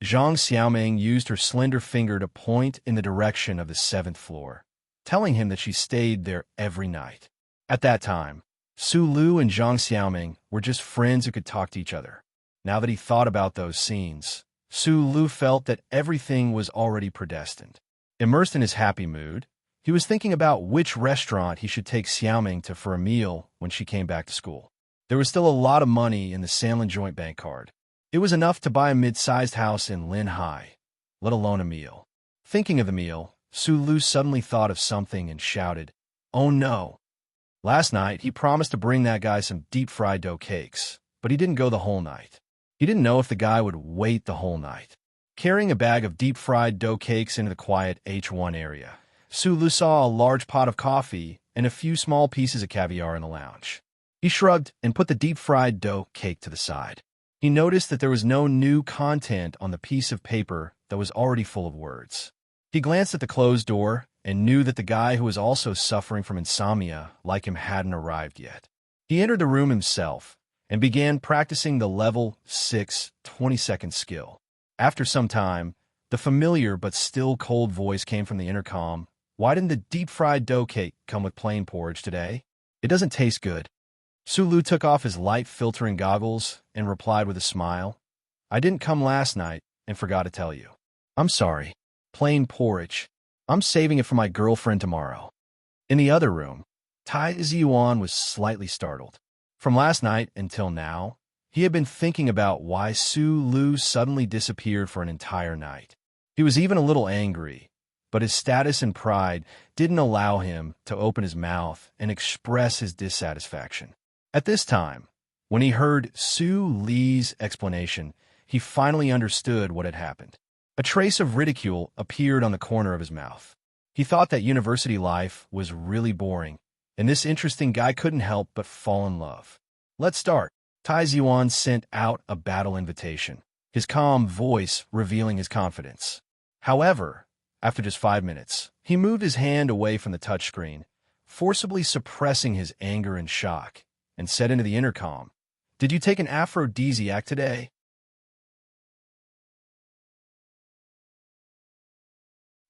[SPEAKER 1] Zhang Xiaoming used her slender finger to point in the direction of the 7th floor, telling him that she stayed there every night. At that time, Su Lu and Zhang Xiaoming were just friends who could talk to each other. Now that he thought about those scenes, Su Lu felt that everything was already predestined. Immersed in his happy mood, he was thinking about which restaurant he should take Xiaoming to for a meal when she came back to school. There was still a lot of money in the Sanlin Joint Bank card. It was enough to buy a mid-sized house in Linhai, let alone a meal. Thinking of the meal, Su Lu suddenly thought of something and shouted, "Oh no!" Last night, he promised to bring that guy some deep-fried dough cakes, but he didn't go the whole night. He didn't know if the guy would wait the whole night. Carrying a bag of deep-fried dough cakes into the quiet H1 area, Su Lu saw a large pot of coffee and a few small pieces of caviar in the lounge. He shrugged and put the deep-fried dough cake to the side. He noticed that there was no new content on the piece of paper that was already full of words. He glanced at the closed door and knew that the guy who was also suffering from insomnia like him hadn't arrived yet. He entered the room himself and began practicing the level 6 20-second skill. After some time, the familiar but still cold voice came from the intercom. "Why didn't the deep-fried dough cake come with plain porridge today? It doesn't taste good." Su Lu took off his light-filtering goggles and replied with a smile, "I didn't come last night and forgot to tell you. I'm sorry. Plain porridge. I'm saving it for my girlfriend tomorrow." In the other room, Tai Ziyuan was slightly startled. From last night until now, he had been thinking about why Su Lu suddenly disappeared for an entire night. He was even a little angry, but his status and pride didn't allow him to open his mouth and express his dissatisfaction. At this time, when he heard Su Li's explanation, he finally understood what had happened. A trace of ridicule appeared on the corner of his mouth. He thought that university life was really boring, and this interesting guy couldn't help but fall in love. "Let's start." Tai Ziyuan sent out a battle invitation, his calm voice revealing his confidence. However, after just 5 minutes, he moved his hand away from the touchscreen, forcibly suppressing his anger and shock, and said into the intercom, "Did you take an aphrodisiac today?"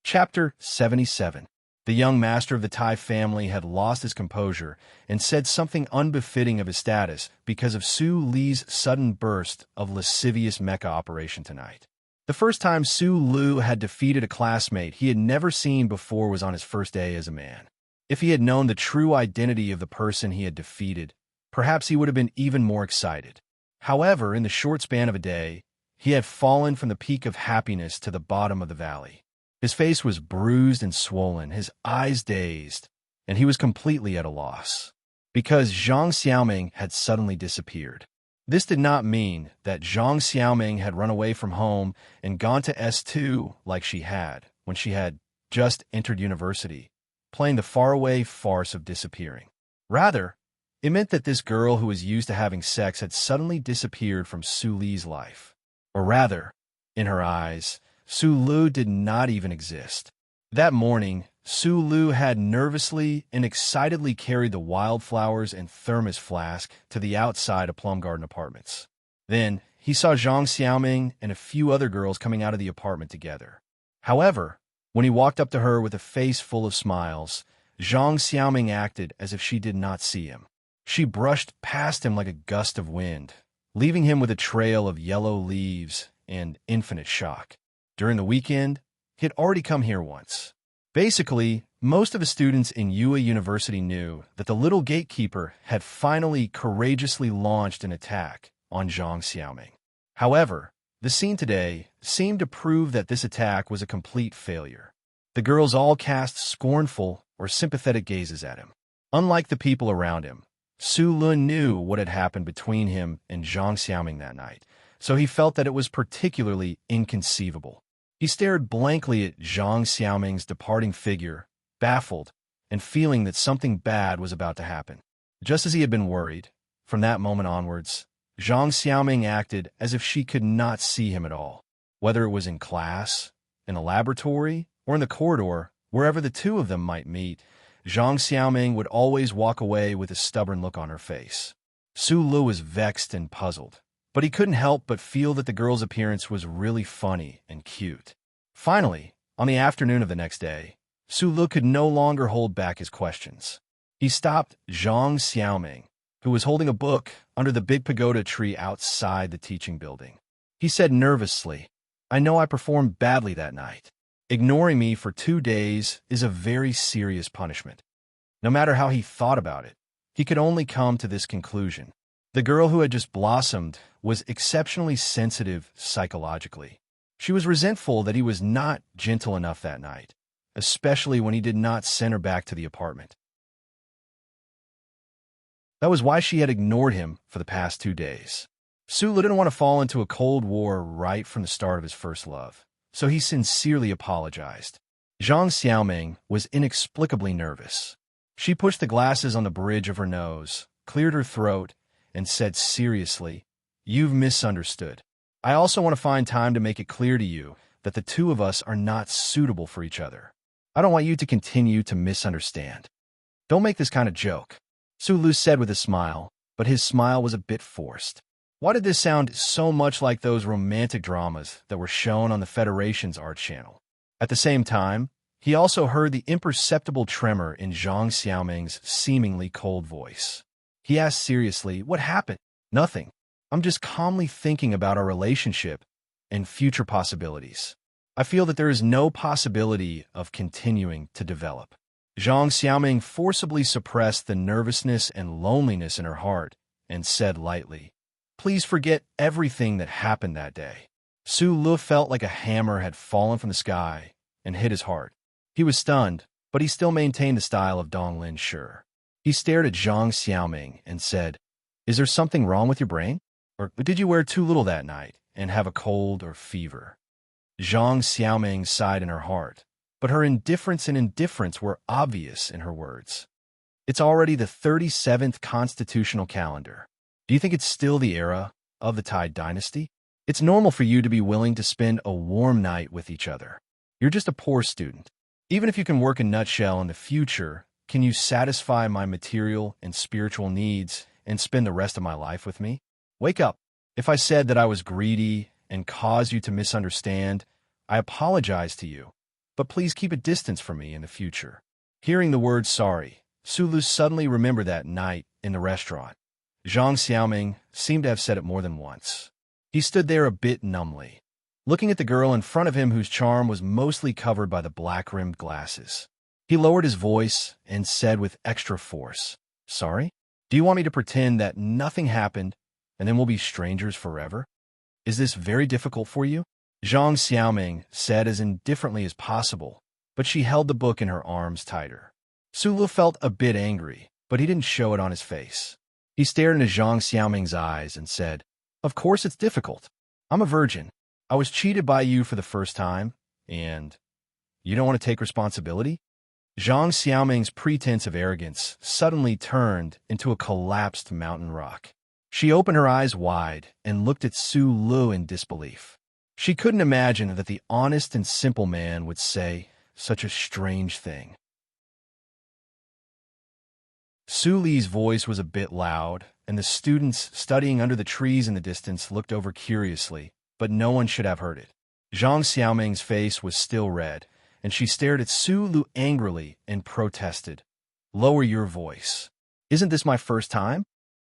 [SPEAKER 1] Chapter 77. The young master of the Tai family had lost his composure and said something unbefitting of his status because of Su Li's sudden burst of lascivious mecha operation tonight. The first time Su Lu had defeated a classmate he had never seen before was on his first day as a man. If he had known the true identity of the person he had defeated, perhaps he would have been even more excited. However, in the short span of a day, he had fallen from the peak of happiness to the bottom of the valley. His face was bruised and swollen, his eyes dazed, and he was completely at a loss. Because Zhang Xiaoming had suddenly disappeared. This did not mean that Zhang Xiaoming had run away from home and gone to S2 like she had when she had just entered university, playing the faraway farce of disappearing. Rather, it meant that this girl who was used to having sex had suddenly disappeared from Su Li's life. Or rather, in her eyes, Su Lu did not even exist. That morning, Su Lu had nervously and excitedly carried the wildflowers and thermos flask to the outside of Plum Garden Apartments. Then, he saw Zhang Xiaoming and a few other girls coming out of the apartment together. However, when he walked up to her with a face full of smiles, Zhang Xiaoming acted as if she did not see him. She brushed past him like a gust of wind, leaving him with a trail of yellow leaves and infinite shock. During the weekend, he had already come here once. Basically, most of the students in Yue University knew that the little gatekeeper had finally courageously launched an attack on Zhang Xiaoming. However, the scene today seemed to prove that this attack was a complete failure. The girls all cast scornful or sympathetic gazes at him. Unlike the people around him, Su Lun knew what had happened between him and Zhang Xiaoming that night, so he felt that it was particularly inconceivable. He stared blankly at Zhang Xiaoming's departing figure, baffled, and feeling that something bad was about to happen. Just as he had been worried, from that moment onwards, Zhang Xiaoming acted as if she could not see him at all. Whether it was in class, in a laboratory, or in the corridor, wherever the two of them might meet, Zhang Xiaoming would always walk away with a stubborn look on her face. Su Lu was vexed and puzzled, but he couldn't help but feel that the girl's appearance was really funny and cute. Finally, on the afternoon of the next day, Su Lu could no longer hold back his questions. He stopped Zhang Xiaoming, who was holding a book under the big pagoda tree outside the teaching building. He said nervously, "I know I performed badly that night. Ignoring me for 2 days is a very serious punishment." No matter how he thought about it, he could only come to this conclusion. The girl who had just blossomed was exceptionally sensitive psychologically. She was resentful that he was not gentle enough that night, especially when he did not send her back to the apartment. That was why she had ignored him for the past 2 days. Su Lu didn't want to fall into a cold war right from the start of his first love, so he sincerely apologized. Zhang Xiaoming was inexplicably nervous. She pushed the glasses on the bridge of her nose, cleared her throat, and said seriously, "You've misunderstood. I also want to find time to make it clear to you that the two of us are not suitable for each other. I don't want you to continue to misunderstand. Don't make this kind of joke," Su Lu said with a smile, but his smile was a bit forced. Why did this sound so much like those romantic dramas that were shown on the Federation's art channel? At the same time, he also heard the imperceptible tremor in Zhang Xiaoming's seemingly cold voice. He asked seriously, "What happened?" "Nothing. I'm just calmly thinking about our relationship and future possibilities. I feel that there is no possibility of continuing to develop." Zhang Xiaoming forcibly suppressed the nervousness and loneliness in her heart and said lightly, "Please forget everything that happened that day." Su Lu felt like a hammer had fallen from the sky and hit his heart. He was stunned, but he still maintained the style of Dong Lin Shi. He stared at Zhang Xiaoming and said, "Is there something wrong with your brain? Or did you wear too little that night and have a cold or fever?" Zhang Xiaoming sighed in her heart, but her indifference and indifference were obvious in her words. "It's already the 37th constitutional calendar. Do you think it's still the era of the Tide Dynasty? It's normal for you to be willing to spend a warm night with each other. You're just a poor student. Even if you can work a nutshell in the future, can you satisfy my material and spiritual needs and spend the rest of my life with me? Wake up. If I said that I was greedy and caused you to misunderstand, I apologize to you, but please keep a distance from me in the future." Hearing the word sorry, Su Lu suddenly remembered that night in the restaurant. Zhang Xiaoming seemed to have said it more than once. He stood there a bit numbly, looking at the girl in front of him whose charm was mostly covered by the black-rimmed glasses. He lowered his voice and said with extra force, "Sorry? Do you want me to pretend that nothing happened and then we'll be strangers forever? Is this very difficult for you?" Zhang Xiaoming said as indifferently as possible, but she held the book in her arms tighter. Su Lu felt a bit angry, but he didn't show it on his face. He stared into Zhang Xiaoming's eyes and said, "Of course it's difficult. I'm a virgin. I was cheated by you for the first time, and you don't want to take responsibility?" Zhang Xiaoming's pretense of arrogance suddenly turned into a collapsed mountain rock. She opened her eyes wide and looked at Su Lu in disbelief. She couldn't imagine that the honest and simple man would say such a strange thing. Su Li's voice was a bit loud, and the students studying under the trees in the distance looked over curiously, but no one should have heard it. Zhang Xiaoming's face was still red, and she stared at Su Lu angrily and protested, "Lower your voice. Isn't this my first time?"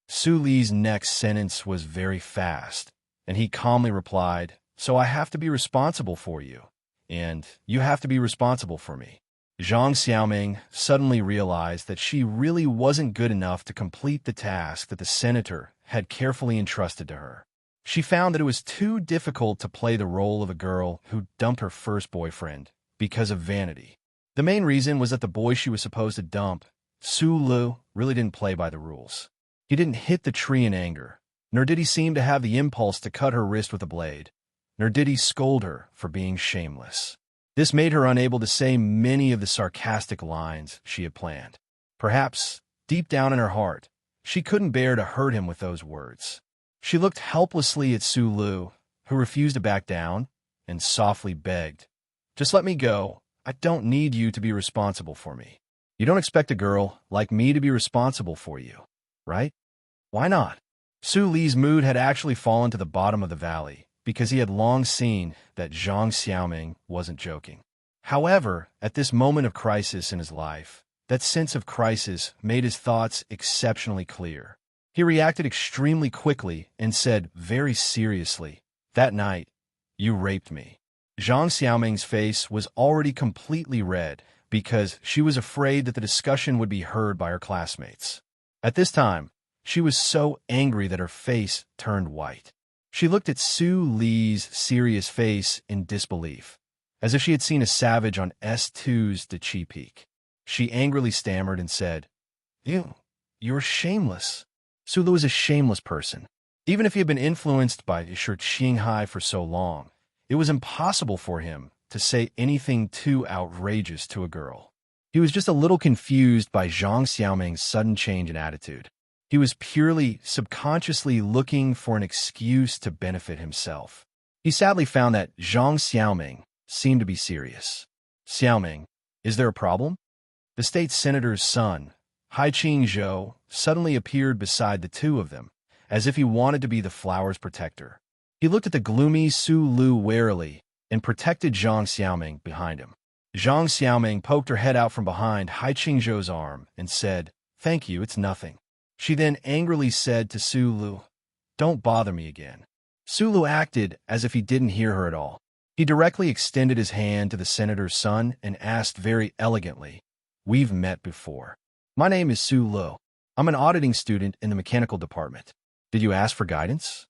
[SPEAKER 1] Su Li's next sentence was very fast, and he calmly replied, "So I have to be responsible for you, and you have to be responsible for me." Zhang Xiaoming suddenly realized that she really wasn't good enough to complete the task that the senator had carefully entrusted to her. She found that it was too difficult to play the role of a girl who dumped her first boyfriend because of vanity. The main reason was that the boy she was supposed to dump, Su Lu, really didn't play by the rules. He didn't hit the tree in anger, nor did he seem to have the impulse to cut her wrist with a blade, nor did he scold her for being shameless. This made her unable to say many of the sarcastic lines she had planned. Perhaps, deep down in her heart, she couldn't bear to hurt him with those words. She looked helplessly at Su Lu, who refused to back down, and softly begged, "Just let me go. I don't need you to be responsible for me. You don't expect a girl like me to be responsible for you, right? Why not? Su Li's mood had actually fallen to the bottom of the valley because he had long seen that Zhang Xiaoming wasn't joking. However, at this moment of crisis in his life, that sense of crisis made his thoughts exceptionally clear. He reacted extremely quickly and said very seriously, "That night, you raped me." Zhang Xiaoming's face was already completely red because she was afraid that the discussion would be heard by her classmates. At this time, she was so angry that her face turned white. She looked at Su Li's serious face in disbelief, as if she had seen a savage on S2's De Chi Peak. She angrily stammered and said, You're shameless." Su Lu was a shameless person. Even if he had been influenced by Shi Qinghai for so long, it was impossible for him to say anything too outrageous to a girl. He was just a little confused by Zhang Xiaoming's sudden change in attitude. He was purely subconsciously looking for an excuse to benefit himself. He sadly found that Zhang Xiaoming seemed to be serious. "Xiaoming, is there a problem?" The state senator's son, Hai Qingzhou, suddenly appeared beside the two of them, as if he wanted to be the flower's protector. He looked at the gloomy Su Lu warily and protected Zhang Xiaoming behind him. Zhang Xiaoming poked her head out from behind Hai Qingzhou's arm and said, "Thank you, it's nothing." She then angrily said to Su Lu, "Don't bother me again." Su Lu acted as if he didn't hear her at all. He directly extended his hand to the senator's son and asked very elegantly, "We've met before. My name is Su Lu. I'm an auditing student in the mechanical department. Did you ask for guidance?"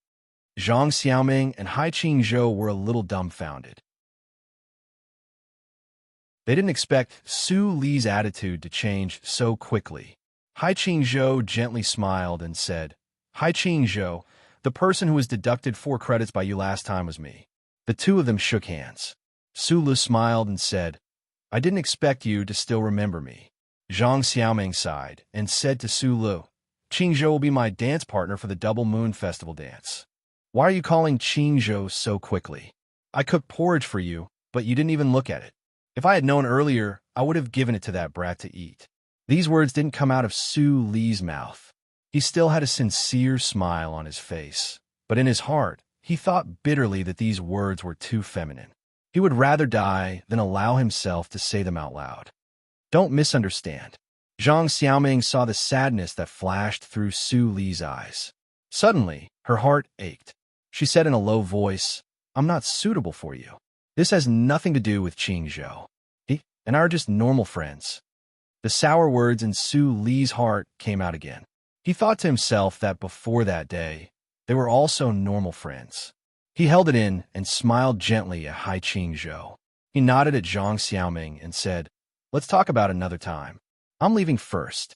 [SPEAKER 1] Zhang Xiaoming and Hai Qingzhou were a little dumbfounded. They didn't expect Su Li's attitude to change so quickly. Hai Qingzhou gently smiled and said, "Hai Qingzhou, the person who was deducted 4 credits by you last time was me." The two of them shook hands. Su Lu smiled and said, "I didn't expect you to still remember me." Zhang Xiaoming sighed and said to Su Lu, "Qingzhou will be my dance partner for the Double Moon Festival dance." "Why are you calling Qingzhou so quickly? I cooked porridge for you, but you didn't even look at it. If I had known earlier, I would have given it to that brat to eat." These words didn't come out of Su Li's mouth. He still had a sincere smile on his face, but in his heart, he thought bitterly that these words were too feminine. He would rather die than allow himself to say them out loud. Don't misunderstand. Zhang Xiaoming saw the sadness that flashed through Su Li's eyes. Suddenly, her heart ached. She said in a low voice, "I'm not suitable for you. This has nothing to do with Qingzhou. He and I are just normal friends." The sour words in Su Li's heart came out again. He thought to himself that before that day, they were also normal friends. He held it in and smiled gently at Hai Qingzhou. He nodded at Zhang Xiaoming and said, "Let's talk about it another time. I'm leaving first."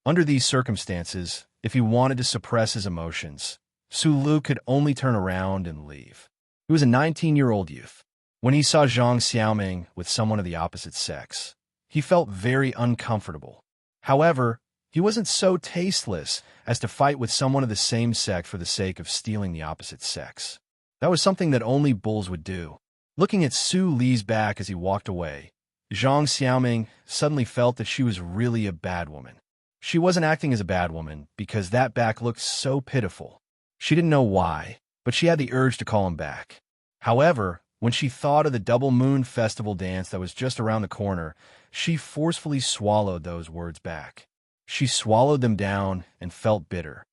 [SPEAKER 1] Under these circumstances, if he wanted to suppress his emotions, Su Lu could only turn around and leave. He was a 19-year-old youth. When he saw Zhang Xiaoming with someone of the opposite sex, he felt very uncomfortable. However, he wasn't so tasteless as to fight with someone of the same sex for the sake of stealing the opposite sex. That was something that only bulls would do. Looking at Su Li's back as he walked away, Zhang Xiaoming suddenly felt that she was really a bad woman. She wasn't acting as a bad woman because that back looked so pitiful. She didn't know why, but she had the urge to call him back. However, when she thought of the Double Moon Festival dance that was just around the corner, she forcefully swallowed those words back. She swallowed them down and felt bitter.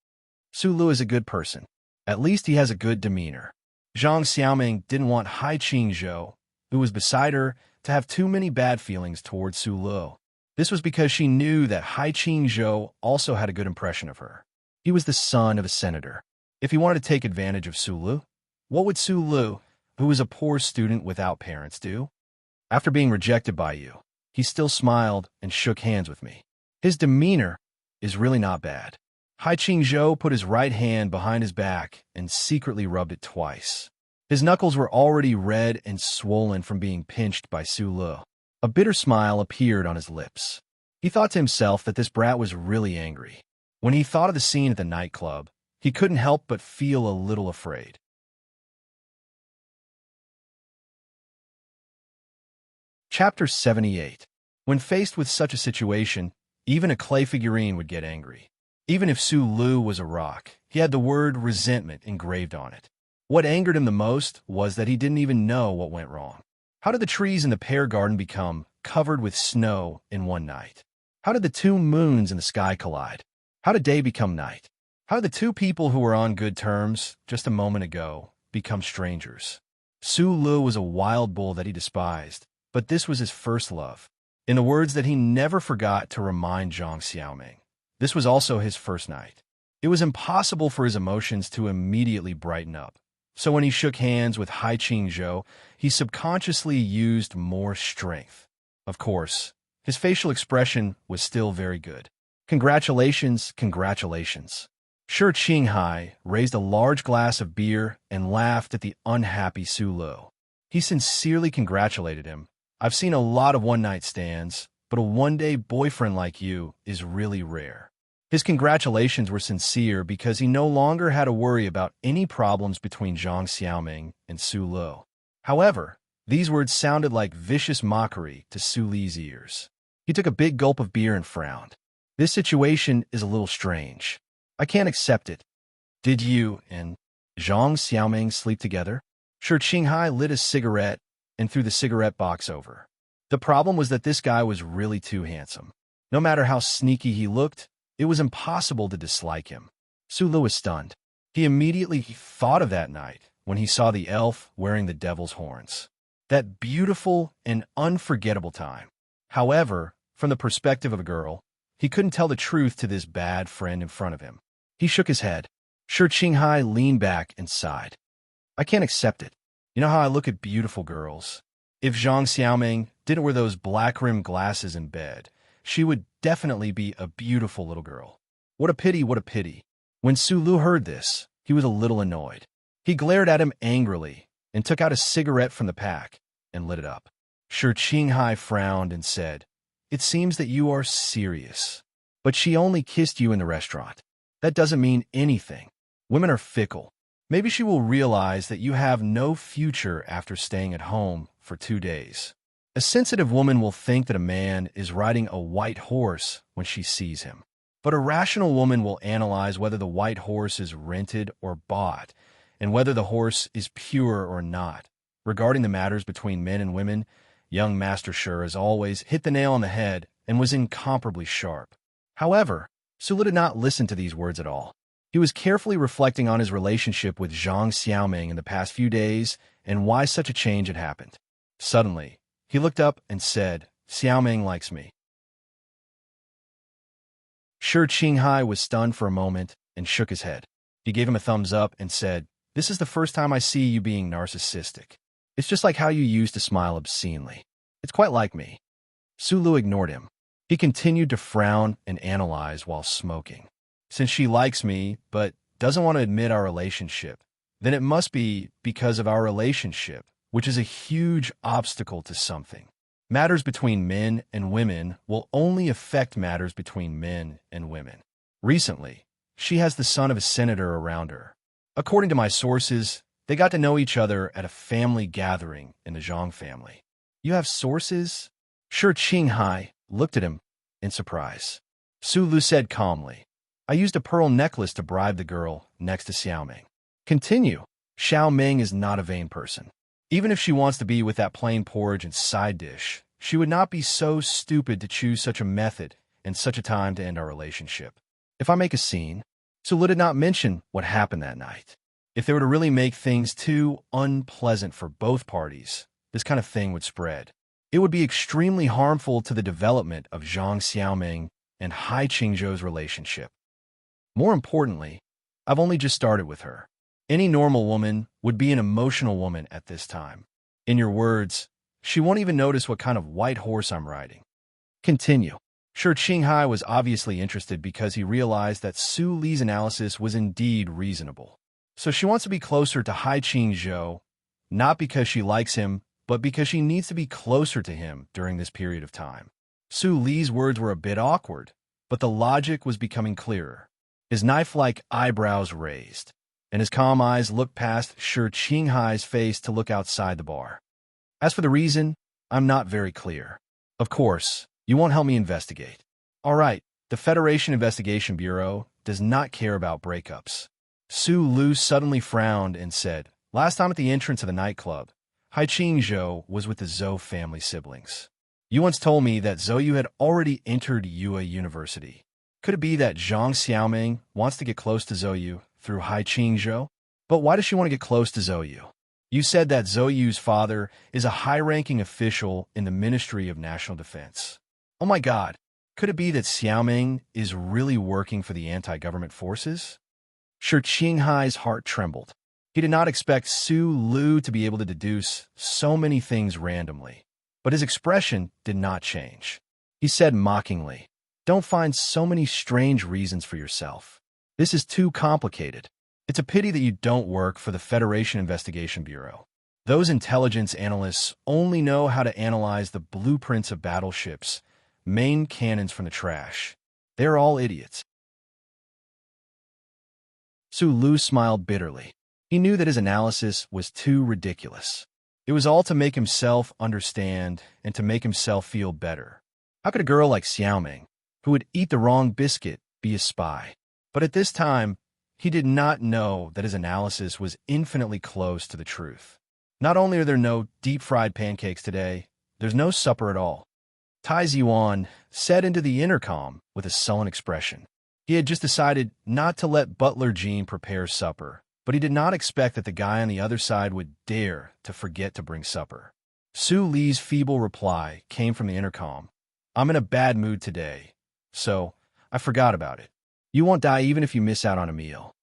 [SPEAKER 1] Su Lu is a good person. At least he has a good demeanor. Zhang Xiaoming didn't want Hai Qingzhou, who was beside her, to have too many bad feelings towards Su Lu. This was because she knew that Hai Qingzhou also had a good impression of her. He was the son of a senator. If he wanted to take advantage of Su Lu, what would Su Lu, who was a poor student without parents, do? After being rejected by you, he still smiled and shook hands with me. His demeanor is really not bad. Hai Qingzhou put his right hand behind his back and secretly rubbed it twice. His knuckles were already red and swollen from being pinched by Su Lu. A bitter smile appeared on his lips. He thought to himself that this brat was really angry. When he thought of the scene at the nightclub, he couldn't help but feel a little afraid. Chapter 78. When faced with such a situation, even a clay figurine would get angry. Even if Su Lu was a rock, he had the word resentment engraved on it. What angered him the most was that he didn't even know what went wrong. How did the trees in the pear garden become covered with snow in one night? How did the two moons in the sky collide? How did day become night? How did the two people who were on good terms just a moment ago become strangers? Su Lu was a wild bull that he despised, but this was his first love. In the words that he never forgot to remind Zhang Xiaoming, this was also his first night. It was impossible for his emotions to immediately brighten up. So when he shook hands with Hai Qingzhou, he subconsciously used more strength. Of course, his facial expression was still very good. Congratulations, congratulations. Shi Qinghai raised a large glass of beer and laughed at the unhappy Su Lu. He sincerely congratulated him. I've seen a lot of one-night stands, but a one-day boyfriend like you is really rare. His congratulations were sincere because he no longer had to worry about any problems between Zhang Xiaoming and Su Lu. However, these words sounded like vicious mockery to Su Li's ears. He took a big gulp of beer and frowned. This situation is a little strange. I can't accept it. Did you and Zhang Xiaoming sleep together? Shi Qinghai lit a cigarette and threw the cigarette box over. The problem was that this guy was really too handsome. No matter how sneaky he looked, it was impossible to dislike him. Su Lu was stunned. He immediately thought of that night when he saw the elf wearing the devil's horns. That beautiful and unforgettable time. However, from the perspective of a girl, he couldn't tell the truth to this bad friend in front of him. He shook his head. Shi Qinghai leaned back and sighed. I can't accept it. You know how I look at beautiful girls. If Zhang Xiaoming didn't wear those black-rimmed glasses in bed, she would definitely be a beautiful little girl. What a pity, what a pity. When Su Lu heard this, he was a little annoyed. He glared at him angrily and took out a cigarette from the pack and lit it up. Shi Qinghai frowned and said, It seems that you are serious. But she only kissed you in the restaurant. That doesn't mean anything. Women are fickle. Maybe she will realize that you have no future after staying at home for 2 days. A sensitive woman will think that a man is riding a white horse when she sees him. But a rational woman will analyze whether the white horse is rented or bought, and whether the horse is pure or not. Regarding the matters between men and women, young Master Shi as always hit the nail on the head and was incomparably sharp. However, Su Lu did not listen to these words at all. He was carefully reflecting on his relationship with Zhang Xiaoming in the past few days and why such a change had happened. Suddenly, he looked up and said, Xiaoming likes me. Shi Qinghai was stunned for a moment and shook his head. He gave him a thumbs up and said, This is the first time I see you being narcissistic. It's just like how you used to smile obscenely. It's quite like me. Su Lu ignored him. He continued to frown and analyze while smoking. Since she likes me, but doesn't want to admit our relationship, then it must be because of our relationship, which is a huge obstacle to something. Matters between men and women will only affect matters between men and women. Recently, she has the son of a senator around her. According to my sources, they got to know each other at a family gathering in the Zhang family. You have sources? Shi Qinghai looked at him in surprise. Su Lu said calmly, I used a pearl necklace to bribe the girl next to Xiaoming. Continue. Xiaoming is not a vain person. Even if she wants to be with that plain porridge and side dish, she would not be so stupid to choose such a method and such a time to end our relationship. If I make a scene, Su Lu did not mention what happened that night. If they were to really make things too unpleasant for both parties, this kind of thing would spread. It would be extremely harmful to the development of Zhang Xiaoming and Hai Qingzhou's relationship. More importantly, I've only just started with her. Any normal woman would be an emotional woman at this time. In your words, she won't even notice what kind of white horse I'm riding. Continue. Shi Qinghai was obviously interested because he realized that Su Li's analysis was indeed reasonable. So she wants to be closer to Hai Qingzhou, not because she likes him, but because she needs to be closer to him during this period of time. Su Li's words were a bit awkward, but the logic was becoming clearer. His knife-like eyebrows raised, and his calm eyes looked past Shi Qinghai's face to look outside the bar. As for the reason, I'm not very clear. Of course, you won't help me investigate. All right, the Federation Investigation Bureau does not care about breakups. Su Lu suddenly frowned and said, last time at the entrance of the nightclub, Hai Qingzhou was with the Zhou family siblings. You once told me that Zhou Yu had already entered Yue University. Could it be that Zhang Xiaoming wants to get close to Zhou Yu through Hai Qingzhou? But why does she want to get close to Zhou Yu? You said that Zhou Yu's father is a high-ranking official in the Ministry of National Defense. Oh my God, could it be that Xiaoming is really working for the anti-government forces? Shi Qinghai's heart trembled. He did not expect Su Lu to be able to deduce so many things randomly, but his expression did not change. He said mockingly, don't find so many strange reasons for yourself. This is too complicated. It's a pity that you don't work for the Federation Investigation Bureau. Those intelligence analysts only know how to analyze the blueprints of battleships, main cannons from the trash. They're all idiots. Su Lu smiled bitterly. He knew that his analysis was too ridiculous. It was all to make himself understand and to make himself feel better. How could a girl like Xiaoming, who would eat the wrong biscuit, be a spy? But at this time, he did not know that his analysis was infinitely close to the truth. Not only are there no deep-fried pancakes today, there's no supper at all. Tai Ziyuan said into the intercom with a sullen expression. He had just decided not to let Butler Jean prepare supper, but he did not expect that the guy on the other side would dare to forget to bring supper. Su Li's feeble reply came from the intercom. I'm in a bad mood today, so I forgot about it. You won't die even if you miss out on a meal.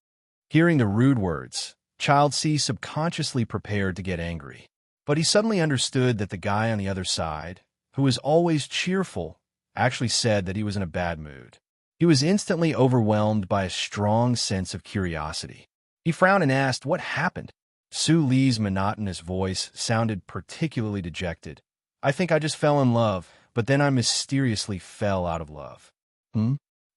[SPEAKER 1] Hearing the rude words, Child C subconsciously prepared to get angry. But he suddenly understood that the guy on the other side, who was always cheerful, actually said that he was in a bad mood. He was instantly overwhelmed by a strong sense of curiosity. He frowned and asked what happened. Su Li's monotonous voice sounded particularly dejected. I think I just fell in love, but then I mysteriously fell out of love.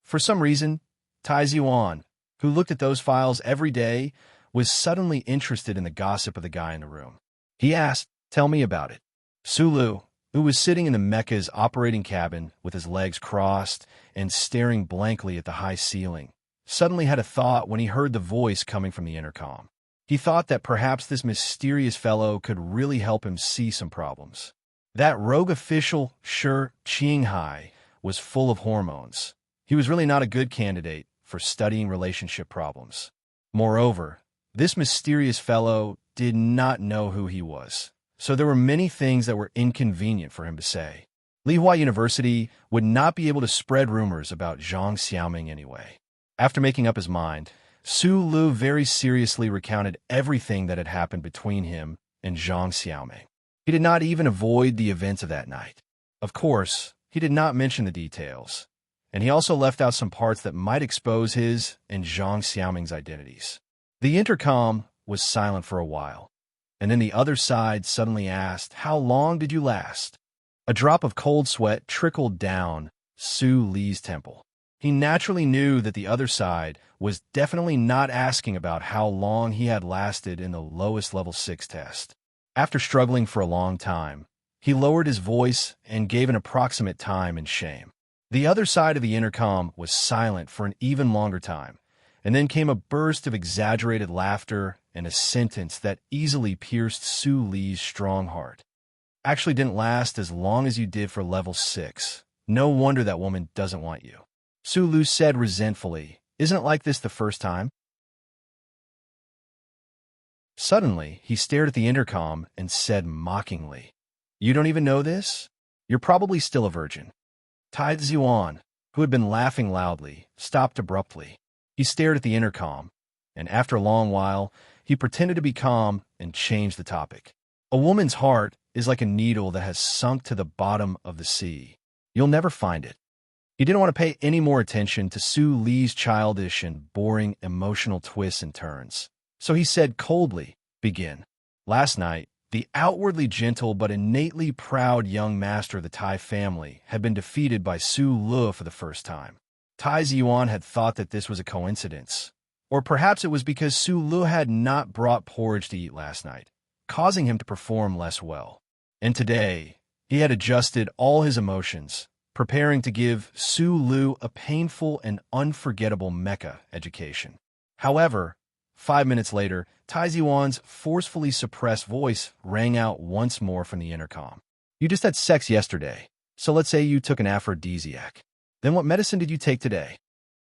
[SPEAKER 1] For some reason, Tai Ziyuan, who looked at those files every day, was suddenly interested in the gossip of the guy in the room. He asked, tell me about it. Su Lu, who was sitting in the mecha's operating cabin with his legs crossed and staring blankly at the high ceiling, suddenly had a thought when he heard the voice coming from the intercom. He thought that perhaps this mysterious fellow could really help him see some problems. That rogue official, Shi Qinghai, was full of hormones. He was really not a good candidate for studying relationship problems. Moreover, this mysterious fellow did not know who he was, so there were many things that were inconvenient for him to say. Lihua University would not be able to spread rumors about Zhang Xiaoming anyway. After making up his mind, Su Lu very seriously recounted everything that had happened between him and Zhang Xiaoming. He did not even avoid the events of that night. Of course, he did not mention the details, and he also left out some parts that might expose his and Zhang Xiaoming's identities. The intercom was silent for a while, and then the other side suddenly asked, how long did you last? A drop of cold sweat trickled down Su Li's temple. He naturally knew that the other side was definitely not asking about how long he had lasted in the lowest level 6 test. After struggling for a long time, he lowered his voice and gave an approximate time in shame. The other side of the intercom was silent for an even longer time, and then came a burst of exaggerated laughter and a sentence that easily pierced Su Li's strong heart. Actually didn't last as long as you did for level 6. No wonder that woman doesn't want you. Su Lu said resentfully, isn't it like this the first time? Suddenly, he stared at the intercom and said mockingly, you don't even know this? You're probably still a virgin. Tai Ziyuan, who had been laughing loudly, stopped abruptly. He stared at the intercom, and after a long while, he pretended to be calm and changed the topic. A woman's heart is like a needle that has sunk to the bottom of the sea. You'll never find it. He didn't want to pay any more attention to Su Li's childish and boring emotional twists and turns. So he said coldly, begin. Last night, the outwardly gentle but innately proud young master of the Tai family had been defeated by Su Lu for the first time. Tai Ziyuan had thought that this was a coincidence, or perhaps it was because Su Lu had not brought porridge to eat last night, causing him to perform less well. And today, He had adjusted all his emotions, preparing to give Su Lu a painful and unforgettable mecha education. However, 5 minutes later, Tai Ziwan's forcefully suppressed voice rang out once more from the intercom. You just had sex yesterday, so let's say you took an aphrodisiac. Then what medicine did you take today?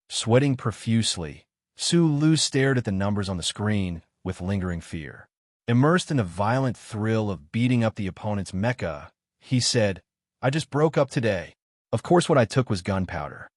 [SPEAKER 1] Sweating profusely, Su Lu stared at the numbers on the screen with lingering fear. Immersed in a violent thrill of beating up the opponent's mecha, he said, I just broke up today. Of course what I took was gunpowder.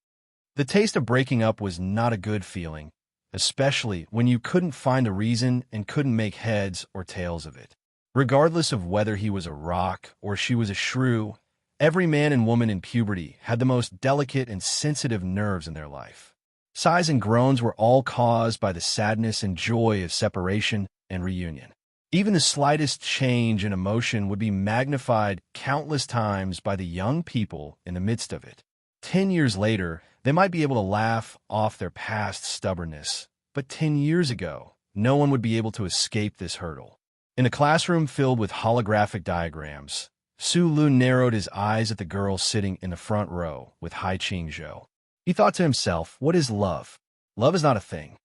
[SPEAKER 1] The taste of breaking up was not a good feeling, especially when you couldn't find a reason and couldn't make heads or tails of it. Regardless of whether he was a rock or she was a shrew, every man and woman in puberty had the most delicate and sensitive nerves in their life. Sighs and groans were all caused by the sadness and joy of separation and reunion. Even the slightest change in emotion would be magnified countless times by the young people in the midst of it. 10 years later, they might be able to laugh off their past stubbornness, but 10 years ago, no one would be able to escape this hurdle. In a classroom filled with holographic diagrams, Su Lu narrowed his eyes at the girl sitting in the front row with Hai Qing Zhou. He thought to himself, what is love? Love is not a thing.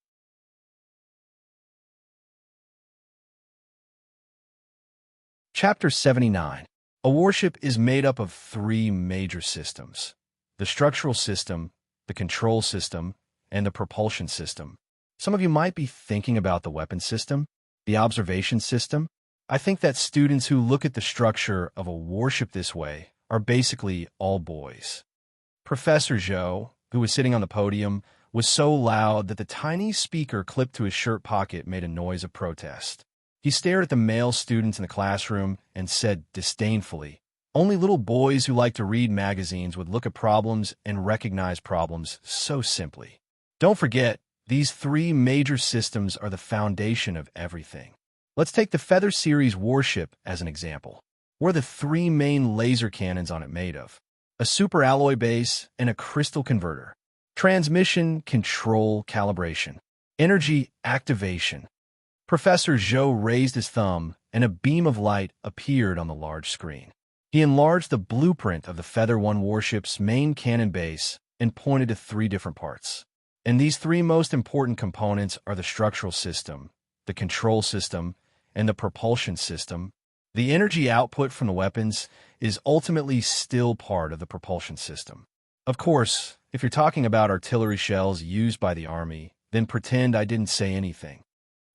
[SPEAKER 1] Chapter 79. A warship is made up of 3 major systems: the structural system, the control system, and the propulsion system. Some of you might be thinking about the weapon system, the observation system. I think that students who look at the structure of a warship this way are basically all boys. Professor Zhou, who was sitting on the podium, was so loud that the tiny speaker clipped to his shirt pocket made a noise of protest. He stared at the male students in the classroom and said disdainfully, only little boys who like to read magazines would look at problems and recognize problems so simply. Don't forget, these 3 major systems are the foundation of everything. Let's take the Feather Series warship as an example. What are the 3 main laser cannons on it made of? A superalloy base and a crystal converter. Transmission, control, calibration. Energy, activation. Professor Zhou raised his thumb, and a beam of light appeared on the large screen. He enlarged the blueprint of the Feather 1 warship's main cannon base and pointed to 3 different parts. And these 3 most important components are the structural system, the control system, and the propulsion system. The energy output from the weapons is ultimately still part of the propulsion system. Of course, if you're talking about artillery shells used by the Army, then pretend I didn't say anything.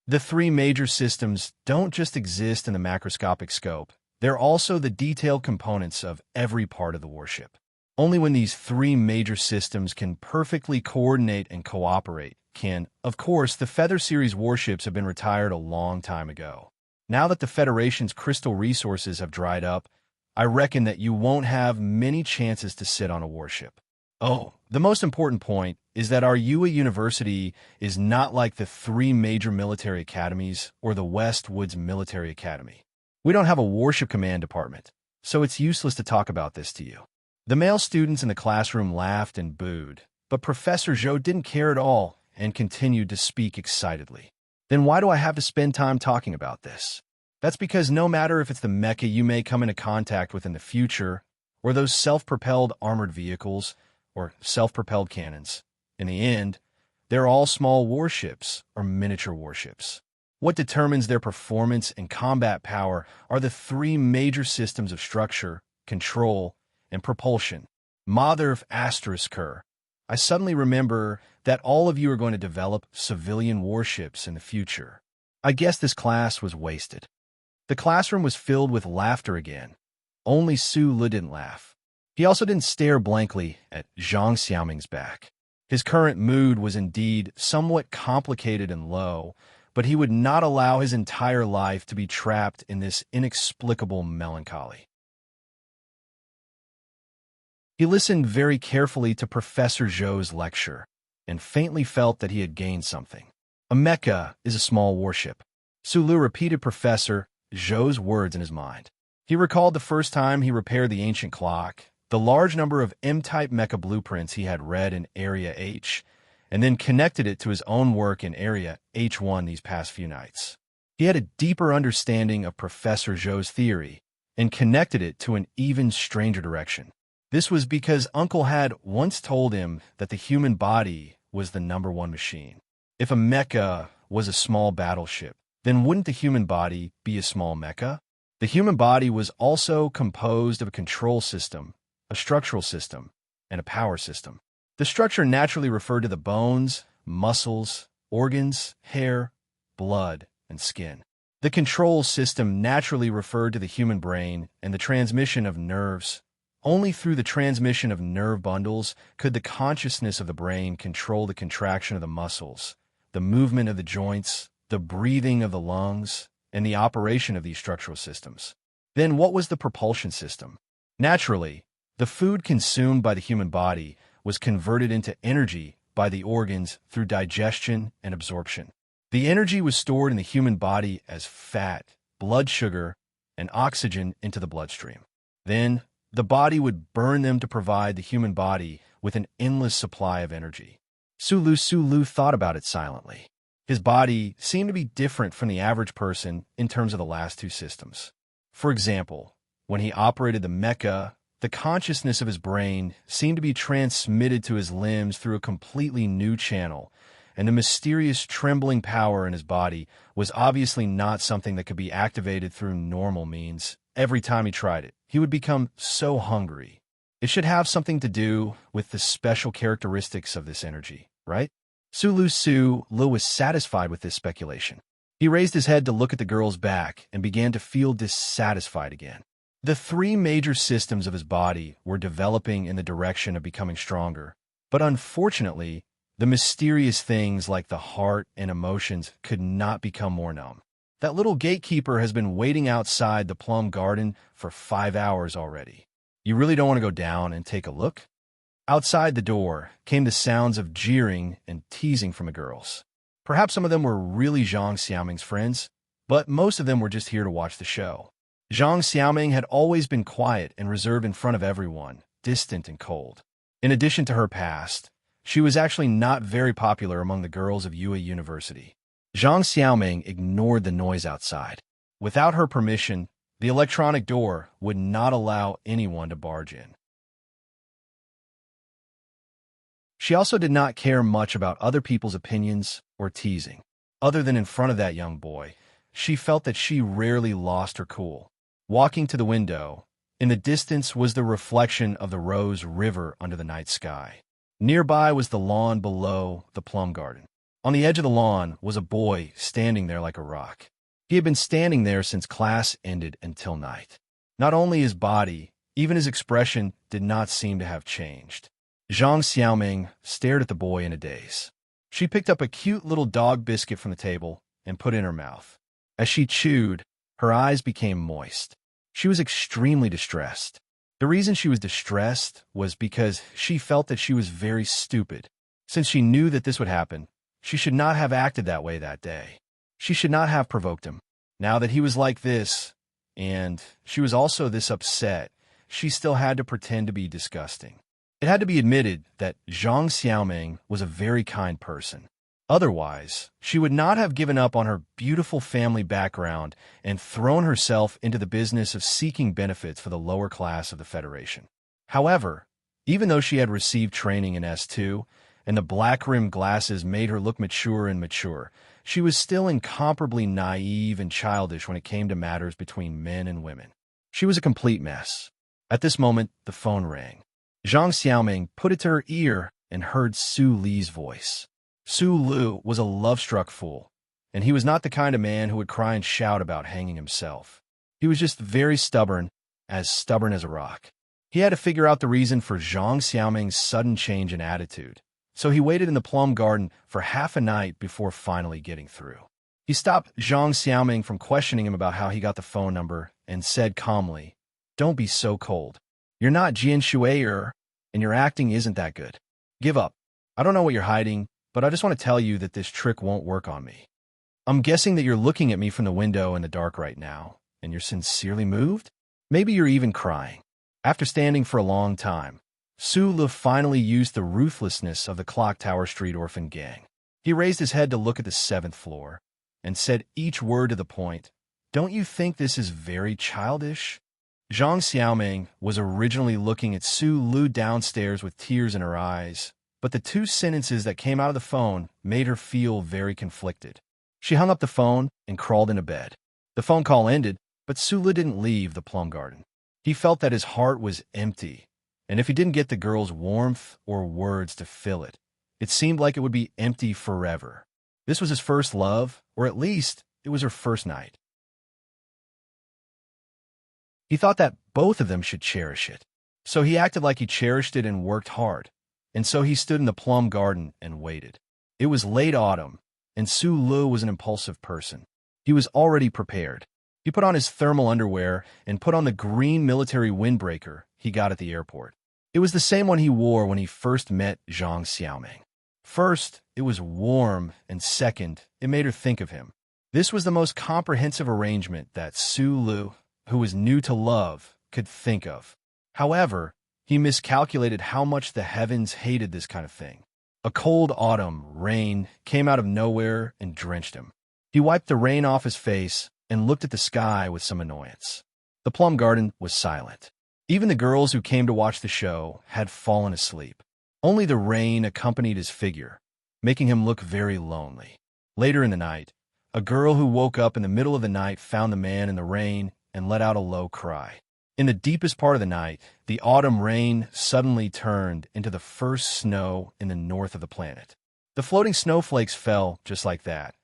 [SPEAKER 1] The 3 major systems don't just exist in the macroscopic scope. They're also the detailed components of every part of the warship. Only when these 3 major systems can perfectly coordinate and cooperate can, of course, the Feather Series warships have been retired a long time ago. Now that the Federation's crystal resources have dried up, I reckon that you won't have many chances to sit on a warship. Oh, the most important point is that our UA University is not like the 3 major military academies or the Westwoods Military Academy. We don't have a warship command department, so it's useless to talk about this to you. The male students in the classroom laughed and booed, but Professor Zhou didn't care at all and continued to speak excitedly. Then why do I have to spend time talking about this? That's because no matter if it's the mecha you may come into contact with in the future, or those self-propelled armored vehicles, or self-propelled cannons, in the end, they're all small warships or miniature warships. What determines their performance and combat power are the 3 major systems of structure, control, and propulsion. Mother of Asterisker, I suddenly remember that all of you are going to develop civilian warships in the future. I guess this class was wasted. The classroom was filled with laughter again. Only Su Lu didn't laugh. He also didn't stare blankly at Zhang Xiaoming's back. His current mood was indeed somewhat complicated and low, but he would not allow his entire life to be trapped in this inexplicable melancholy. He listened very carefully to Professor Zhou's lecture and faintly felt that he had gained something. A mecha is a small warship. Su Lu repeated Professor Zhou's words in his mind. He recalled the first time he repaired the ancient clock, the large number of M-type mecha blueprints he had read in Area H, and then connected it to his own work in Area H1 these past few nights. He had a deeper understanding of Professor Zhou's theory, and connected it to an even stranger direction. This was because Uncle had once told him that the human body was the #1 machine. If a mecha was a small battleship, then wouldn't the human body be a small mecha? The human body was also composed of a control system, a structural system, and a power system. The structure naturally referred to the bones, muscles, organs, hair, blood, and skin. The control system naturally referred to the human brain and the transmission of nerves. Only through the transmission of nerve bundles could the consciousness of the brain control the contraction of the muscles, the movement of the joints, the breathing of the lungs, and the operation of these structural systems. Then what was the propulsion system? Naturally, the food consumed by the human body was converted into energy by the organs through digestion and absorption. The energy was stored in the human body as fat, blood sugar, and oxygen into the bloodstream. Then, the body would burn them to provide the human body with an endless supply of energy. Sulu thought about it silently. His body seemed to be different from the average person in terms of the last two systems. For example, when he operated the mecha, the consciousness of his brain seemed to be transmitted to his limbs through a completely new channel, and the mysterious trembling power in his body was obviously not something that could be activated through normal means. Every time he tried it, he would become so hungry. It should have something to do with the special characteristics of this energy, right? Sulu was satisfied with this speculation. He raised his head to look at the girl's back and began to feel dissatisfied again. The three major systems of his body were developing in the direction of becoming stronger, but unfortunately, the mysterious things like the heart and emotions could not become more numb. That little gatekeeper has been waiting outside the plum garden for 5 hours already. You really don't want to go down and take a look? Outside the door came the sounds of jeering and teasing from the girls. Perhaps some of them were really Zhang Xiaoming's friends, but most of them were just here to watch the show. Zhang Xiaoming had always been quiet and reserved in front of everyone, distant and cold. In addition to her past, she was actually not very popular among the girls of Yue University. Zhang Xiaoming ignored the noise outside. Without her permission, the electronic door would not allow anyone to barge in. She also did not care much about other people's opinions or teasing. Other than in front of that young boy, she felt that she rarely lost her cool. Walking to the window, in the distance was the reflection of the Rose River under the night sky. Nearby was the lawn below the plum garden. On the edge of the lawn was a boy standing there like a rock. He had been standing there since class ended until night. Not only his body, even his expression did not seem to have changed. Zhang Xiaoming stared at the boy in a daze. She picked up a cute little dog biscuit from the table and put it in her mouth. As she chewed, her eyes became moist. She was extremely distressed. The reason she was distressed was because she felt that she was very stupid. Since she knew that this would happen, she should not have acted that way that day. She should not have provoked him. Now that he was like this, and she was also this upset, she still had to pretend to be disgusting. It had to be admitted that Zhang Xiaoming was a very kind person. Otherwise, she would not have given up on her beautiful family background and thrown herself into the business of seeking benefits for the lower class of the Federation. However, even though she had received training in S2, and the black-rimmed glasses made her look mature, she was still incomparably naive and childish when it came to matters between men and women. She was a complete mess. At this moment, the phone rang. Zhang Xiaoming put it to her ear and heard Su Li's voice. Su Lu was a love-struck fool, and he was not the kind of man who would cry and shout about hanging himself. He was just very stubborn as a rock. He had to figure out the reason for Zhang Xiaoming's sudden change in attitude, so he waited in the plum garden for half a night before finally getting through. He stopped Zhang Xiaoming from questioning him about how he got the phone number and said calmly, "Don't be so cold. You're not Jian Shuier, and your acting isn't that good. Give up. I don't know what you're hiding, but I just want to tell you that this trick won't work on me. I'm guessing that you're looking at me from the window in the dark right now, and you're sincerely moved? Maybe you're even crying." After standing for a long time, Su Lu finally used the ruthlessness of the Clock Tower Street Orphan Gang. He raised his head to look at the 7th floor and said each word to the point, "Don't you think this is very childish? Zhang Xiaoming was originally looking at Su Lu downstairs with tears in her eyes, but the two sentences that came out of the phone made her feel very conflicted. She hung up the phone and crawled into bed. The phone call ended, but Su Lu didn't leave the plum garden. He felt that his heart was empty, and if he didn't get the girl's warmth or words to fill it, it seemed like it would be empty forever. This was his first love, or at least it was her first night. He thought that both of them should cherish it. So he acted like he cherished it and worked hard. And so he stood in the plum garden and waited. It was late autumn, and Su Lu was an impulsive person. He was already prepared. He put on his thermal underwear and put on the green military windbreaker he got at the airport. It was the same one he wore when he first met Zhang Xiaoming. First, it was warm, and second, it made her think of him. This was the most comprehensive arrangement that Su Lu, who was new to love, could think of. However, he miscalculated how much the heavens hated this kind of thing. A cold autumn rain came out of nowhere and drenched him. He wiped the rain off his face and looked at the sky with some annoyance. The plum garden was silent. Even the girls who came to watch the show had fallen asleep. Only the rain accompanied his figure, making him look very lonely. Later in the night, a girl who woke up in the middle of the night found the man in the rain and let out a low cry. In the deepest part of the night, the autumn rain suddenly turned into the first snow in the north of the planet. The floating snowflakes fell just like that,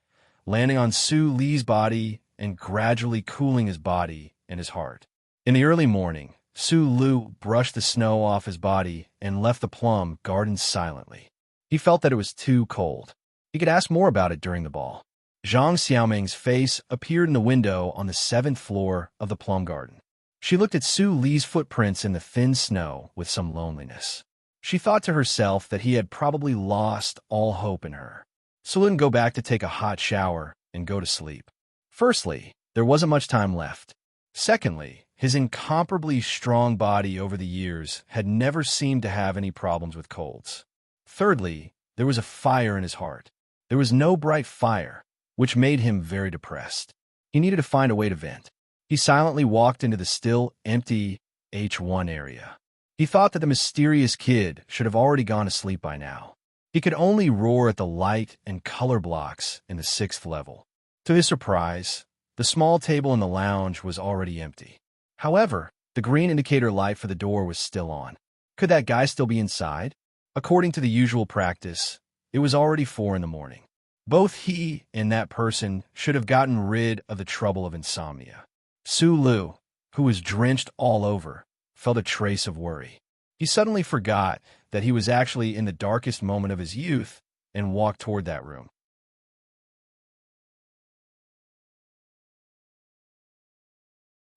[SPEAKER 1] landing on Su Li's body and gradually cooling his body and his heart. In the early morning, Su Lu brushed the snow off his body and left the plum garden silently. He felt that it was too cold. He could ask more about it during the ball. Zhang Xiaoming's face appeared in the window on the 7th floor of the plum garden. She looked at Su Li's footprints in the thin snow with some loneliness. She thought to herself that he had probably lost all hope in her. Su Lu didn't go back to take a hot shower and go to sleep. Firstly, there wasn't much time left. Secondly, his incomparably strong body over the years had never seemed to have any problems with colds. Thirdly, there was a fire in his heart. There was no bright fire, which made him very depressed. He needed to find a way to vent. He silently walked into the still empty H1 area. He thought that the mysterious kid should have already gone to sleep by now. He could only roar at the light and color blocks in the 6th level. To his surprise, the small table in the lounge was already empty. However, the green indicator light for the door was still on. Could that guy still be inside? According to the usual practice, it was already 4 in the morning. Both he and that person should have gotten rid of the trouble of insomnia. Su Lu, who was drenched all over, felt a trace of worry. He suddenly forgot that he was actually in the darkest moment of his youth and walked toward that room.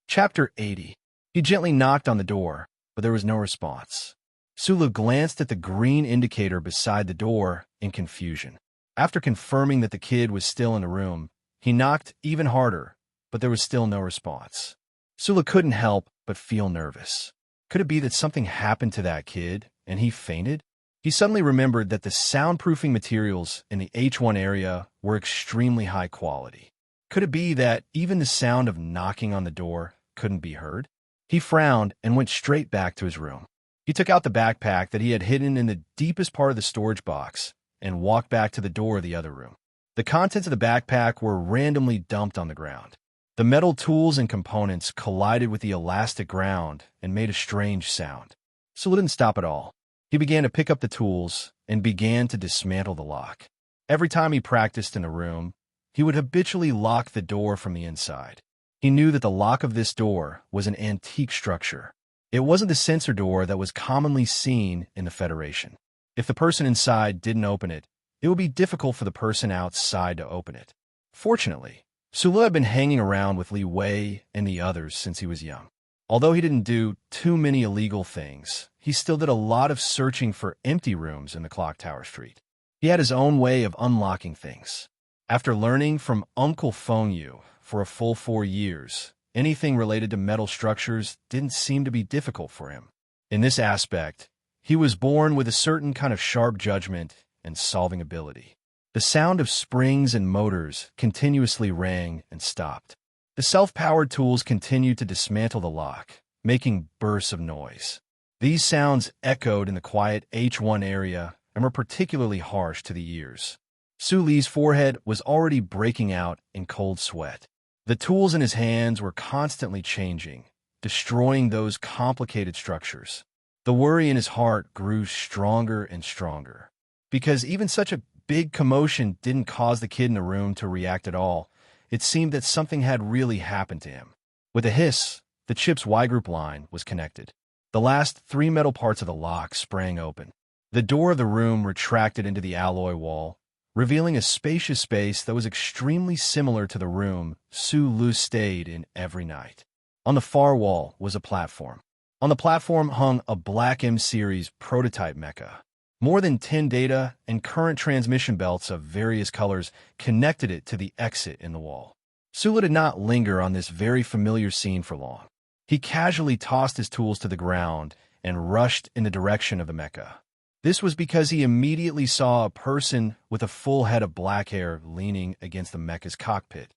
[SPEAKER 1] Chapter 80. He gently knocked on the door, but there was no response. Su Lu glanced at the green indicator beside the door in confusion. After confirming that the kid was still in the room, he knocked even harder, but there was still no response. Su Lu couldn't help but feel nervous. Could it be that something happened to that kid and he fainted? He suddenly remembered that the soundproofing materials in the H1 area were extremely high quality. Could it be that even the sound of knocking on the door couldn't be heard? He frowned and went straight back to his room. He took out the backpack that he had hidden in the deepest part of the storage box and walked back to the door of the other room. The contents of the backpack were randomly dumped on the ground. The metal tools and components collided with the elastic ground and made a strange sound. Su Lu didn't stop at all. He began to pick up the tools and began to dismantle the lock. Every time he practiced in the room, he would habitually lock the door from the inside. He knew that the lock of this door was an antique structure. It wasn't the sensor door that was commonly seen in the Federation. If the person inside didn't open it, it would be difficult for the person outside to open it. Fortunately, Su Lu had been hanging around with Li Wei and the others since he was young. Although he didn't do too many illegal things, he still did a lot of searching for empty rooms in the Clock Tower Street. He had his own way of unlocking things. After learning from Uncle Feng Yu for a full 4 years, anything related to metal structures didn't seem to be difficult for him. In this aspect, he was born with a certain kind of sharp judgment and solving ability. The sound of springs and motors continuously rang and stopped. The self-powered tools continued to dismantle the lock, making bursts of noise. These sounds echoed in the quiet H1 area and were particularly harsh to the ears. Su Li's forehead was already breaking out in cold sweat. The tools in his hands were constantly changing, destroying those complicated structures. The worry in his heart grew stronger and stronger. Because even such a big commotion didn't cause the kid in the room to react at all, it seemed that something had really happened to him. With a hiss, the chip's Y-group line was connected. The last 3 metal parts of the lock sprang open. The door of the room retracted into the alloy wall, revealing a spacious space that was extremely similar to the room Su Lu stayed in every night. On the far wall was a platform. On the platform hung a black M-series prototype mecha. More than 10 data and current transmission belts of various colors connected it to the exit in the wall. Su Lu did not linger on this very familiar scene for long. He casually tossed his tools to the ground and rushed in the direction of the mecha. This was because he immediately saw a person with a full head of black hair leaning against the mecha's cockpit.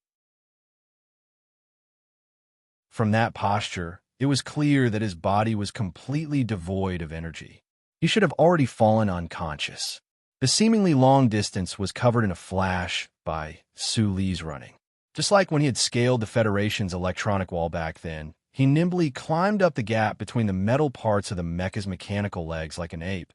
[SPEAKER 1] From that posture, it was clear that his body was completely devoid of energy. He should have already fallen unconscious. The seemingly long distance was covered in a flash by Su Li's running. Just like when he had scaled the Federation's electronic wall back then, he nimbly climbed up the gap between the metal parts of the mecha's mechanical legs like an ape,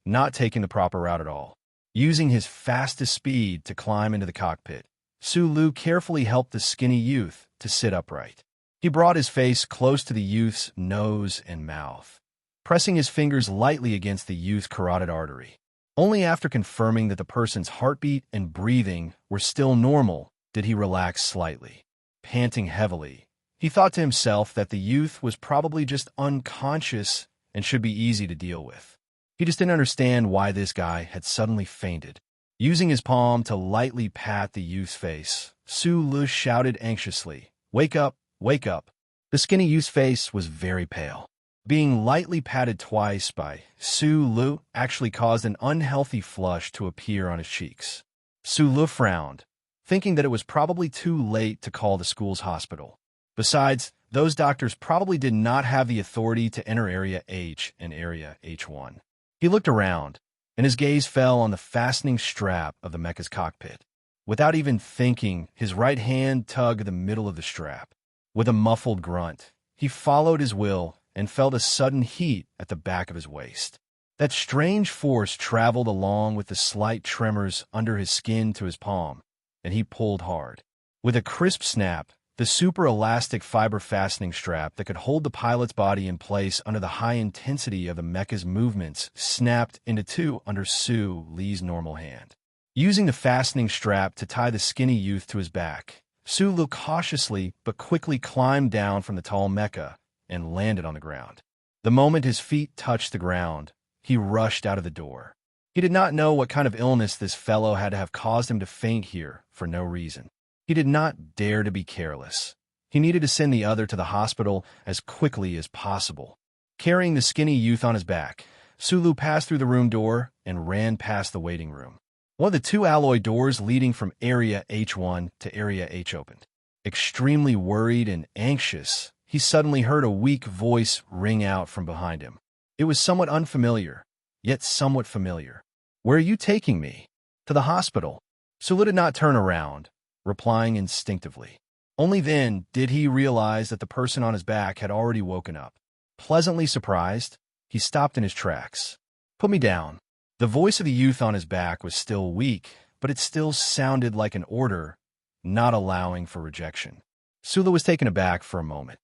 [SPEAKER 1] not taking the proper route at all. Using his fastest speed to climb into the cockpit, Su Lu carefully helped the skinny youth to sit upright. He brought his face close to the youth's nose and mouth, pressing his fingers lightly against the youth's carotid artery. Only after confirming that the person's heartbeat and breathing were still normal did he relax slightly. Panting heavily, he thought to himself that the youth was probably just unconscious and should be easy to deal with. He just didn't understand why this guy had suddenly fainted. Using his palm to lightly pat the youth's face, Su Lu shouted anxiously, "Wake up, wake up." The skinny youth's face was very pale. Being lightly patted twice by Su Lu actually caused an unhealthy flush to appear on his cheeks. Su Lu frowned, thinking that it was probably too late to call the school's hospital. Besides, those doctors probably did not have the authority to enter Area H and Area H1. He looked around, and his gaze fell on the fastening strap of the mecha's cockpit. Without even thinking, his right hand tugged the middle of the strap. With a muffled grunt, he followed his will and felt a sudden heat at the back of his waist. That strange force traveled along with the slight tremors under his skin to his palm, and he pulled hard. With a crisp snap, the super-elastic fiber fastening strap that could hold the pilot's body in place under the high intensity of the mecha's movements snapped into two under Su Li's normal hand. Using the fastening strap to tie the skinny youth to his back, Su Lu cautiously but quickly climbed down from the tall mecha and landed on the ground. The moment his feet touched the ground, he rushed out of the door. He did not know what kind of illness this fellow had to have caused him to faint here for no reason. He did not dare to be careless. He needed to send the other to the hospital as quickly as possible. Carrying the skinny youth on his back, Su Lu passed through the room door and ran past the waiting room. One of the two alloy doors leading from Area H1 to Area H opened. Extremely worried and anxious, he suddenly heard a weak voice ring out from behind him. It was somewhat unfamiliar, yet somewhat familiar. "Where are you taking me?" "To the hospital." Su Lu did not turn around, replying instinctively. Only then did he realize that the person on his back had already woken up. Pleasantly surprised, he stopped in his tracks. "Put me down." The voice of the youth on his back was still weak, but it still sounded like an order, not allowing for rejection. Su Lu was taken aback for a moment.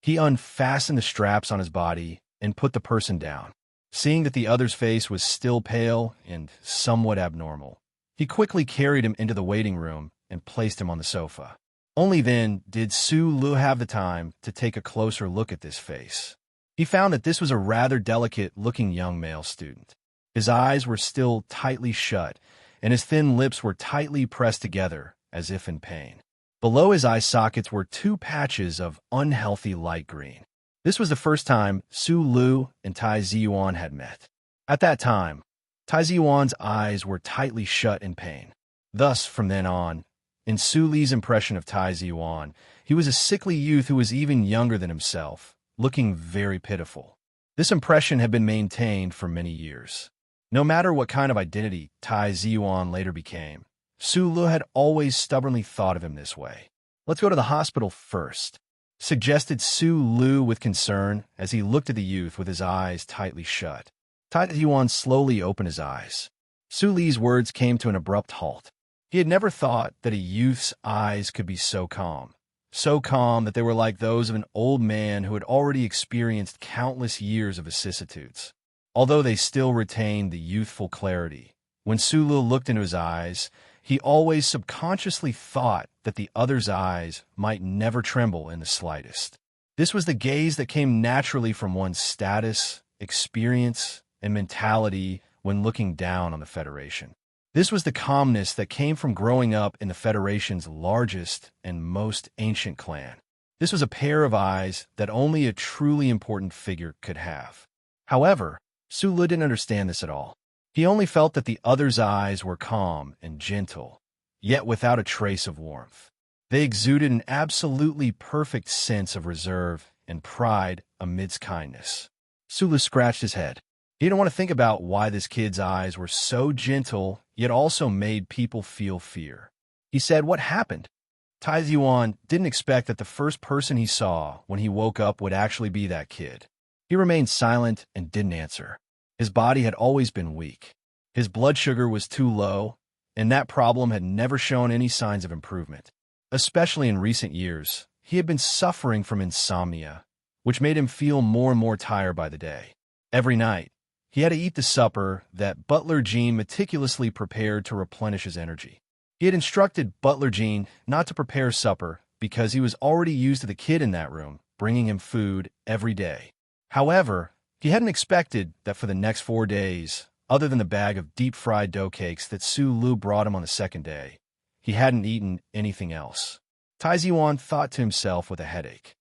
[SPEAKER 1] He unfastened the straps on his body and put the person down. Seeing that the other's face was still pale and somewhat abnormal, he quickly carried him into the waiting room and placed him on the sofa. Only then did Su Lu have the time to take a closer look at this face. He found that this was a rather delicate-looking young male student. His eyes were still tightly shut, and his thin lips were tightly pressed together, as if in pain. Below his eye sockets were two patches of unhealthy light green. This was the first time Su Lu and Tai Ziyuan had met. At that time, Tai Ziyuan's eyes were tightly shut in pain. Thus, from then on, In Su Li's impression of Tai Ziyuan, he was a sickly youth who was even younger than himself, looking very pitiful. This impression had been maintained for many years. No matter what kind of identity Tai Ziyuan later became, Su Lu had always stubbornly thought of him this way. "Let's go to the hospital first," suggested Su Lu with concern as he looked at the youth with his eyes tightly shut. Tai Ziyuan slowly opened his eyes. Su Li's words came to an abrupt halt. He had never thought that a youth's eyes could be so calm that they were like those of an old man who had already experienced countless years of vicissitudes. Although they still retained the youthful clarity, when Su Lu looked into his eyes, he always subconsciously thought that the other's eyes might never tremble in the slightest. This was the gaze that came naturally from one's status, experience, and mentality when looking down on the Federation. This was the calmness that came from growing up in the Federation's largest and most ancient clan. This was a pair of eyes that only a truly important figure could have. However, Su Lu didn't understand this at all. He only felt that the other's eyes were calm and gentle, yet without a trace of warmth. They exuded an absolutely perfect sense of reserve and pride amidst kindness. Su Lu scratched his head. He didn't want to think about why this kid's eyes were so gentle, yet also made people feel fear. He said, "What happened?" Tai Ziyuan didn't expect that the first person he saw when he woke up would actually be that kid. He remained silent and didn't answer. His body had always been weak. His blood sugar was too low, and that problem had never shown any signs of improvement. Especially in recent years, he had been suffering from insomnia, which made him feel more and more tired by the day. Every night, he had to eat the supper that Butler Jean meticulously prepared to replenish his energy. He had instructed Butler Jean not to prepare supper because he was already used to the kid in that room bringing him food every day. However, he hadn't expected that for the next 4 days, other than the bag of deep-fried dough cakes that Su Lu brought him on the second day, he hadn't eaten anything else. Tai Ziyuan thought to himself with a headache.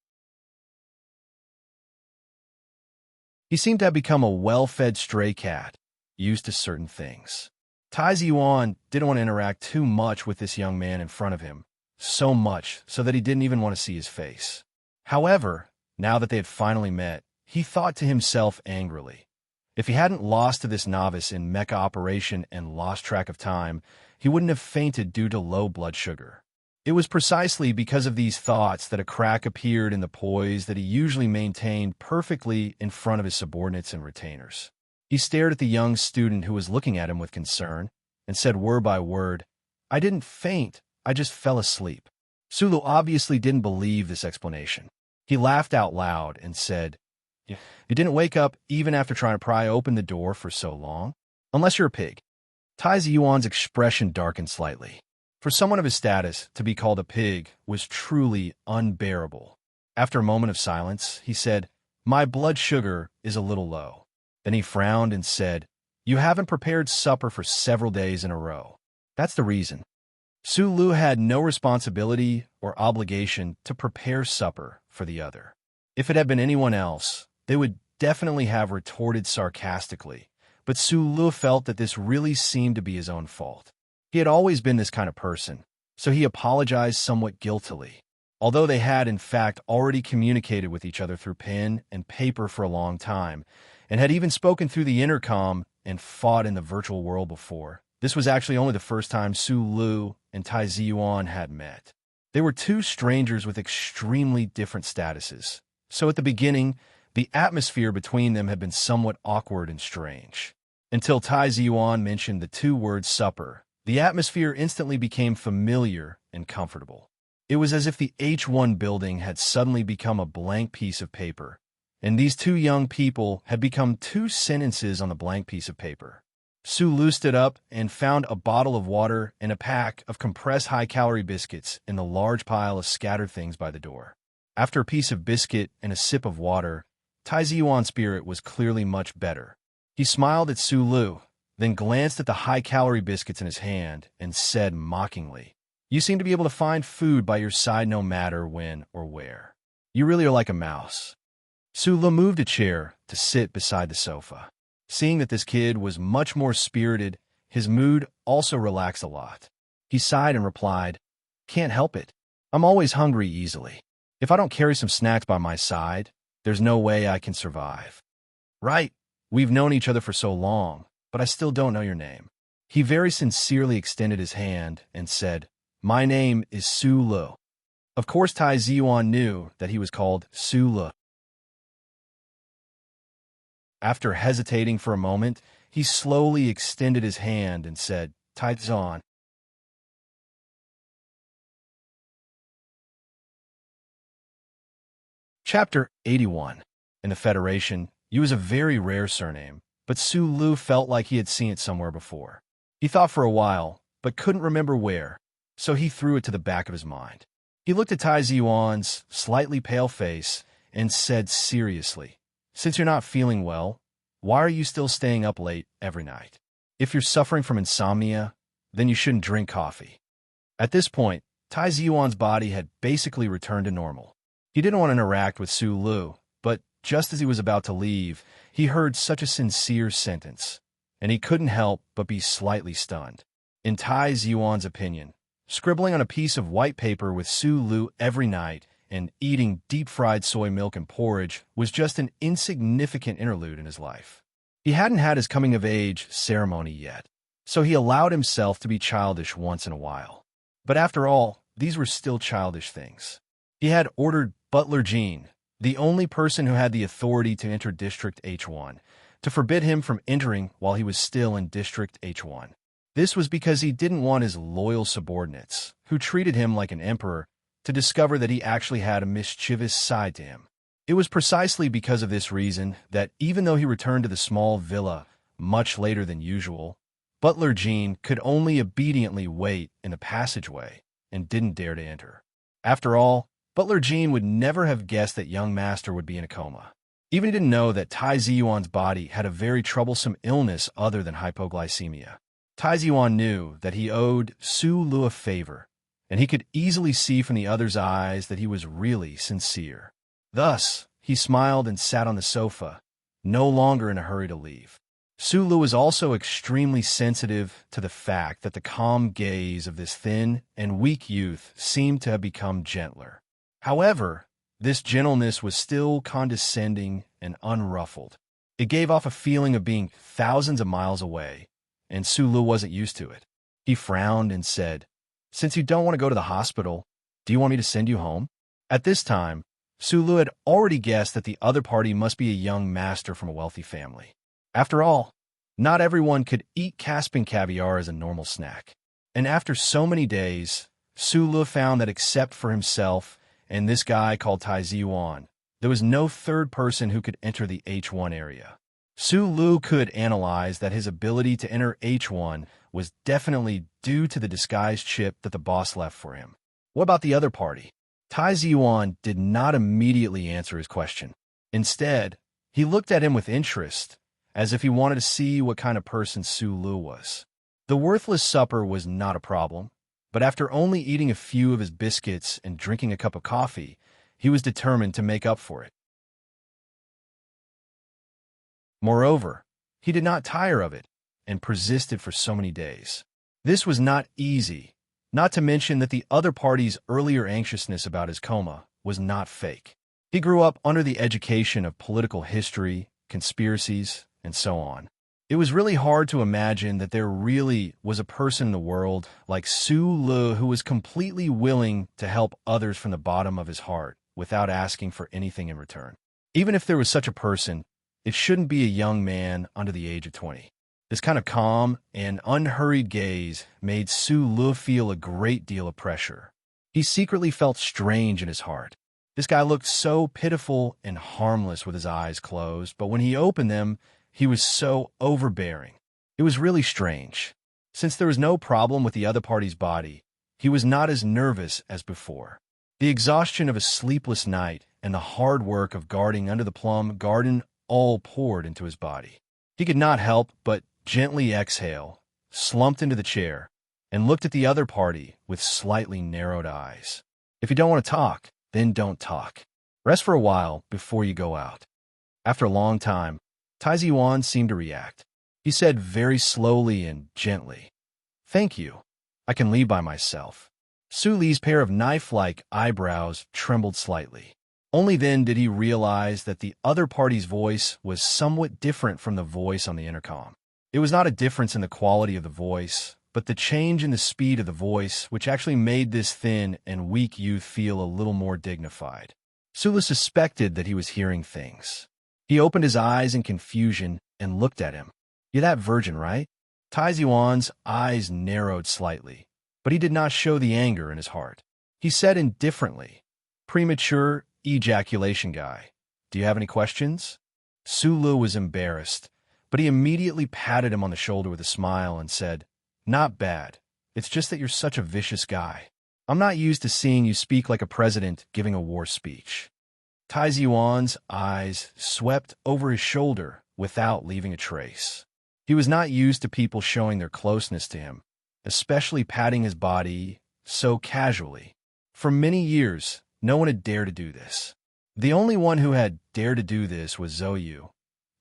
[SPEAKER 1] He seemed to have become a well-fed stray cat, used to certain things. Tai Ziyuan didn't want to interact too much with this young man in front of him, so much so that he didn't even want to see his face. However, now that they had finally met, he thought to himself angrily. If he hadn't lost to this novice in mecha operation and lost track of time, he wouldn't have fainted due to low blood sugar. It was precisely because of these thoughts that a crack appeared in the poise that he usually maintained perfectly in front of his subordinates and retainers. He stared at the young student who was looking at him with concern and said word by word, "I didn't faint, I just fell asleep." Su Lu obviously didn't believe this explanation. He laughed out loud and said, "You didn't wake up even after trying to pry open the door for so long? Unless you're a pig." Tai Ziyuan's expression darkened slightly. For someone of his status, to be called a pig was truly unbearable. After a moment of silence, he said, "My blood sugar is a little low." Then he frowned and said, "You haven't prepared supper for several days in a row. That's the reason." Su Lu had no responsibility or obligation to prepare supper for the other. If it had been anyone else, they would definitely have retorted sarcastically, but Su Lu felt that this really seemed to be his own fault. He had always been this kind of person, so he apologized somewhat guiltily. Although they had, in fact, already communicated with each other through pen and paper for a long time, and had even spoken through the intercom and fought in the virtual world before, this was actually only the first time Su Lu and Tai Ziyuan had met. They were two strangers with extremely different statuses, so at the beginning, the atmosphere between them had been somewhat awkward and strange. Until Tai Ziyuan mentioned the two words supper, the atmosphere instantly became familiar and comfortable. It was as if the H1 building had suddenly become a blank piece of paper, and these two young people had become two sentences on the blank piece of paper. Su Lu stood up and found a bottle of water and a pack of compressed high-calorie biscuits in the large pile of scattered things by the door. After a piece of biscuit and a sip of water, Tai Ziyuan's spirit was clearly much better. He smiled at Su Lu, then glanced at the high-calorie biscuits in his hand and said mockingly, "You seem to be able to find food by your side no matter when or where. You really are like a mouse." Su Lu moved a chair to sit beside the sofa. Seeing that this kid was much more spirited, his mood also relaxed a lot. He sighed and replied, Can't help it. I'm always hungry easily. If I don't carry some snacks by my side, there's no way I can survive. Right, we've known each other for so long, but I still don't know your name. He very sincerely extended his hand and said, My name is Su Lu. Of course, Tai Ziyuan knew that he was called Su Lu. After hesitating for a moment, he slowly extended his hand and said, Tai Zon. Chapter 81. In the Federation, Yu was a very rare surname, but Su Lu felt like he had seen it somewhere before. He thought for a while, but couldn't remember where, so he threw it to the back of his mind. He looked at Tai Ziyuan's slightly pale face and said seriously, Since you're not feeling well, why are you still staying up late every night? If you're suffering from insomnia, then you shouldn't drink coffee. At this point, Tai Ziyuan's body had basically returned to normal. He didn't want to interact with Su Lu, but just as he was about to leave, he heard such a sincere sentence, and he couldn't help but be slightly stunned. In Tai Ziyuan's opinion, scribbling on a piece of white paper with Su Lu every night and eating deep-fried soy milk and porridge was just an insignificant interlude in his life. He hadn't had his coming-of-age ceremony yet, so he allowed himself to be childish once in a while. But after all, these were still childish things. He had ordered Butler Jean, the only person who had the authority to enter District H1, to forbid him from entering while he was still in District H1. This was because he didn't want his loyal subordinates, who treated him like an emperor, to discover that he actually had a mischievous side to him. It was precisely because of this reason that even though he returned to the small villa much later than usual, Butler Jean could only obediently wait in the passageway and didn't dare to enter. After all, Butler Jean would never have guessed that young master would be in a coma. Even he didn't know that Tai Ziyuan's body had a very troublesome illness other than hypoglycemia. Tai Ziyuan knew that he owed Su Lu a favor, and he could easily see from the other's eyes that he was really sincere. Thus, he smiled and sat on the sofa, no longer in a hurry to leave. Su Lu was also extremely sensitive to the fact that the calm gaze of this thin and weak youth seemed to have become gentler. However, this gentleness was still condescending and unruffled. It gave off a feeling of being thousands of miles away, and Su Lu wasn't used to it. He frowned and said, Since you don't want to go to the hospital, do you want me to send you home? At this time, Su Lu had already guessed that the other party must be a young master from a wealthy family. After all, not everyone could eat Caspian caviar as a normal snack. And after so many days, Su Lu found that except for himself and this guy called Tai Ziyuan, there was no third person who could enter the H1 area. Su Lu could analyze that his ability to enter H1 was definitely due to the disguised chip that the boss left for him. What about the other party? Tai Ziyuan did not immediately answer his question. Instead, he looked at him with interest, as if he wanted to see what kind of person Su Lu was. The worthless supper was not a problem, but after only eating a few of his biscuits and drinking a cup of coffee, he was determined to make up for it. Moreover, he did not tire of it and persisted for so many days. This was not easy, not to mention that the other party's earlier anxiousness about his coma was not fake. He grew up under the education of political history, conspiracies, and so on. It was really hard to imagine that there really was a person in the world like Su Lu who was completely willing to help others from the bottom of his heart without asking for anything in return. Even if there was such a person, it shouldn't be a young man under the age of 20. This kind of calm and unhurried gaze made Su Lu feel a great deal of pressure. He secretly felt strange in his heart. This guy looked so pitiful and harmless with his eyes closed, but when he opened them, he was so overbearing. It was really strange. Since there was no problem with the other party's body, he was not as nervous as before. The exhaustion of a sleepless night and the hard work of guarding under the plum garden all poured into his body. He could not help but gently exhale, slumped into the chair, and looked at the other party with slightly narrowed eyes. If you don't want to talk, then don't talk. Rest for a while before you go out. After a long time, Tai Ziyuan seemed to react. He said very slowly and gently, Thank you. I can leave by myself. Su Li's pair of knife-like eyebrows trembled slightly. Only then did he realize that the other party's voice was somewhat different from the voice on the intercom. It was not a difference in the quality of the voice, but the change in the speed of the voice, which actually made this thin and weak youth feel a little more dignified. Sula suspected that he was hearing things. He opened his eyes in confusion and looked at him. "You're that virgin, right?" Tai Ziwan's eyes narrowed slightly, but he did not show the anger in his heart. He said indifferently, "Premature ejaculation guy. Do you have any questions?" Sulu was embarrassed, but he immediately patted him on the shoulder with a smile and said, "Not bad. It's just that you're such a vicious guy. I'm not used to seeing you speak like a president giving a war speech." Tai Ziwan's eyes swept over his shoulder without leaving a trace. He was not used to people showing their closeness to him, especially patting his body so casually. For many years, no one had dared to do this. The only one who had dared to do this was Zhou,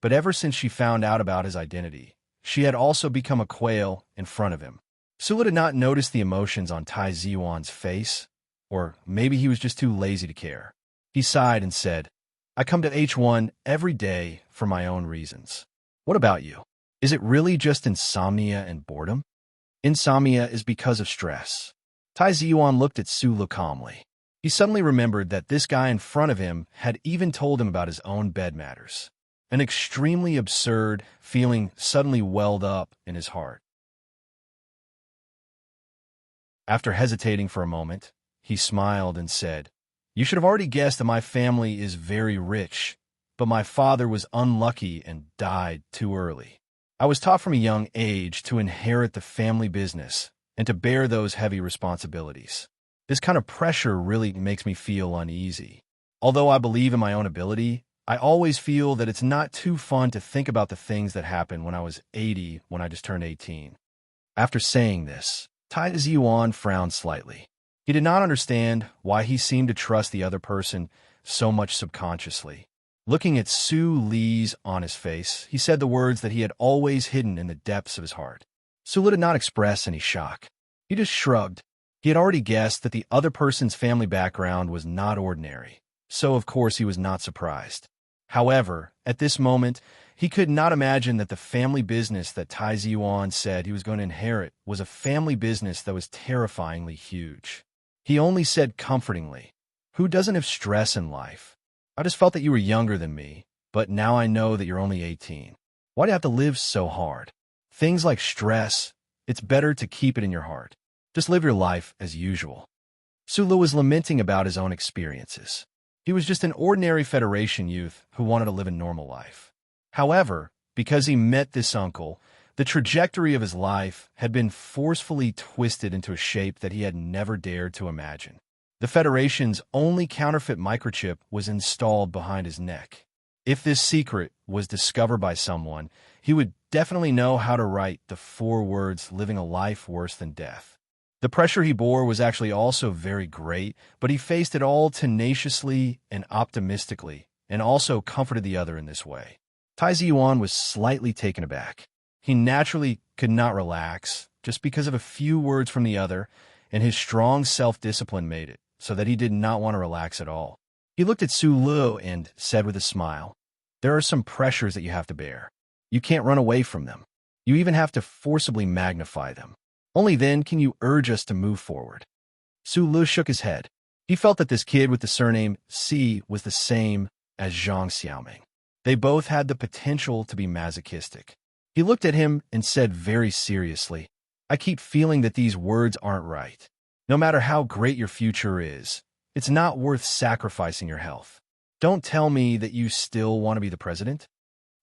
[SPEAKER 1] but ever since she found out about his identity, she had also become a quail in front of him. Sula did not notice the emotions on Tai Ziwan's face, or maybe he was just too lazy to care. He sighed and said, "I come to H1 every day for my own reasons. What about you? Is it really just insomnia and boredom?" "Insomnia is because of stress." Tai Ziwan looked at Sula calmly. He suddenly remembered that this guy in front of him had even told him about his own bed matters. An extremely absurd feeling suddenly welled up in his heart. After hesitating for a moment, he smiled and said, "You should have already guessed that my family is very rich, but my father was unlucky and died too early. I was taught from a young age to inherit the family business and to bear those heavy responsibilities. This kind of pressure really makes me feel uneasy. Although I believe in my own ability, I always feel that it's not too fun to think about the things that happened when I was 80 when I just turned 18. After saying this, Tai Ziwan frowned slightly. He did not understand why he seemed to trust the other person so much subconsciously. Looking at Su Li's honest face, he said the words that he had always hidden in the depths of his heart. Sula did not express any shock. He just shrugged. He had already guessed that the other person's family background was not ordinary, so of course he was not surprised. However, at this moment, he could not imagine that the family business that Tai Ziwan said he was going to inherit was a family business that was terrifyingly huge. He only said comfortingly, "Who doesn't have stress in life? I just felt that you were younger than me, but now I know that you're only 18. Why do you have to live so hard? Things like stress, it's better to keep it in your heart. Just live your life as usual." Sula was lamenting about his own experiences. He was just an ordinary Federation youth who wanted to live a normal life. However, because he met this uncle, the trajectory of his life had been forcefully twisted into a shape that he had never dared to imagine. The Federation's only counterfeit microchip was installed behind his neck. If this secret was discovered by someone, he would definitely know how to write the 4 words living a life worse than death. The pressure he bore was actually also very great, but he faced it all tenaciously and optimistically, and also comforted the other in this way. Tai Ziwan was slightly taken aback. He naturally could not relax, just because of a few words from the other, and his strong self-discipline made it, so that he did not want to relax at all. He looked at Su Lu and said with a smile, "There are some pressures that you have to bear. You can't run away from them. You even have to forcibly magnify them. Only then can you urge us to move forward." Su Lu shook his head. He felt that this kid with the surname Si was the same as Zhang Xiaoming. They both had the potential to be masochistic. He looked at him and said very seriously, "I keep feeling that these words aren't right. No matter how great your future is, it's not worth sacrificing your health. Don't tell me that you still want to be the president?"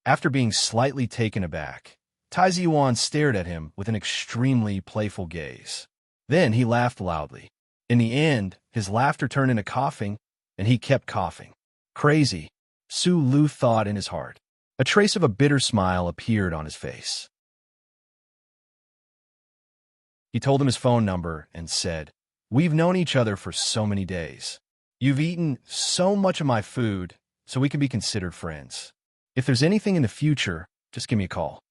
[SPEAKER 1] After being slightly taken aback, Tai Ziwan stared at him with an extremely playful gaze. Then he laughed loudly. In the end, his laughter turned into coughing, and he kept coughing. Crazy, Su Lu thought in his heart. A trace of a bitter smile appeared on his face. He told him his phone number and said, "We've known each other for so many days. You've eaten so much of my food, so we can be considered friends. If there's anything in the future, just give me a call."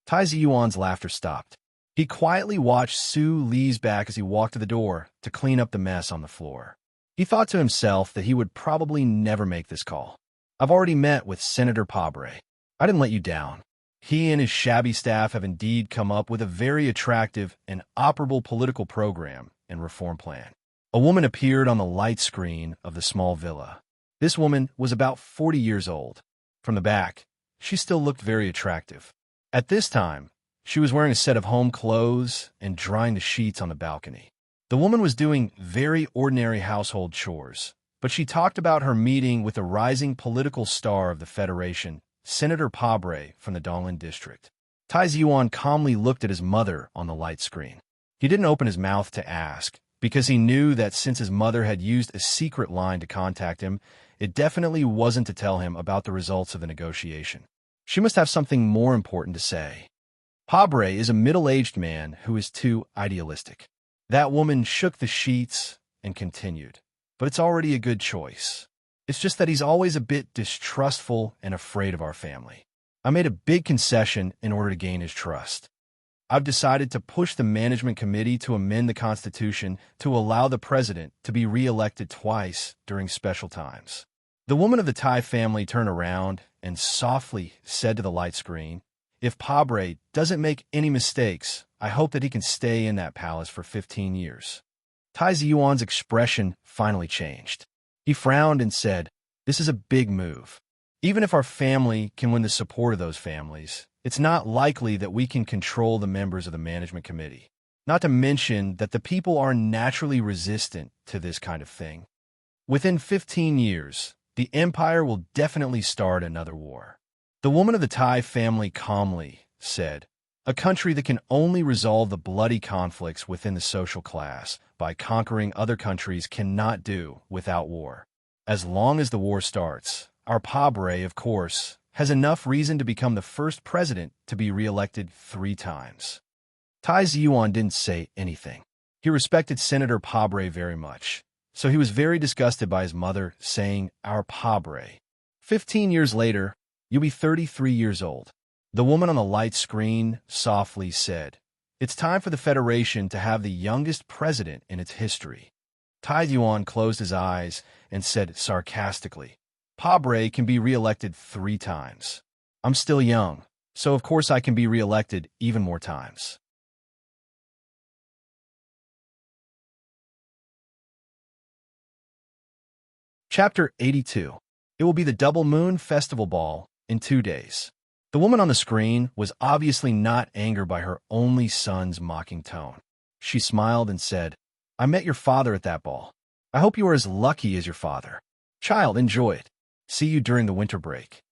[SPEAKER 1] Tai Ziyuan's laughter stopped. He quietly watched Su Li's back as he walked to the door to clean up the mess on the floor. He thought to himself that he would probably never make this call. I've already met with Senator Pabre. I didn't let you down. He and his shabby staff have indeed come up with a very attractive and operable political program and reform plan. A woman appeared on the light screen of the small villa. This woman was about 40 years old. From the back, she still looked very attractive. At this time, she was wearing a set of home clothes and drying the sheets on the balcony. The woman was doing very ordinary household chores, but she talked about her meeting with a rising political star of the Federation, Senator Pabre from the Donlin district. Tai Yuan calmly looked at his mother on the light screen. He didn't open his mouth to ask, because he knew that since his mother had used a secret line to contact him, it definitely wasn't to tell him about the results of the negotiation. She must have something more important to say. Pabre is a middle-aged man who is too idealistic. That woman shook the sheets and continued, but it's already a good choice. It's just that he's always a bit distrustful and afraid of our family. I made a big concession in order to gain his trust. I've decided to push the management committee to amend the Constitution to allow the president to be re-elected twice during special times. The woman of the Tai family turned around and softly said to the light screen, "If Pabre doesn't make any mistakes, I hope that he can stay in that palace for 15 years. Tai Yuan's expression finally changed. He frowned and said, "This is a big move. Even if our family can win the support of those families, it's not likely that we can control the members of the management committee. Not to mention that the people are naturally resistant to this kind of thing. Within 15 years, the empire will definitely start another war." The woman of the Tai family calmly said, "A country that can only resolve the bloody conflicts within the social class by conquering other countries cannot do without war. As long as the war starts, our Pabre, of course, has enough reason to become the first president to be re-elected 3 times." Tai Yuan didn't say anything. He respected Senator Pabre very much, so he was very disgusted by his mother saying, "Our Pabre. 15 years later, you'll be 33 years old." The woman on the light screen softly said, "It's time for the Federation to have the youngest president in its history." Tai Yuan closed his eyes and said sarcastically, "Pabre can be re-elected 3 times. I'm still young, so of course I can be re-elected even more times." Chapter 82. It will be the Double Moon Festival Ball in 2 days. The woman on the screen was obviously not angered by her only son's mocking tone. She smiled and said, "I met your father at that ball. I hope you are as lucky as your father. Child, enjoy it. See you during the winter break."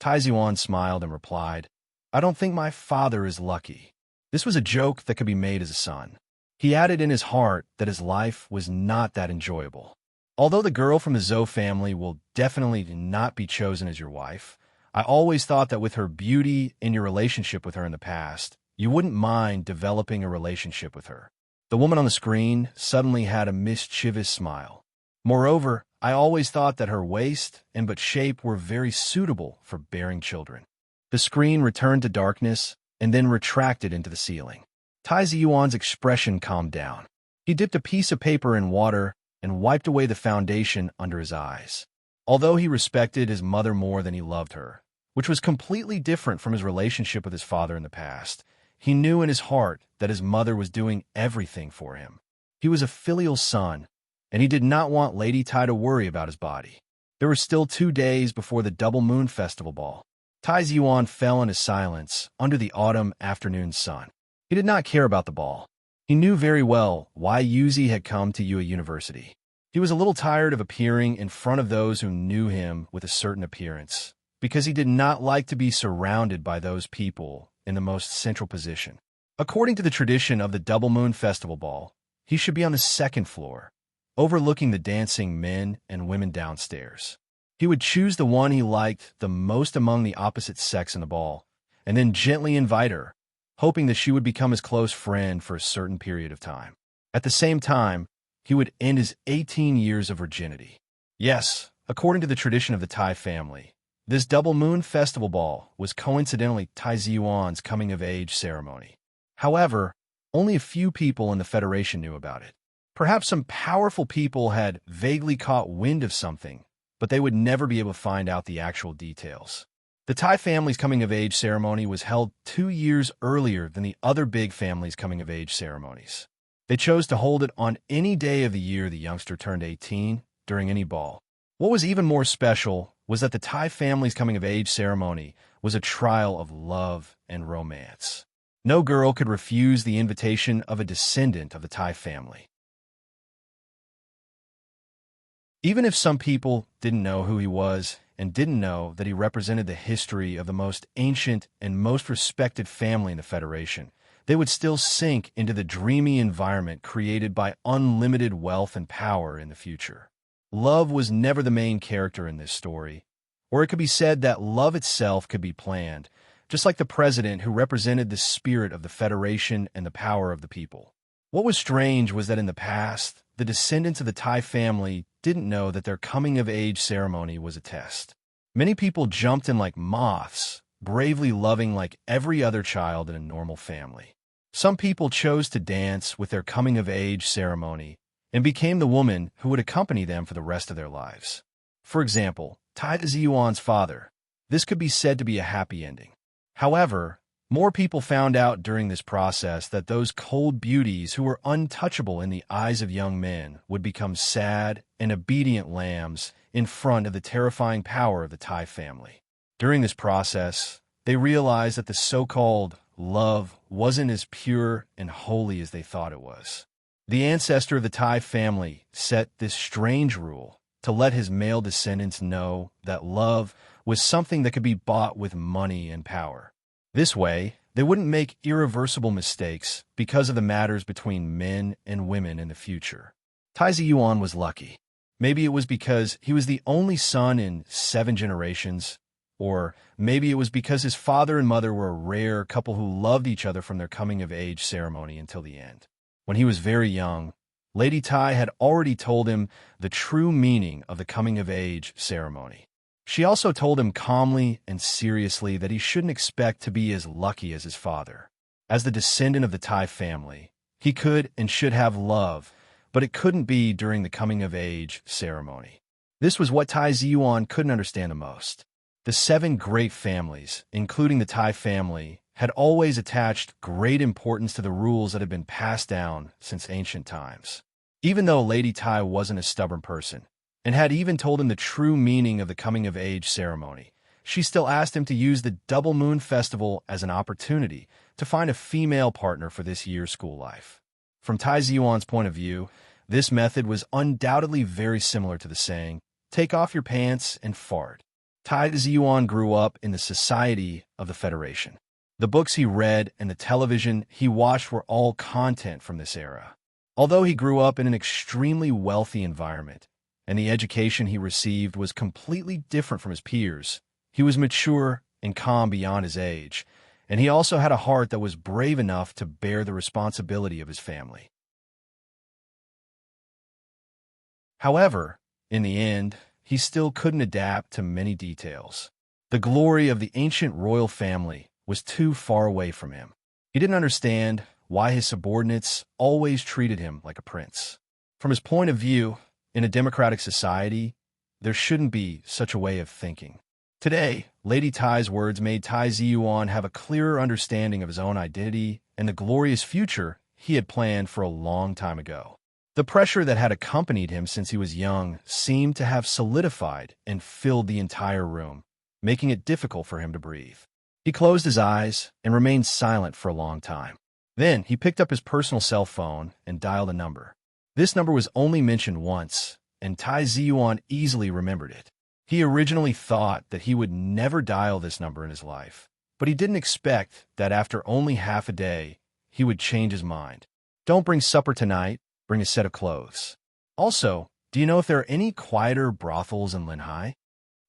[SPEAKER 1] Tai Yuan smiled and replied, "I don't think my father is lucky." This was a joke that could be made as a son. He added in his heart that his life was not that enjoyable. "Although the girl from the Zhou family will definitely not be chosen as your wife, I always thought that with her beauty and your relationship with her in the past, you wouldn't mind developing a relationship with her." The woman on the screen suddenly had a mischievous smile. "Moreover, I always thought that her waist and butt shape were very suitable for bearing children." The screen returned to darkness and then retracted into the ceiling. Tai Yuan's expression calmed down. He dipped a piece of paper in water and wiped away the foundation under his eyes. Although he respected his mother more than he loved her, which was completely different from his relationship with his father in the past, he knew in his heart that his mother was doing everything for him. He was a filial son, and he did not want Lady Tai to worry about his body. There were still 2 days before the Double Moon Festival Ball. Tai Yuan fell into silence under the autumn afternoon sun. He did not care about the ball. He knew very well why Yuzi had come to Yue University. He was a little tired of appearing in front of those who knew him with a certain appearance, because he did not like to be surrounded by those people in the most central position. According to the tradition of the Double Moon Festival Ball, he should be on the 2nd floor, overlooking the dancing men and women downstairs. He would choose the one he liked the most among the opposite sex in the ball, and then gently invite her, hoping that she would become his close friend for a certain period of time. At the same time, he would end his 18 years of virginity. Yes, according to the tradition of the Tai family, this Double Moon Festival Ball was coincidentally Tai Yuan's coming-of-age ceremony. However, Only a few people in the Federation knew about it. Perhaps some powerful people had vaguely caught wind of something, but they would never be able to find out the actual details. The Tai family's coming-of-age ceremony was held 2 years earlier than the other big families' coming-of-age ceremonies. They chose to hold it on any day of the year the youngster turned 18, during any ball. What was even more special was that the Tai family's coming-of-age ceremony was a trial of love and romance. No girl could refuse the invitation of a descendant of the Tai family. Even if some people didn't know who he was and didn't know that he represented the history of the most ancient and most respected family in the Federation, they would still sink into the dreamy environment created by unlimited wealth and power in the future. Love was never the main character in this story, or it could be said that love itself could be planned, just like the president who represented the spirit of the Federation and the power of the people. What was strange was that in the past, the descendants of the Tai family didn't know that their coming-of-age ceremony was a test. Many people jumped in like moths, bravely loving like every other child in a normal family. Some people chose to dance with their coming-of-age ceremony and became the woman who would accompany them for the rest of their lives. For example, Tai Ziyuan's father. This could be said to be a happy ending. However, more people found out during this process that those cold beauties who were untouchable in the eyes of young men would become sad and obedient lambs in front of the terrifying power of the Tai family. During this process, they realized that the so-called love wasn't as pure and holy as they thought it was. The ancestor of the Tai family set this strange rule to let his male descendants know that love was something that could be bought with money and power. This way, they wouldn't make irreversible mistakes because of the matters between men and women in the future. Tai Ziyuan was lucky. Maybe it was because he was the only son in 7 generations, or maybe it was because his father and mother were a rare couple who loved each other from their coming-of-age ceremony until the end. When he was very young, Lady Tai had already told him the true meaning of the coming-of-age ceremony. She also told him calmly and seriously that he shouldn't expect to be as lucky as his father. As the descendant of the Tai family, he could and should have love, but it couldn't be during the coming-of-age ceremony. This was what Tai Ziyuan couldn't understand the most. The 7 great families, including the Tai family, had always attached great importance to the rules that had been passed down since ancient times. Even though Lady Tai wasn't a stubborn person, and had even told him the true meaning of the coming-of-age ceremony, she still asked him to use the Double Moon Festival as an opportunity to find a female partner for this year's school life. From Tai Ziyuan's point of view, this method was undoubtedly very similar to the saying, "Take off your pants and fart." Tai Ziyuan grew up in the society of the Federation. The books he read and the television he watched were all content from this era. Although he grew up in an extremely wealthy environment, and the education he received was completely different from his peers, he was mature and calm beyond his age, and he also had a heart that was brave enough to bear the responsibility of his family. However, in the end, he still couldn't adapt to many details. The glory of the ancient royal family was too far away from him. He didn't understand why his subordinates always treated him like a prince. From his point of view, in a democratic society, there shouldn't be such a way of thinking. Today, Lady Tai's words made Tai Ziyuan have a clearer understanding of his own identity and the glorious future he had planned for a long time ago. The pressure that had accompanied him since he was young seemed to have solidified and filled the entire room, making it difficult for him to breathe. He closed his eyes and remained silent for a long time. Then he picked up his personal cell phone and dialed a number. This number was only mentioned once, and Tai Ziyuan easily remembered it. He originally thought that he would never dial this number in his life, but he didn't expect that after only half a day, he would change his mind. "Don't bring supper tonight, bring a set of clothes. Also, do you know if there are any quieter brothels in Linhai?"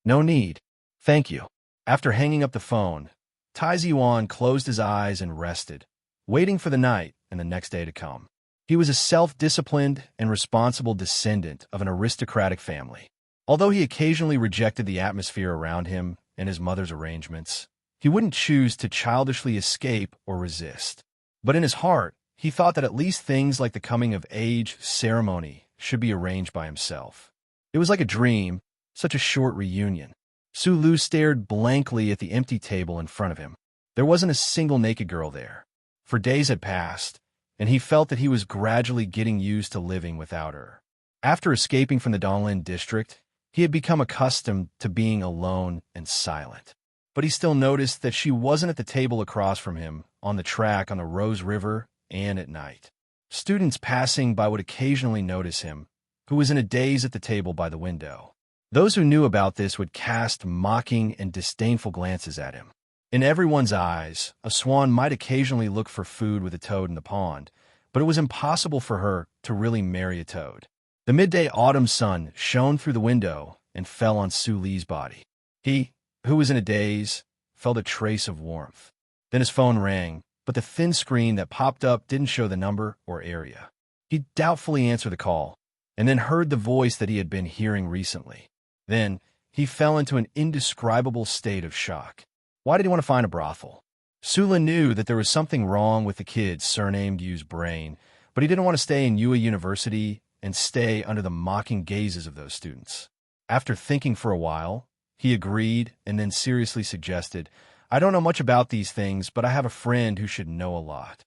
[SPEAKER 1] "No need. Thank you." After hanging up the phone, Tai Ziyuan closed his eyes and rested, waiting for the night and the next day to come. He was a self-disciplined and responsible descendant of an aristocratic family. Although he occasionally rejected the atmosphere around him and his mother's arrangements, he wouldn't choose to childishly escape or resist. But in his heart, he thought that at least things like the coming-of-age ceremony should be arranged by himself. It was like a dream, such a short reunion. Sulu stared blankly at the empty table in front of him. There wasn't a single naked girl there. For days had passed, and he felt that he was gradually getting used to living without her. After escaping from the Donglin district, he had become accustomed to being alone and silent. But he still noticed that she wasn't at the table across from him, on the track on the Rose River, and at night. Students passing by would occasionally notice him, who was in a daze at the table by the window. Those who knew about this would cast mocking and disdainful glances at him. In everyone's eyes, a swan might occasionally look for food with a toad in the pond, but it was impossible for her to really marry a toad. The midday autumn sun shone through the window and fell on Suli's body. He, who was in a daze, felt a trace of warmth. Then his phone rang, but the thin screen that popped up didn't show the number or area. He doubtfully answered the call, and then heard the voice that he had been hearing recently. Then, he fell into an indescribable state of shock. Why did he want to find a brothel? Sula knew that there was something wrong with the kid's surnamed Yu's brain, but he didn't want to stay in Yua University and stay under the mocking gazes of those students. After thinking for a while, he agreed and then seriously suggested, "I don't know much about these things, but I have a friend who should know a lot."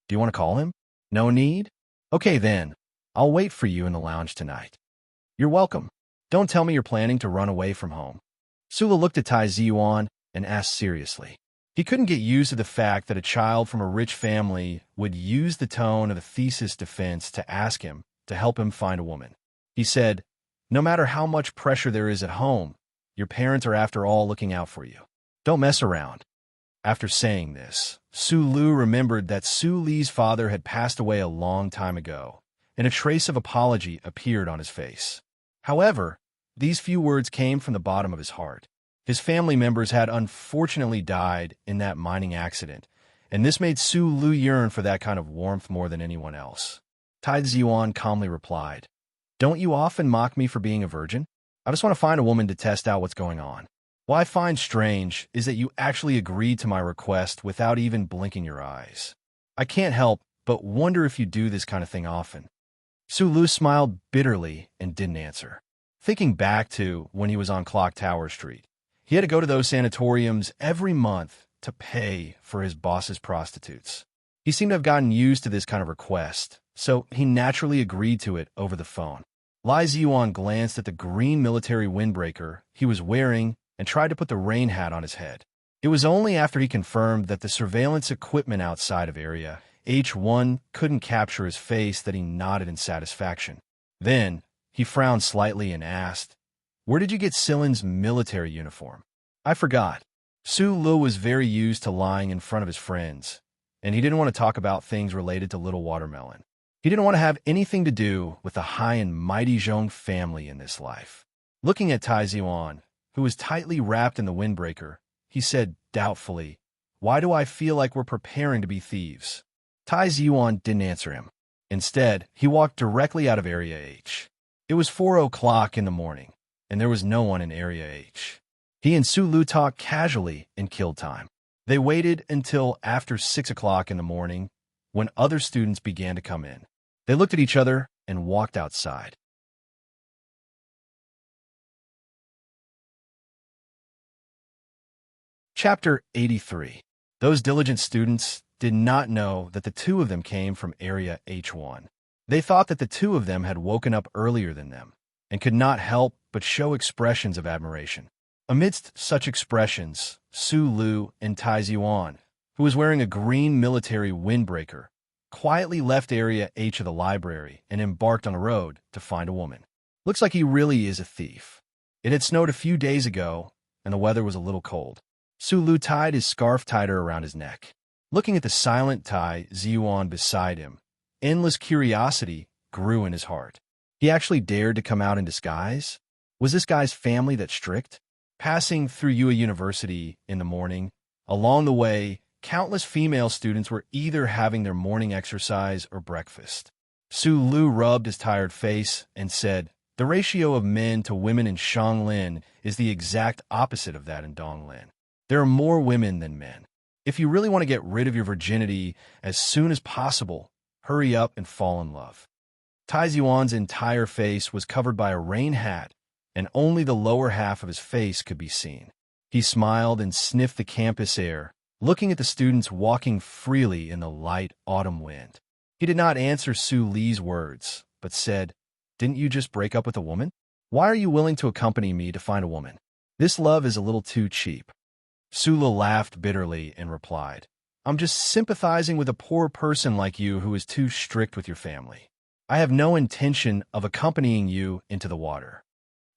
[SPEAKER 1] "Do you want to call him?" "No need?" "Okay then, I'll wait for you in the lounge tonight." "You're welcome. Don't tell me you're planning to run away from home." Sula looked at Tai Ziyuan and asked seriously. He couldn't get used to the fact that a child from a rich family would use the tone of a thesis defense to ask him to help him find a woman. He said, "No matter how much pressure there is at home, your parents are after all looking out for you. Don't mess around." After saying this, Su Lu remembered that Su Li's father had passed away a long time ago, and a trace of apology appeared on his face. However, these few words came from the bottom of his heart. His family members had unfortunately died in that mining accident, and this made Su Lu yearn for that kind of warmth more than anyone else. Tai Ziyuan calmly replied, "Don't you often mock me for being a virgin? I just want to find a woman to test out what's going on. What I find strange is that you actually agreed to my request without even blinking your eyes. I can't help but wonder if you do this kind of thing often." Su Lu smiled bitterly and didn't answer. Thinking back to when he was on Clock Tower Street, he had to go to those sanatoriums every month to pay for his boss's prostitutes. He seemed to have gotten used to this kind of request, so he naturally agreed to it over the phone. Lai Ziyuan glanced at the green military windbreaker he was wearing and tried to put the rain hat on his head. It was only after he confirmed that the surveillance equipment outside of Area H1 couldn't capture his face that he nodded in satisfaction. Then, he frowned slightly and asked, "Where did you get Silin's military uniform?" "I forgot." Su Lu was very used to lying in front of his friends, and he didn't want to talk about things related to Little Watermelon. He didn't want to have anything to do with the high and mighty Zhong family in this life. Looking at Tai Ziyuan, who was tightly wrapped in the windbreaker, he said doubtfully, "Why do I feel like we're preparing to be thieves?" Tai Ziyuan didn't answer him. Instead, he walked directly out of Area H. It was 4 o'clock in the morning, and there was no one in Area H. He and Su Lu talked casually and killed time. They waited until after 6 o'clock in the morning, when other students began to come in. They looked at each other and walked outside. Chapter 83. Those diligent students did not know that the two of them came from Area H1. They thought that the two of them had woken up earlier than them, and could not help but show expressions of admiration. Amidst such expressions, Su Lu and Tai Ziyuan, who was wearing a green military windbreaker, quietly left Area H of the library and embarked on a road to find a woman. "Looks like he really is a thief." It had snowed a few days ago, and the weather was a little cold. Su Lu tied his scarf tighter around his neck. Looking at the silent Tai Ziyuan beside him, endless curiosity grew in his heart. He actually dared to come out in disguise? Was this guy's family that strict? Passing through Yua University in the morning, along the way, countless female students were either having their morning exercise or breakfast. Su Lu rubbed his tired face and said, "The ratio of men to women in Shanglin is the exact opposite of that in Donglin. There are more women than men." If you really want to get rid of your virginity as soon as possible, hurry up and fall in love. Tai Yuan's entire face was covered by a rain hat, and only the lower half of his face could be seen. He smiled and sniffed the campus air, looking at the students walking freely in the light autumn wind. He did not answer Su Li's words, but said, "Didn't you just break up with a woman? Why are you willing to accompany me to find a woman? This love is a little too cheap." Su Li laughed bitterly and replied, "I'm just sympathizing with a poor person like you who is too strict with your family. I have no intention of accompanying you into the water."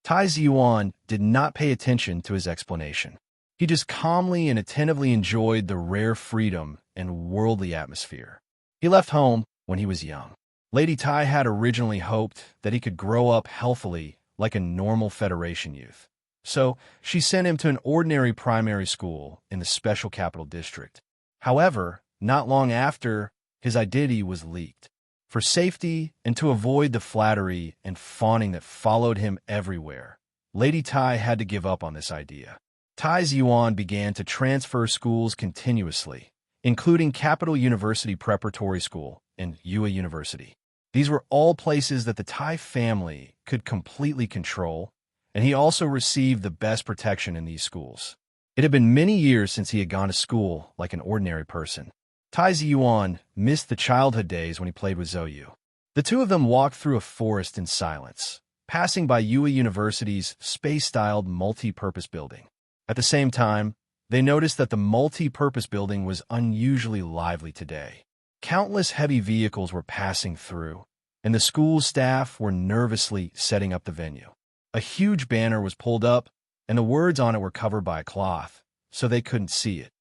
[SPEAKER 1] Tai Yuan did not pay attention to his explanation. He just calmly and attentively enjoyed the rare freedom and worldly atmosphere. He left home when he was young. Lady Tai had originally hoped that he could grow up healthily like a normal Federation youth. So she sent him to an ordinary primary school in the Special Capital District. However, not long after, his identity was leaked. For safety and to avoid the flattery and fawning that followed him everywhere, Lady Tai had to give up on this idea. Tai Yuan began to transfer schools continuously, including Capital University Preparatory School and Yue University. These were all places that the Tai family could completely control, and he also received the best protection in these schools. It had been many years since he had gone to school like an ordinary person. Tai Yuan missed the childhood days when he played with Zhou. The two of them walked through a forest in silence, passing by Yue University's space-styled multi-purpose building. At the same time, they noticed that the multi-purpose building was unusually lively today. Countless heavy vehicles were passing through, and the school staff were nervously setting up the venue. A huge banner was pulled up, and the words on it were covered by a cloth, so they couldn't see it.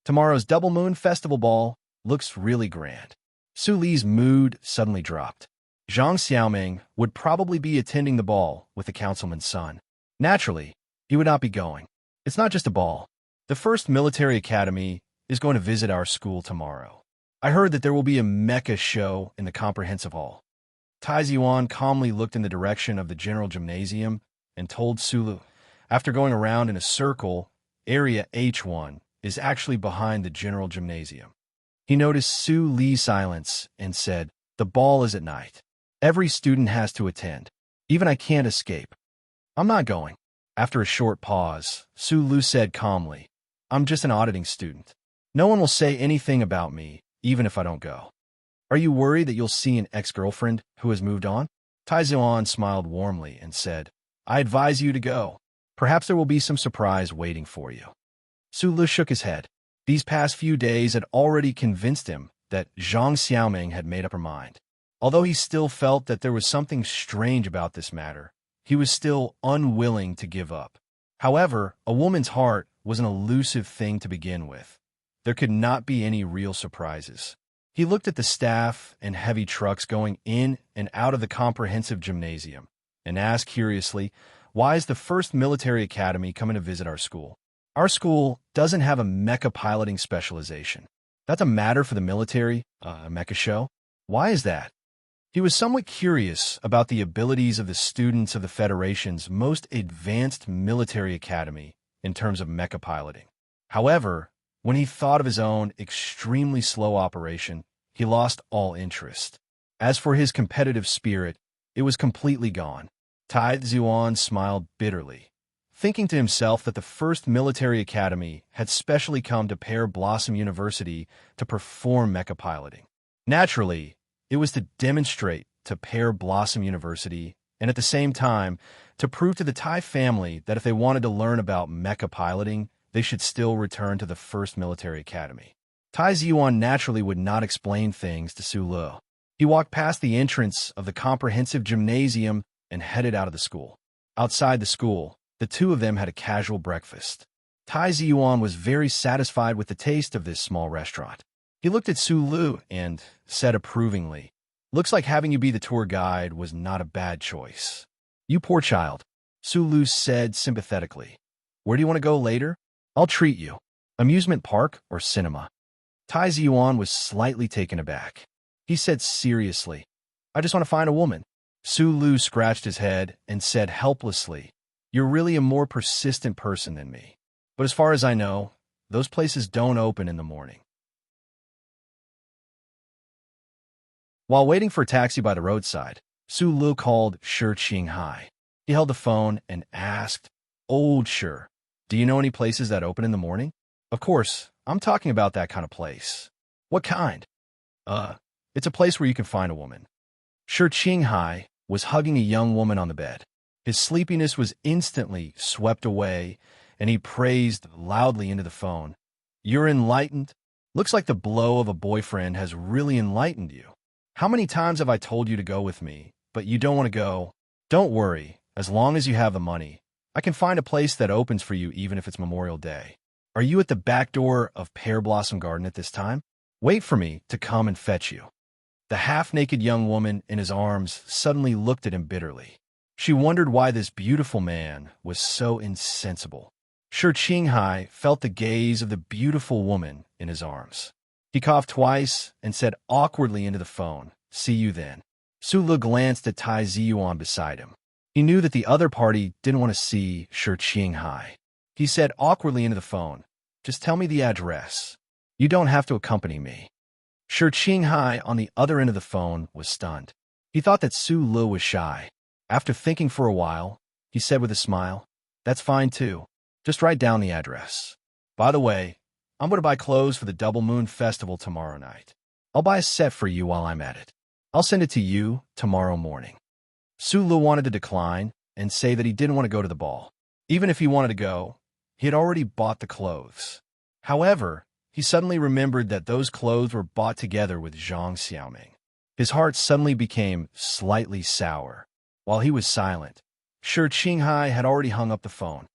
[SPEAKER 1] Tomorrow's Double Moon Festival Ball looks really grand. Su Li's mood suddenly dropped. Zhang Xiaoming would probably be attending the ball with the councilman's son. Naturally, he would not be going. It's not just a ball. The first military academy is going to visit our school tomorrow. I heard that there will be a mecha show in the comprehensive hall. Tai Yuan calmly looked in the direction of the general gymnasium and told Su Li, after going around in a circle, area H1 is actually behind the general gymnasium. He noticed Su Li's silence and said, "The ball is at night. Every student has to attend. Even I can't escape. I'm not going." After a short pause, Su Li said calmly, "I'm just an auditing student. No one will say anything about me, even if I don't go." "Are you worried that you'll see an ex-girlfriend who has moved on?" Tai Yuan smiled warmly and said, "I advise you to go. Perhaps there will be some surprise waiting for you." Su Li shook his head. These past few days had already convinced him that Zhang Xiaoming had made up her mind. Although he still felt that there was something strange about this matter, he was still unwilling to give up. However, a woman's heart was an elusive thing to begin with. There could not be any real surprises. He looked at the staff and heavy trucks going in and out of the comprehensive gymnasium and asked curiously, "Why is the first military academy coming to visit our school? Our school doesn't have a mecha piloting specialization. That's a matter for the military, a mecha show? Why is that?" He was somewhat curious about the abilities of the students of the Federation's most advanced military academy in terms of mecha piloting. However, when he thought of his own extremely slow operation, he lost all interest. As for his competitive spirit, it was completely gone. Tai Yuan smiled bitterly, thinking to himself that the first military academy had specially come to Pear Blossom University to perform mecha piloting. Naturally, it was to demonstrate to Pear Blossom University and at the same time to prove to the Tai family that if they wanted to learn about mecha piloting, they should still return to the first military academy. Tai Yuan naturally would not explain things to Su Li. He walked past the entrance of the comprehensive gymnasium and headed out of the school. Outside the school, the two of them had a casual breakfast. Tai Yuan was very satisfied with the taste of this small restaurant. He looked at Su Li and said approvingly, "Looks like having you be the tour guide was not a bad choice." "You poor child," Su Li said sympathetically. "Where do you want to go later? I'll treat you. Amusement park or cinema?" Tai Yuan was slightly taken aback. He said seriously, "I just want to find a woman." Su Li scratched his head and said helplessly, "You're really a more persistent person than me. but as far as I know, those places don't open in the morning. While waiting for a taxi by the roadside, Su Lu called Shi Qinghai. He held the phone and asked, "Old Shi, do you know any places that open in the morning?" "Of course, I'm talking about that kind of place." "What kind?" It's a place where you can find a woman." Shi Qinghai was hugging a young woman on the bed. His sleepiness was instantly swept away, and he praised loudly into the phone. "You're enlightened? Looks like the blow of a boyfriend has really enlightened you. How many times have I told you to go with me, but you don't want to go? Don't worry, as long as you have the money, I can find a place that opens for you even if it's Memorial Day. Are you at the back door of Pear Blossom Garden at this time? Wait for me to come and fetch you." The half-naked young woman in his arms suddenly looked at him bitterly. She wondered why this beautiful man was so insensible. Shi Qinghai felt the gaze of the beautiful woman in his arms. He coughed twice and said awkwardly into the phone, "See you then." Su Lu glanced at Tai Ziyuan beside him. He knew that the other party didn't want to see Shi Qinghai. He said awkwardly into the phone, "Just tell me the address. You don't have to accompany me." Shi Qinghai on the other end of the phone was stunned. He thought that Su Lu was shy. After thinking for a while, he said with a smile, "That's fine too. Just write down the address. By the way, I'm going to buy clothes for the Double Moon Festival tomorrow night. I'll buy a set for you while I'm at it. I'll send it to you tomorrow morning." Su Lu wanted to decline and say that he didn't want to go to the ball. Even if he wanted to go, he had already bought the clothes. However, he suddenly remembered that those clothes were bought together with Zhang Xiaoming. His heart suddenly became slightly sour. While he was silent, Shi Qinghai had already hung up the phone.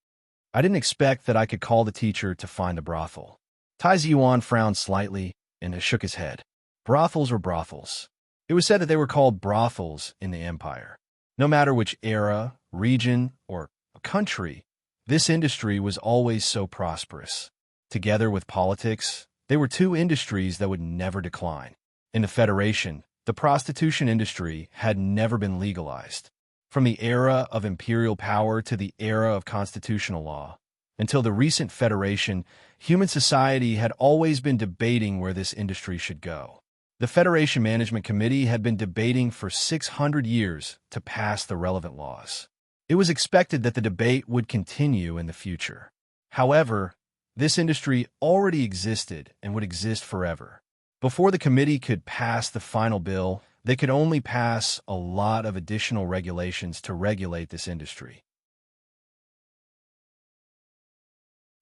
[SPEAKER 1] "I didn't expect that I could call the teacher to find the brothel." Tai Ziyuan frowned slightly and shook his head. Brothels were brothels. It was said that they were called brothels in the empire. No matter which era, region, or country, this industry was always so prosperous. Together with politics, they were two industries that would never decline. In the Federation, the prostitution industry had never been legalized. From the era of imperial power to the era of constitutional law, until the recent Federation, human society had always been debating where this industry should go. The Federation Management Committee had been debating for 600 years to pass the relevant laws. It was expected that the debate would continue in the future. However, this industry already existed and would exist forever. Before the committee could pass the final bill, they could only pass a lot of additional regulations to regulate this industry.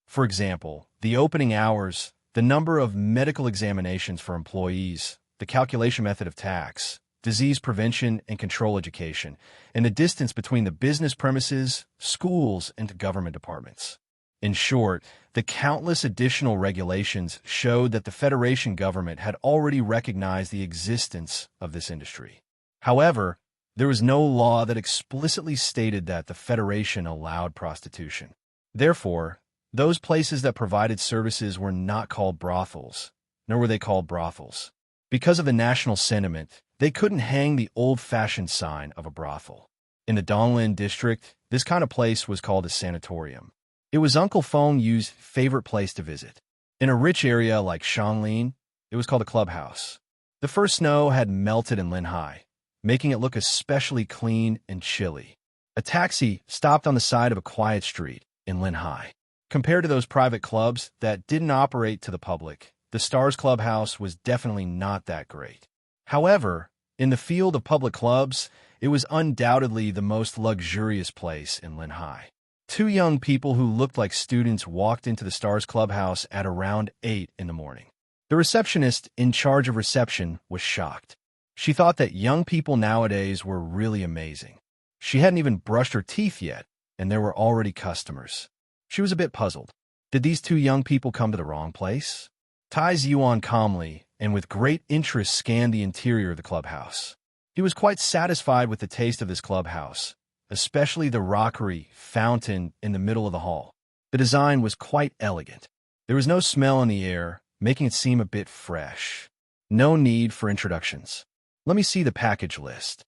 [SPEAKER 1] For example, the opening hours, the number of medical examinations for employees, the calculation method of tax, disease prevention and control education, and the distance between the business premises, schools, and government departments. In short, the countless additional regulations showed that the Federation government had already recognized the existence of this industry. However, there was no law that explicitly stated that the Federation allowed prostitution. Therefore, those places that provided services were not called brothels, nor were they called brothels. Because of the national sentiment, they couldn't hang the old-fashioned sign of a brothel. In the Donglin district, this kind of place was called a sanatorium. It was Uncle Feng Yu's favorite place to visit. In a rich area like Shanglin, it was called a clubhouse. The first snow had melted in Linhai, making it look especially clean and chilly. A taxi stopped on the side of a quiet street in Linhai. Compared to those private clubs that didn't operate to the public, the Stars Clubhouse was definitely not that great. However, in the field of public clubs, it was undoubtedly the most luxurious place in Linhai. Two young people who looked like students walked into the Stars Clubhouse at around 8 in the morning. The receptionist in charge of reception was shocked. She thought that young people nowadays were really amazing. She hadn't even brushed her teeth yet, and there were already customers. She was a bit puzzled. Did these two young people come to the wrong place? Tai Ziyuan calmly and with great interest scanned the interior of the clubhouse. He was quite satisfied with the taste of this clubhouse, especially the rockery fountain in the middle of the hall. The design was quite elegant. There was no smell in the air, making it seem a bit fresh. No need for introductions. Let me see the package list.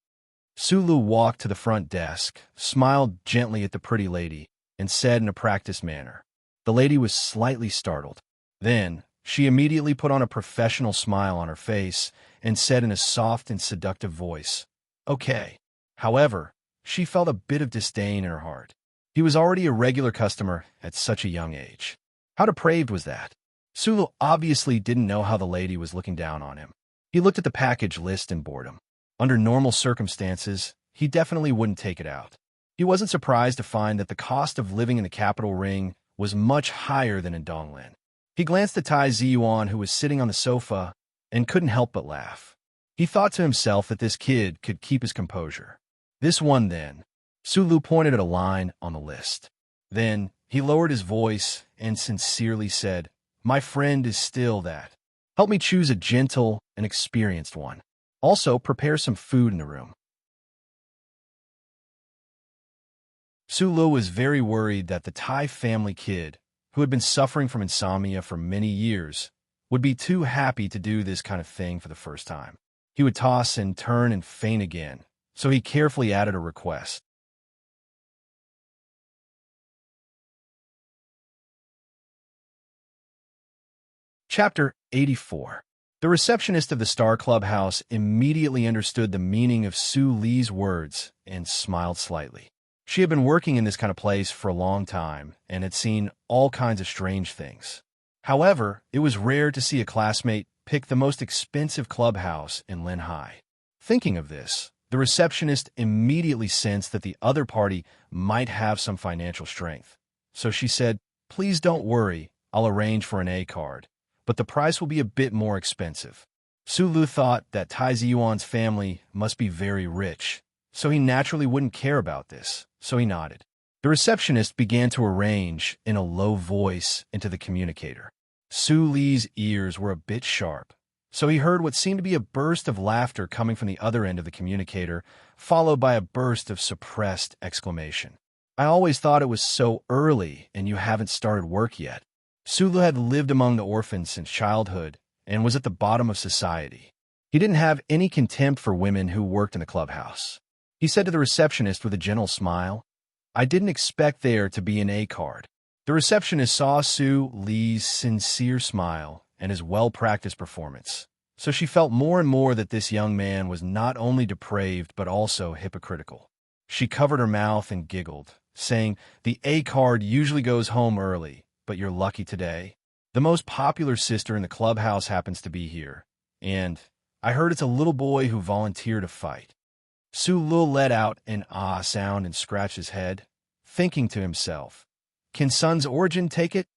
[SPEAKER 1] Sulu walked to the front desk, smiled gently at the pretty lady, and said in a practiced manner, The lady was slightly startled. Then, she immediately put on a professional smile on her face and said in a soft and seductive voice, "Okay." However, she felt a bit of disdain in her heart. He was already a regular customer at such a young age. How depraved was that? Sulu obviously didn't know how the lady was looking down on him. He looked at the package list in boredom. Under normal circumstances, he definitely wouldn't take it out. He wasn't surprised to find that the cost of living in the capital ring was much higher than in Donglin. He glanced at Tai Ziyuan, who was sitting on the sofa, and couldn't help but laugh. He thought to himself that this kid could keep his composure. This one, then. Sulu pointed at a line on the list. Then, he lowered his voice and sincerely said, "My friend is still that. Help me choose a gentle and experienced one. Also, prepare some food in the room." Sulu was very worried that the Thai family kid, who had been suffering from insomnia for many years, would be too happy to do this kind of thing for the first time. He would toss and turn and faint again, so he carefully added a request. Chapter 84. The receptionist of the Star Clubhouse immediately understood the meaning of Su Li's words and smiled slightly. She had been working in this kind of place for a long time and had seen all kinds of strange things. However, it was rare to see a classmate pick the most expensive clubhouse in Lin Hai. Thinking of this, the receptionist immediately sensed that the other party might have some financial strength. So she said, "Please don't worry, I'll arrange for an A card, but the price will be a bit more expensive." Sulu thought that Tai Ziyuan's family must be very rich, so he naturally wouldn't care about this, so he nodded. The receptionist began to arrange in a low voice into the communicator. Su Li's ears were a bit sharp, so he heard what seemed to be a burst of laughter coming from the other end of the communicator, followed by a burst of suppressed exclamation. "I always thought it was so early and you haven't started work yet." Sulu had lived among the orphans since childhood and was at the bottom of society. He didn't have any contempt for women who worked in the clubhouse. He said to the receptionist with a gentle smile, "I didn't expect there to be an A card." The receptionist saw Su Li's sincere smile and his well-practiced performance, so she felt more and more that this young man was not only depraved but also hypocritical. She covered her mouth and giggled, saying, "The A card usually goes home early, but you're lucky today. The most popular sister in the clubhouse happens to be here, and I heard it's a little boy who volunteered to fight." Su Lul let out an ah sound and scratched his head, thinking to himself, "Can Sun's origin take it?"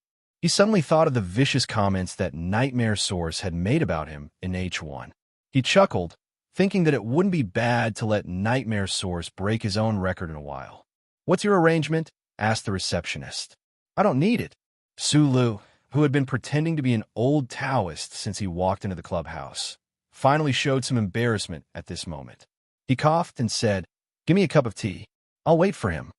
[SPEAKER 1] He suddenly thought of the vicious comments that Nightmare Source had made about him in H1. He chuckled, thinking that it wouldn't be bad to let Nightmare Source break his own record in a while. "What's your arrangement?" asked the receptionist. "I don't need it." Sulu, who had been pretending to be an old Taoist since he walked into the clubhouse, finally showed some embarrassment at this moment. He coughed and said, "Give me a cup of tea. I'll wait for him."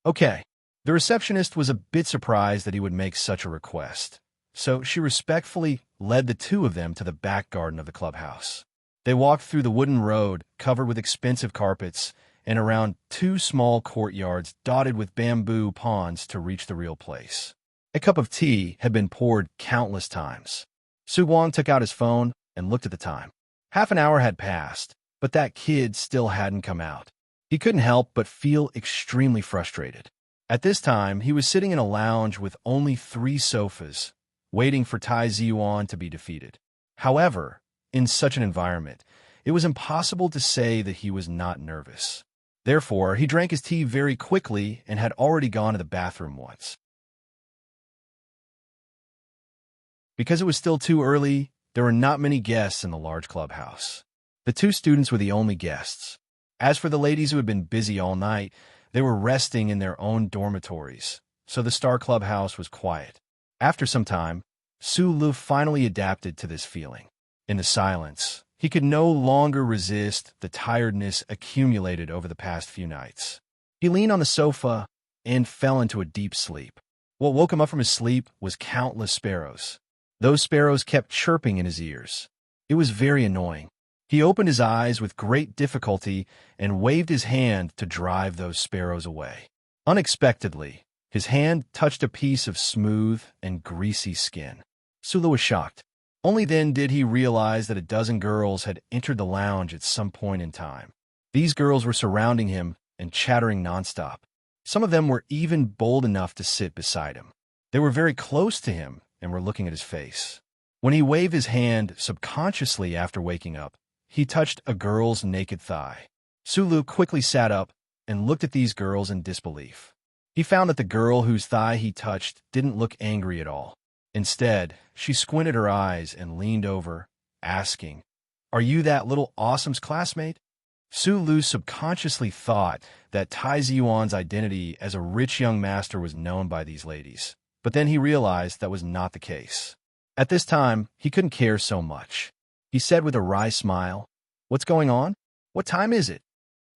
[SPEAKER 1] "Okay." The receptionist was a bit surprised that he would make such a request, so she respectfully led the two of them to the back garden of the clubhouse. They walked through the wooden road covered with expensive carpets and around two small courtyards dotted with bamboo ponds to reach the real place. A cup of tea had been poured countless times. Su Guang took out his phone and looked at the time. Half an hour had passed, but that kid still hadn't come out. He couldn't help but feel extremely frustrated. At this time, he was sitting in a lounge with only 3 sofas, waiting for Tai Ziyuan to be defeated. However, in such an environment, it was impossible to say that he was not nervous. Therefore, he drank his tea very quickly and had already gone to the bathroom once. Because it was still too early, there were not many guests in the large clubhouse. The 2 students were the only guests. As for the ladies who had been busy all night, they were resting in their own dormitories, so the Star Clubhouse was quiet. After some time, Su Lu finally adapted to this feeling. In the silence, he could no longer resist the tiredness accumulated over the past few nights. He leaned on the sofa and fell into a deep sleep. What woke him up from his sleep was countless sparrows. Those sparrows kept chirping in his ears. It was very annoying. He opened his eyes with great difficulty and waved his hand to drive those sparrows away. Unexpectedly, His hand touched a piece of smooth and greasy skin. Sulu was shocked. Only then did he realize that a dozen girls had entered the lounge at some point in time. These girls were surrounding him and chattering nonstop. Some of them were even bold enough to sit beside him. They were very close to him and were looking at his face. When he waved his hand subconsciously after waking up, he touched a girl's naked thigh. Sulu quickly sat up and looked at these girls in disbelief. He found that the girl whose thigh he touched didn't look angry at all. Instead, she squinted her eyes and leaned over, asking, "Are you that little awesome's classmate?" Sulu subconsciously thought that Tai Ziyuan's identity as a rich young master was known by these ladies, but then he realized that was not the case. At this time, he couldn't care so much. He said with a wry smile, "What's going on? What time is it?"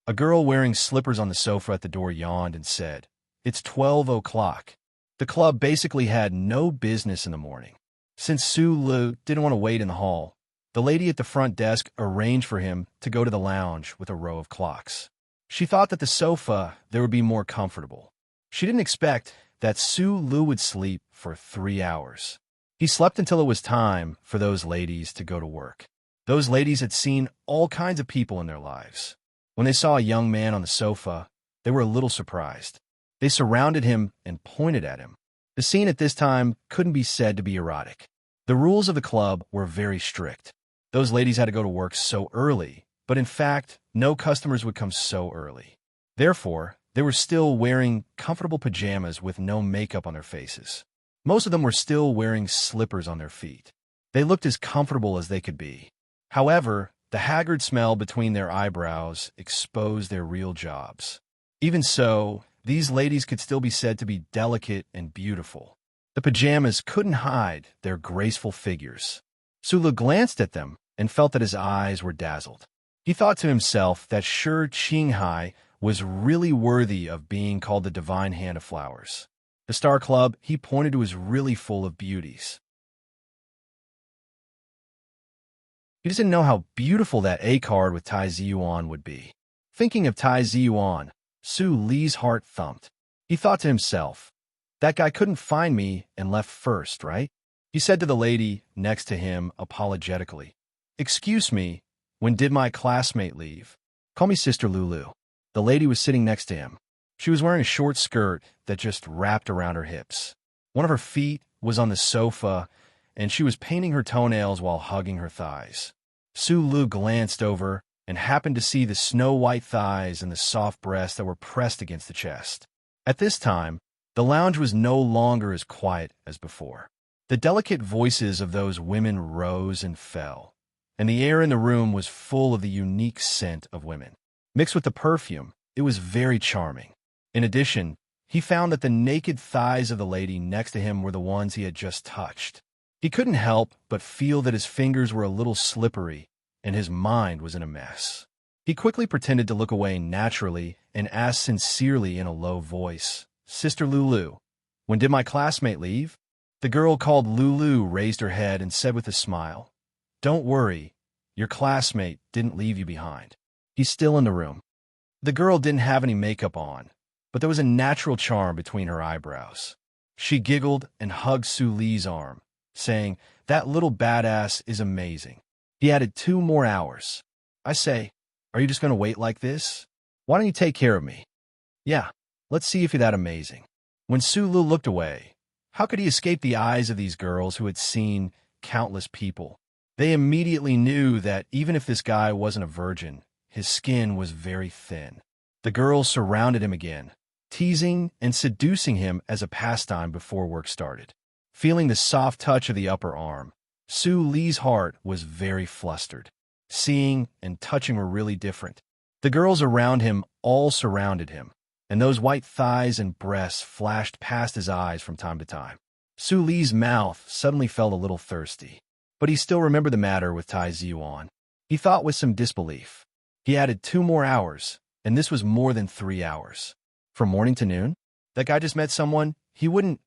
[SPEAKER 1] A girl wearing slippers on the sofa at the door yawned and said, "It's 12 o'clock. The club basically had no business in the morning." Since Sulu didn't want to wait in the hall, the lady at the front desk arranged for him to go to the lounge with a row of clocks. She thought that the sofa there would be more comfortable. She didn't expect that Sulu would sleep for 3 hours. He slept until it was time for those ladies to go to work. Those ladies had seen all kinds of people in their lives. When they saw a young man on the sofa, they were a little surprised. They surrounded him and pointed at him. The scene at this time couldn't be said to be erotic. The rules of the club were very strict. Those ladies had to go to work so early, but in fact, no customers would come so early. Therefore, they were still wearing comfortable pajamas with no makeup on their faces. Most of them were still wearing slippers on their feet. They looked as comfortable as they could be. However, the haggard smell between their eyebrows exposed their real jobs. Even so, these ladies could still be said to be delicate and beautiful. The pajamas couldn't hide their graceful figures. Sulu glanced at them and felt that his eyes were dazzled. He thought to himself that sure Qinghai was really worthy of being called the divine hand of flowers. The Star Club he pointed to was really full of beauties. He just didn't know how beautiful that A card with Tai Ziyuan would be. Thinking of Tai Ziyuan, Su Li's heart thumped. He thought to himself, "That guy couldn't find me and left first, right?" He said to the lady next to him apologetically, "Excuse me, when did my classmate leave? Call me Sister Lulu." The lady was sitting next to him. She was wearing a short skirt that just wrapped around her hips. One of her feet was on the sofa, and she was painting her toenails while hugging her thighs. Sulu glanced over and happened to see the snow-white thighs and the soft breasts that were pressed against the chest. At this time, the lounge was no longer as quiet as before. The delicate voices of those women rose and fell, and the air in the room was full of the unique scent of women. Mixed with the perfume, it was very charming. In addition, he found that the naked thighs of the lady next to him were the ones he had just touched. He couldn't help but feel that his fingers were a little slippery, and his mind was in a mess. He quickly pretended to look away naturally and asked sincerely in a low voice, "Sister Lulu, when did my classmate leave?" The girl called Lulu raised her head and said with a smile, "Don't worry, your classmate didn't leave you behind. He's still in the room." The girl didn't have any makeup on, but there was a natural charm between her eyebrows. She giggled and hugged Su Li's arm, saying, "That little badass is amazing." He added 2 more hours. "I say, are you just going to wait like this? Why don't you take care of me? Yeah, let's see if you're that amazing." When Sulu looked away, how could he escape the eyes of these girls who had seen countless people? They immediately knew that even if this guy wasn't a virgin, his skin was very thin. The girls surrounded him again, teasing and seducing him as a pastime before work started. Feeling the soft touch of the upper arm, Su Li's heart was very flustered. Seeing and touching were really different. The girls around him all surrounded him, and those white thighs and breasts flashed past his eyes from time to time. Su Li's mouth suddenly felt a little thirsty, but he still remembered the matter with Tai Ziyuan. He thought with some disbelief. He added 2 more hours, and this was more than 3 hours. From morning to noon? That guy just met someone he wouldn't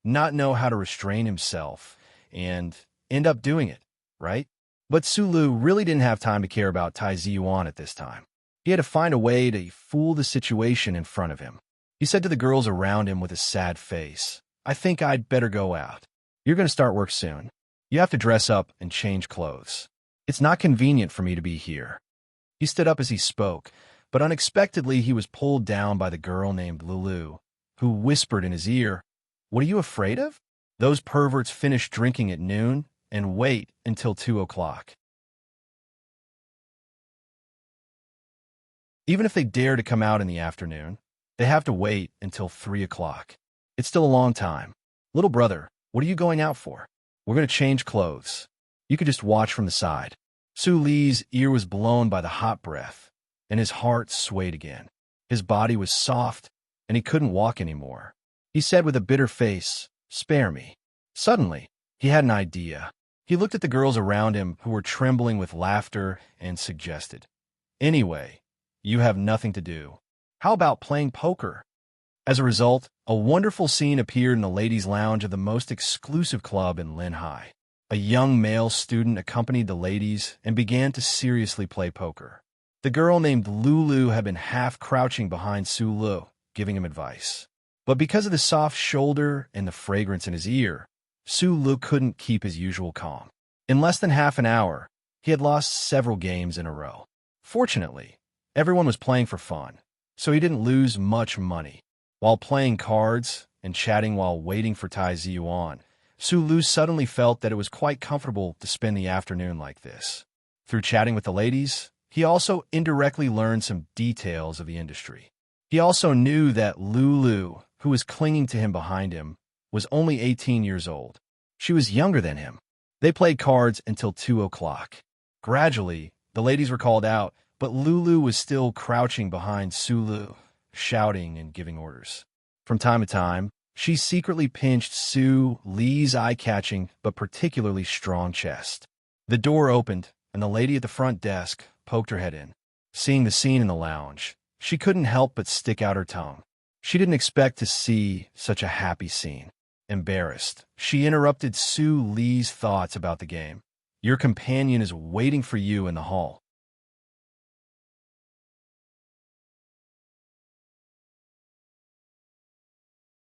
[SPEAKER 1] not know how to restrain himself and end up doing it, right? But Sulu really didn't have time to care about Tai Ziyuan at this time. He had to find a way to fool the situation in front of him. He said to the girls around him with a sad face, "I think I'd better go out. You're going to start work soon. You have to dress up and change clothes. It's not convenient for me to be here." He stood up as he spoke, but unexpectedly he was pulled down by the girl named Lulu, who whispered in his ear, "What are you afraid of? Those perverts finish drinking at noon and wait until 2 o'clock. Even if they dare to come out in the afternoon, they have to wait until 3 o'clock. It's still a long time. Little brother, what are you going out for? We're going to change clothes. You could just watch from the side." Su Li's ear was blown by the hot breath, and his heart swayed again. His body was soft, and he couldn't walk anymore. He said with a bitter face, "Spare me." Suddenly, he had an idea. He looked at the girls around him who were trembling with laughter and suggested, "Anyway, you have nothing to do. How about playing poker?" As a result, a wonderful scene appeared in the ladies' lounge of the most exclusive club in Lin Hai. A young male student accompanied the ladies and began to seriously play poker. The girl named Lulu had been half crouching behind Su Lu, giving him advice. But because of the soft shoulder and the fragrance in his ear, Su Lu couldn't keep his usual calm. In less than half an hour, he had lost several games in a row. Fortunately, everyone was playing for fun, so he didn't lose much money. While playing cards and chatting while waiting for Tai Ziyuan, Su Lu suddenly felt that it was quite comfortable to spend the afternoon like this. Through chatting with the ladies, he also indirectly learned some details of the industry. He also knew that Lulu, who was clinging to him behind him, was only 18 years old. She was younger than him. They played cards until 2 o'clock. Gradually, the ladies were called out, but Lulu was still crouching behind Su Lu, shouting and giving orders. From time to time, she secretly pinched Su Li's eye-catching but particularly strong chest. The door opened, and the lady at the front desk poked her head in. Seeing the scene in the lounge, she couldn't help but stick out her tongue. She didn't expect to see such a happy scene. Embarrassed, she interrupted Su Li's thoughts about the game. "Your companion is waiting for you in the hall."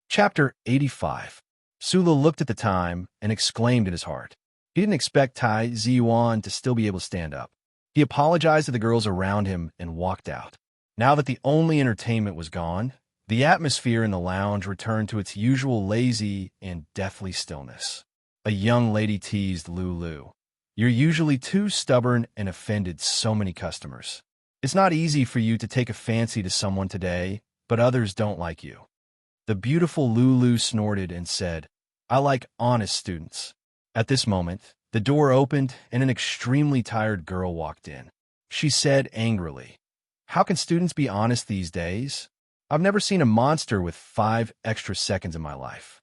[SPEAKER 1] Chapter 85. Sula looked at the time and exclaimed in his heart. He didn't expect Tai Ziyuan to still be able to stand up. He apologized to the girls around him and walked out. Now that the only entertainment was gone, the atmosphere in the lounge returned to its usual lazy and deathly stillness. A young lady teased Lulu. "You're usually too stubborn and offended so many customers. It's not easy for you to take a fancy to someone today, but others don't like you." The beautiful Lulu snorted and said, "I like honest students." At this moment, the door opened and an extremely tired girl walked in. She said angrily, "How can students be honest these days? I've never seen a monster with 5 extra seconds in my life."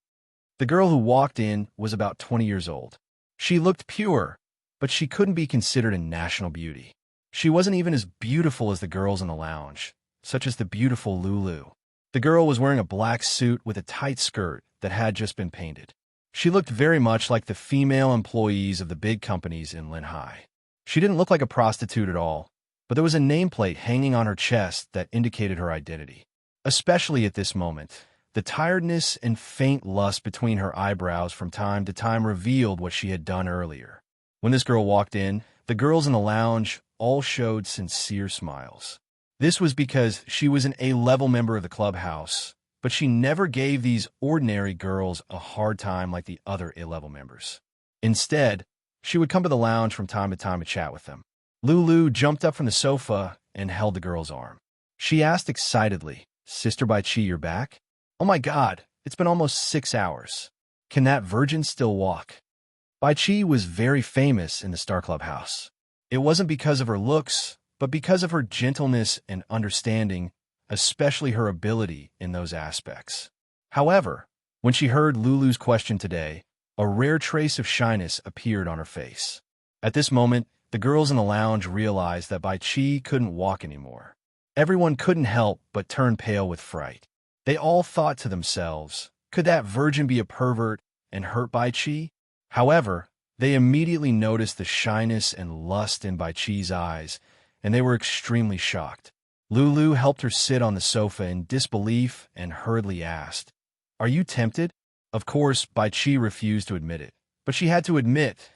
[SPEAKER 1] The girl who walked in was about 20 years old. She looked pure, but she couldn't be considered a national beauty. She wasn't even as beautiful as the girls in the lounge, such as the beautiful Lulu. The girl was wearing a black suit with a tight skirt that had just been painted. She looked very much like the female employees of the big companies in Lin Hai. She didn't look like a prostitute at all, but there was a nameplate hanging on her chest that indicated her identity. Especially at this moment, the tiredness and faint lust between her eyebrows from time to time revealed what she had done earlier. When this girl walked in, the girls in the lounge all showed sincere smiles. This was because she was an A-level member of the clubhouse, but she never gave these ordinary girls a hard time like the other A-level members. Instead, she would come to the lounge from time to time to chat with them. Lulu jumped up from the sofa and held the girl's arm. She asked excitedly, "Sister Bai Chi, you're back? Oh my God, it's been almost 6 hours. Can that virgin still walk?" Bai Chi was very famous in the Star Club house. It wasn't because of her looks, but because of her gentleness and understanding, especially her ability in those aspects. However, when she heard Lulu's question today, a rare trace of shyness appeared on her face. At this moment, the girls in the lounge realized that Bai Chi couldn't walk anymore. Everyone couldn't help but turn pale with fright. They all thought to themselves, could that virgin be a pervert and hurt Bai Chi? However, they immediately noticed the shyness and lust in Bai Chi's eyes, and they were extremely shocked. Lulu helped her sit on the sofa in disbelief and hurriedly asked, "Are you tempted?" Of course, Bai Chi refused to admit it, but she had to admit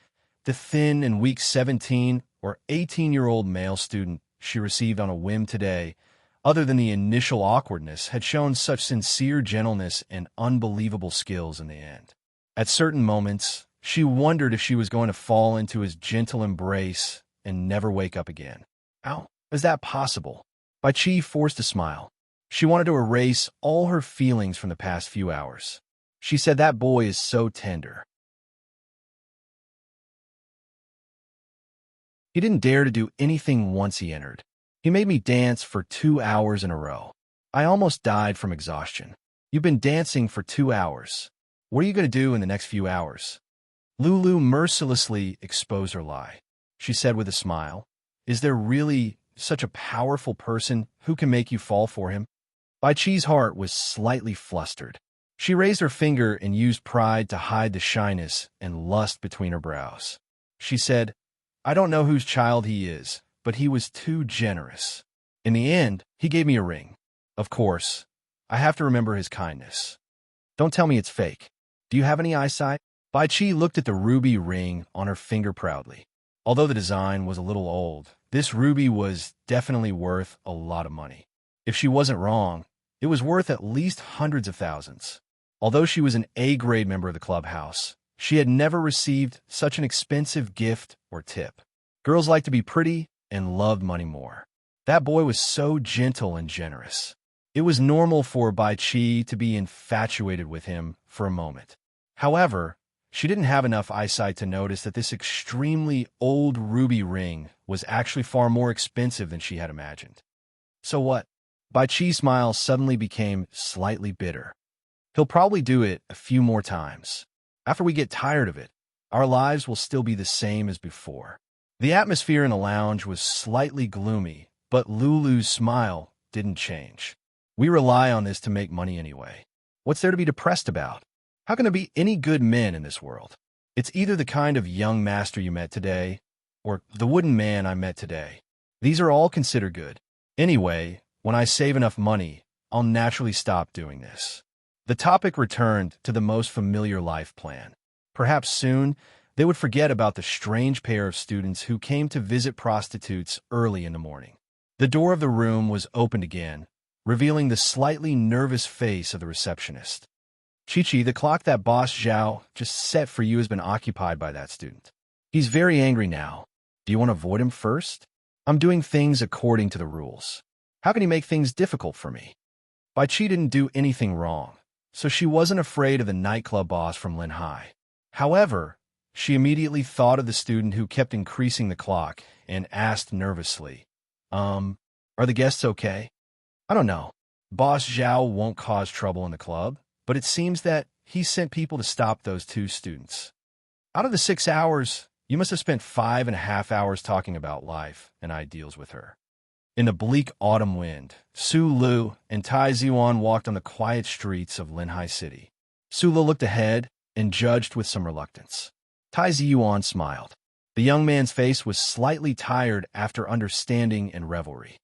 [SPEAKER 1] the thin and weak 17 or 18-year-old male student she received on a whim today, other than the initial awkwardness, had shown such sincere gentleness and unbelievable skills in the end. At certain moments, she wondered if she was going to fall into his gentle embrace and never wake up again. How is that possible? Bai Chi forced a smile. She wanted to erase all her feelings from the past few hours. She said, "That boy is so tender. He didn't dare to do anything once he entered. He made me dance for 2 hours in a row. I almost died from exhaustion. You've been dancing for 2 hours. What are you going to do in the next few hours?" Lulu mercilessly exposed her lie. She said with a smile, "Is there really such a powerful person who can make you fall for him?" Bai Chi's heart was slightly flustered. She raised her finger and used pride to hide the shyness and lust between her brows. She said, "I don't know whose child he is, but he was too generous. In the end, he gave me a ring. Of course, I have to remember his kindness. Don't tell me it's fake. Do you have any eyesight?" Bai Chi looked at the ruby ring on her finger proudly. Although the design was a little old, this ruby was definitely worth a lot of money. If she wasn't wrong, it was worth at least hundreds of thousands. Although she was an A-grade member of the clubhouse, she had never received such an expensive gift or tip. Girls like to be pretty and loved money more. That boy was so gentle and generous. It was normal for Bai Chi to be infatuated with him for a moment. However, she didn't have enough eyesight to notice that this extremely old ruby ring was actually far more expensive than she had imagined. So what? Bai Chi's smile suddenly became slightly bitter. He'll probably do it a few more times. After we get tired of it, our lives will still be the same as before. The atmosphere in the lounge was slightly gloomy, but Lulu's smile didn't change. We rely on this to make money anyway. What's there to be depressed about? How can there be any good men in this world? It's either the kind of young master you met today, or the wooden man I met today. These are all considered good. Anyway, when I save enough money, I'll naturally stop doing this. The topic returned to the most familiar life plan. Perhaps soon, they would forget about the strange pair of students who came to visit prostitutes early in the morning. The door of the room was opened again, revealing the slightly nervous face of the receptionist. "Chi-Chi, the clock that Boss Zhao just set for you has been occupied by that student. He's very angry now. Do you want to avoid him first? I'm doing things according to the rules. How can he make things difficult for me?" Bai Chi didn't do anything wrong, so she wasn't afraid of the nightclub boss from Lin Hai. However, she immediately thought of the student who kept increasing the clock and asked nervously, Are the guests okay?" "I don't know. Boss Zhao won't cause trouble in the club, but it seems that he sent people to stop those 2 students. Out of the 6 hours, you must have spent 5.5 hours talking about life and ideals with her." In the bleak autumn wind, Su Lu and Tai Ziwan walked on the quiet streets of Linhai City. Su Lu looked ahead and judged with some reluctance. Tai Ziwan smiled. The young man's face was slightly tired after understanding and revelry.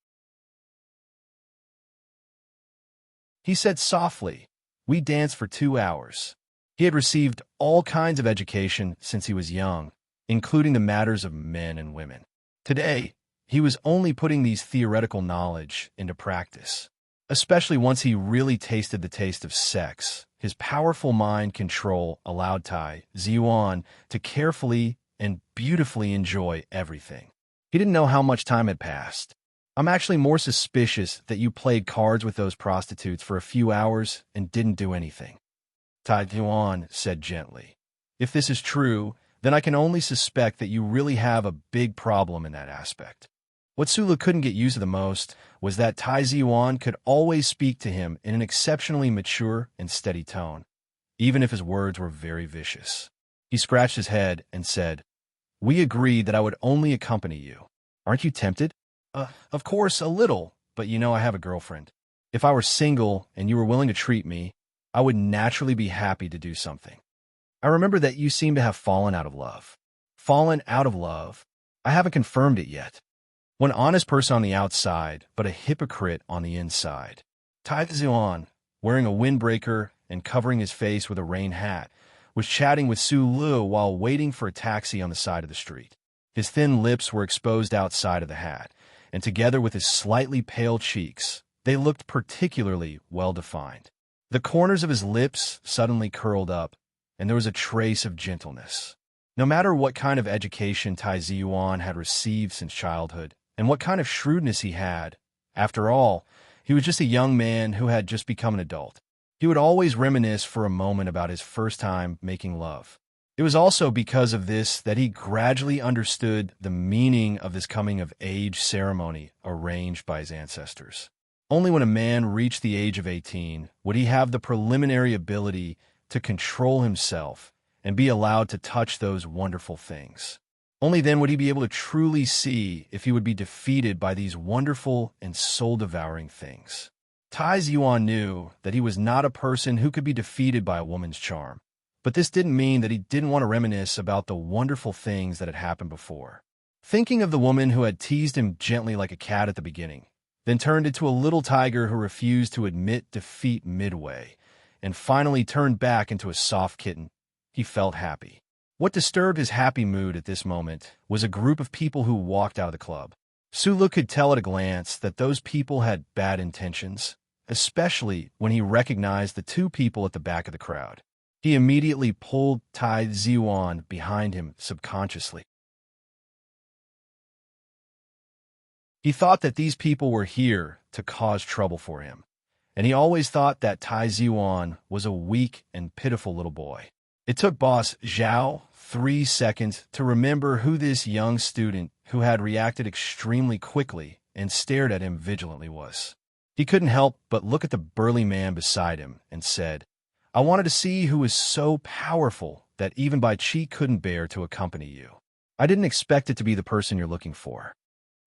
[SPEAKER 1] He said softly, "We danced for 2 hours." He had received all kinds of education since he was young, including the matters of men and women. Today, he was only putting these theoretical knowledge into practice. Especially once he really tasted the taste of sex, his powerful mind control allowed Tai Ziwan to carefully and beautifully enjoy everything. He didn't know how much time had passed. "I'm actually more suspicious that you played cards with those prostitutes for a few hours and didn't do anything," Tai Ziwan said gently. "If this is true, then I can only suspect that you really have a big problem in that aspect." What Sulu couldn't get used to the most was that Tai Ziwan could always speak to him in an exceptionally mature and steady tone, even if his words were very vicious. He scratched his head and said, "We agreed that I would only accompany you. Aren't you tempted?" Of course, a little, but you know I have a girlfriend. If I were single and you were willing to treat me, I would naturally be happy to do something. I remember that you seem to have fallen out of love." "Fallen out of love? I haven't confirmed it yet." One honest person on the outside, but a hypocrite on the inside. Tai Zuan, wearing a windbreaker and covering his face with a rain hat, was chatting with Su Lu while waiting for a taxi on the side of the street. His thin lips were exposed outside of the hat, and together with his slightly pale cheeks, they looked particularly well-defined. The corners of his lips suddenly curled up, and there was a trace of gentleness. No matter what kind of education Tai Ziyuan had received since childhood, and what kind of shrewdness he had, after all, he was just a young man who had just become an adult. He would always reminisce for a moment about his first time making love. It was also because of this that he gradually understood the meaning of this coming-of-age ceremony arranged by his ancestors. Only when a man reached the age of 18 would he have the preliminary ability to control himself and be allowed to touch those wonderful things. Only then would he be able to truly see if he would be defeated by these wonderful and soul-devouring things. Tai Ziyuan knew that he was not a person who could be defeated by a woman's charm. But this didn't mean that he didn't want to reminisce about the wonderful things that had happened before. Thinking of the woman who had teased him gently like a cat at the beginning, then turned into a little tiger who refused to admit defeat midway, and finally turned back into a soft kitten, he felt happy. What disturbed his happy mood at this moment was a group of people who walked out of the club. Su Lu could tell at a glance that those people had bad intentions, especially when he recognized the two people at the back of the crowd. He immediately pulled Tai Ziyuan behind him subconsciously. He thought that these people were here to cause trouble for him, and he always thought that Tai Ziyuan was a weak and pitiful little boy. It took Boss Zhao 3 seconds to remember who this young student who had reacted extremely quickly and stared at him vigilantly was. He couldn't help but look at the burly man beside him and said, "I wanted to see who was so powerful that even Bai Qi couldn't bear to accompany you. I didn't expect it to be the person you're looking for."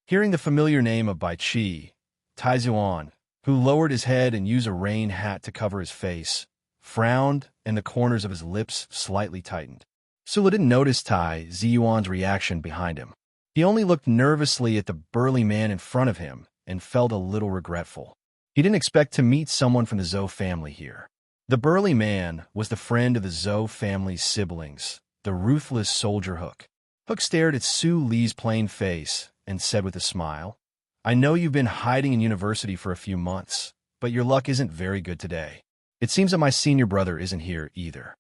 [SPEAKER 1] Hearing the familiar name of Bai Qi, Tai Zuan, who lowered his head and used a rain hat to cover his face, frowned and the corners of his lips slightly tightened. Su Lu didn't notice Tai Ziyuan's reaction behind him. He only looked nervously at the burly man in front of him and felt a little regretful. He didn't expect to meet someone from the Zhou family here. The burly man was the friend of the Zhou family's siblings, the ruthless soldier Hook. Hook stared at Su Li's plain face and said with a smile, "I know you've been hiding in university for a few months, but your luck isn't very good today. It seems that my senior brother isn't here either."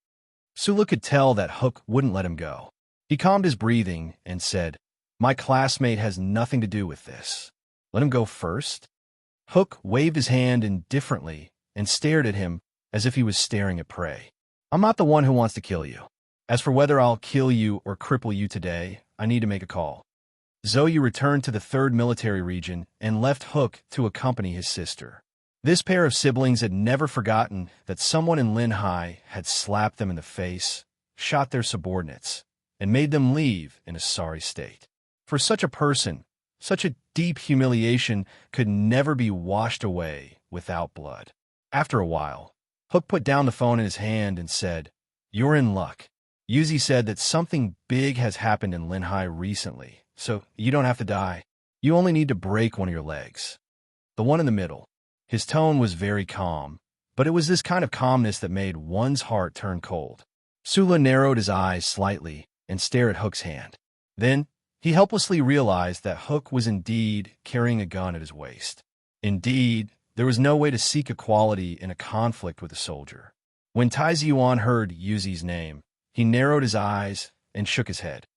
[SPEAKER 1] Su Li could tell that Hook wouldn't let him go. He calmed his breathing and said, "My classmate has nothing to do with this. Let him go first." Hook waved his hand indifferently and stared at him as if he was staring at prey. "I'm not the one who wants to kill you. As for whether I'll kill you or cripple you today, I need to make a call." Zoe returned to the 3rd Military Region and left Hook to accompany his sister. This pair of siblings had never forgotten that someone in Linhai had slapped them in the face, shot their subordinates, and made them leave in a sorry state. For such a person, such a deep humiliation could never be washed away without blood. After a while, Hook put down the phone in his hand and said, "You're in luck. Yuzi said that something big has happened in Linhai recently, so you don't have to die. You only need to break one of your legs." The one in the middle. His tone was very calm, but it was this kind of calmness that made one's heart turn cold. Sula narrowed his eyes slightly and stared at Hook's hand. Then, he helplessly realized that Hook was indeed carrying a gun at his waist. Indeed, there was no way to seek equality in a conflict with a soldier. When Tai Ziyuan heard Yuzi's name, he narrowed his eyes and shook his head.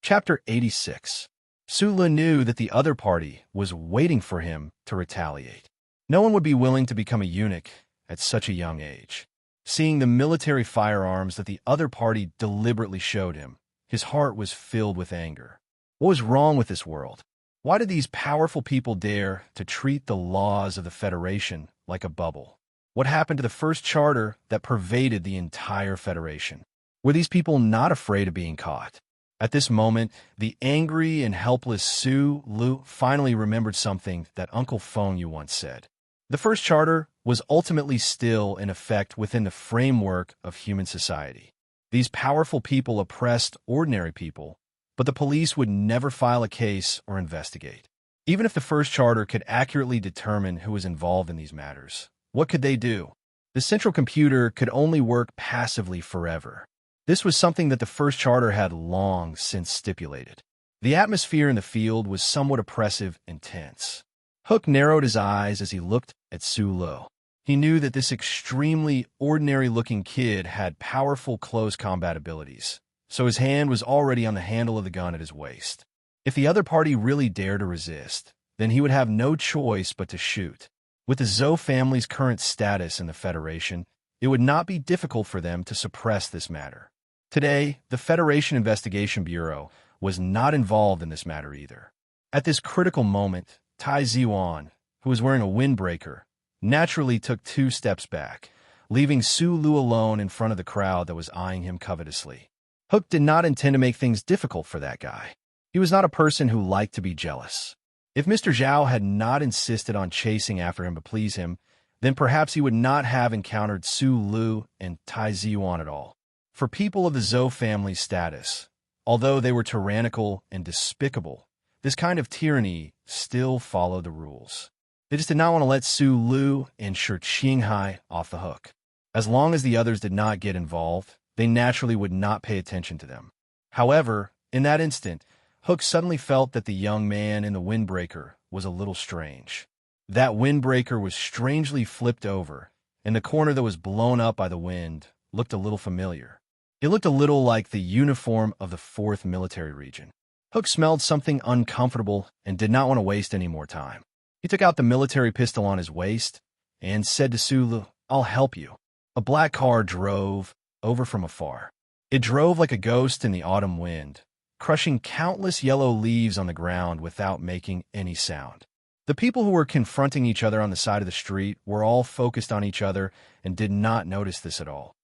[SPEAKER 1] Chapter 86. Sula knew that the other party was waiting for him to retaliate. No one would be willing to become a eunuch at such a young age. Seeing the military firearms that the other party deliberately showed him, his heart was filled with anger. What was wrong with this world? Why did these powerful people dare to treat the laws of the Federation like a bubble? What happened to the first charter that pervaded the entire Federation? Were these people not afraid of being caught? At this moment, the angry and helpless Su Lu finally remembered something that Uncle Feng Yu once said. The first charter was ultimately still in effect within the framework of human society. These powerful people oppressed ordinary people, but the police would never file a case or investigate. Even if the first charter could accurately determine who was involved in these matters, what could they do? The central computer could only work passively forever. This was something that the first charter had long since stipulated. The atmosphere in the field was somewhat oppressive and tense. Hook narrowed his eyes as he looked at Sulu. He knew that this extremely ordinary-looking kid had powerful close combat abilities, so his hand was already on the handle of the gun at his waist. If the other party really dared to resist, then he would have no choice but to shoot. With the Zhou family's current status in the Federation, it would not be difficult for them to suppress this matter. Today, the Federation Investigation Bureau was not involved in this matter either. At this critical moment, Tai Ziwan, who was wearing a windbreaker, naturally took 2 steps back, leaving Sulu alone in front of the crowd that was eyeing him covetously. Hook did not intend to make things difficult for that guy. He was not a person who liked to be jealous. If Mr. Zhao had not insisted on chasing after him to please him, then perhaps he would not have encountered Sulu and Tai Ziwan at all. For people of the Zhou family's status, although they were tyrannical and despicable, this kind of tyranny still followed the rules. They just did not want to let Sulu and Shi Qinghai off the hook. As long as the others did not get involved, they naturally would not pay attention to them. However, in that instant, Hook suddenly felt that the young man in the windbreaker was a little strange. That windbreaker was strangely flipped over, and the corner that was blown up by the wind looked a little familiar. It looked a little like the uniform of the 4th Military Region. Hook smelled something uncomfortable and did not want to waste any more time. He took out the military pistol on his waist and said to Sulu, "I'll help you." A black car drove over from afar. It drove like a ghost in the autumn wind, crushing countless yellow leaves on the ground without making any sound. The people who were confronting each other on the side of the street were all focused on each other and did not notice this at all.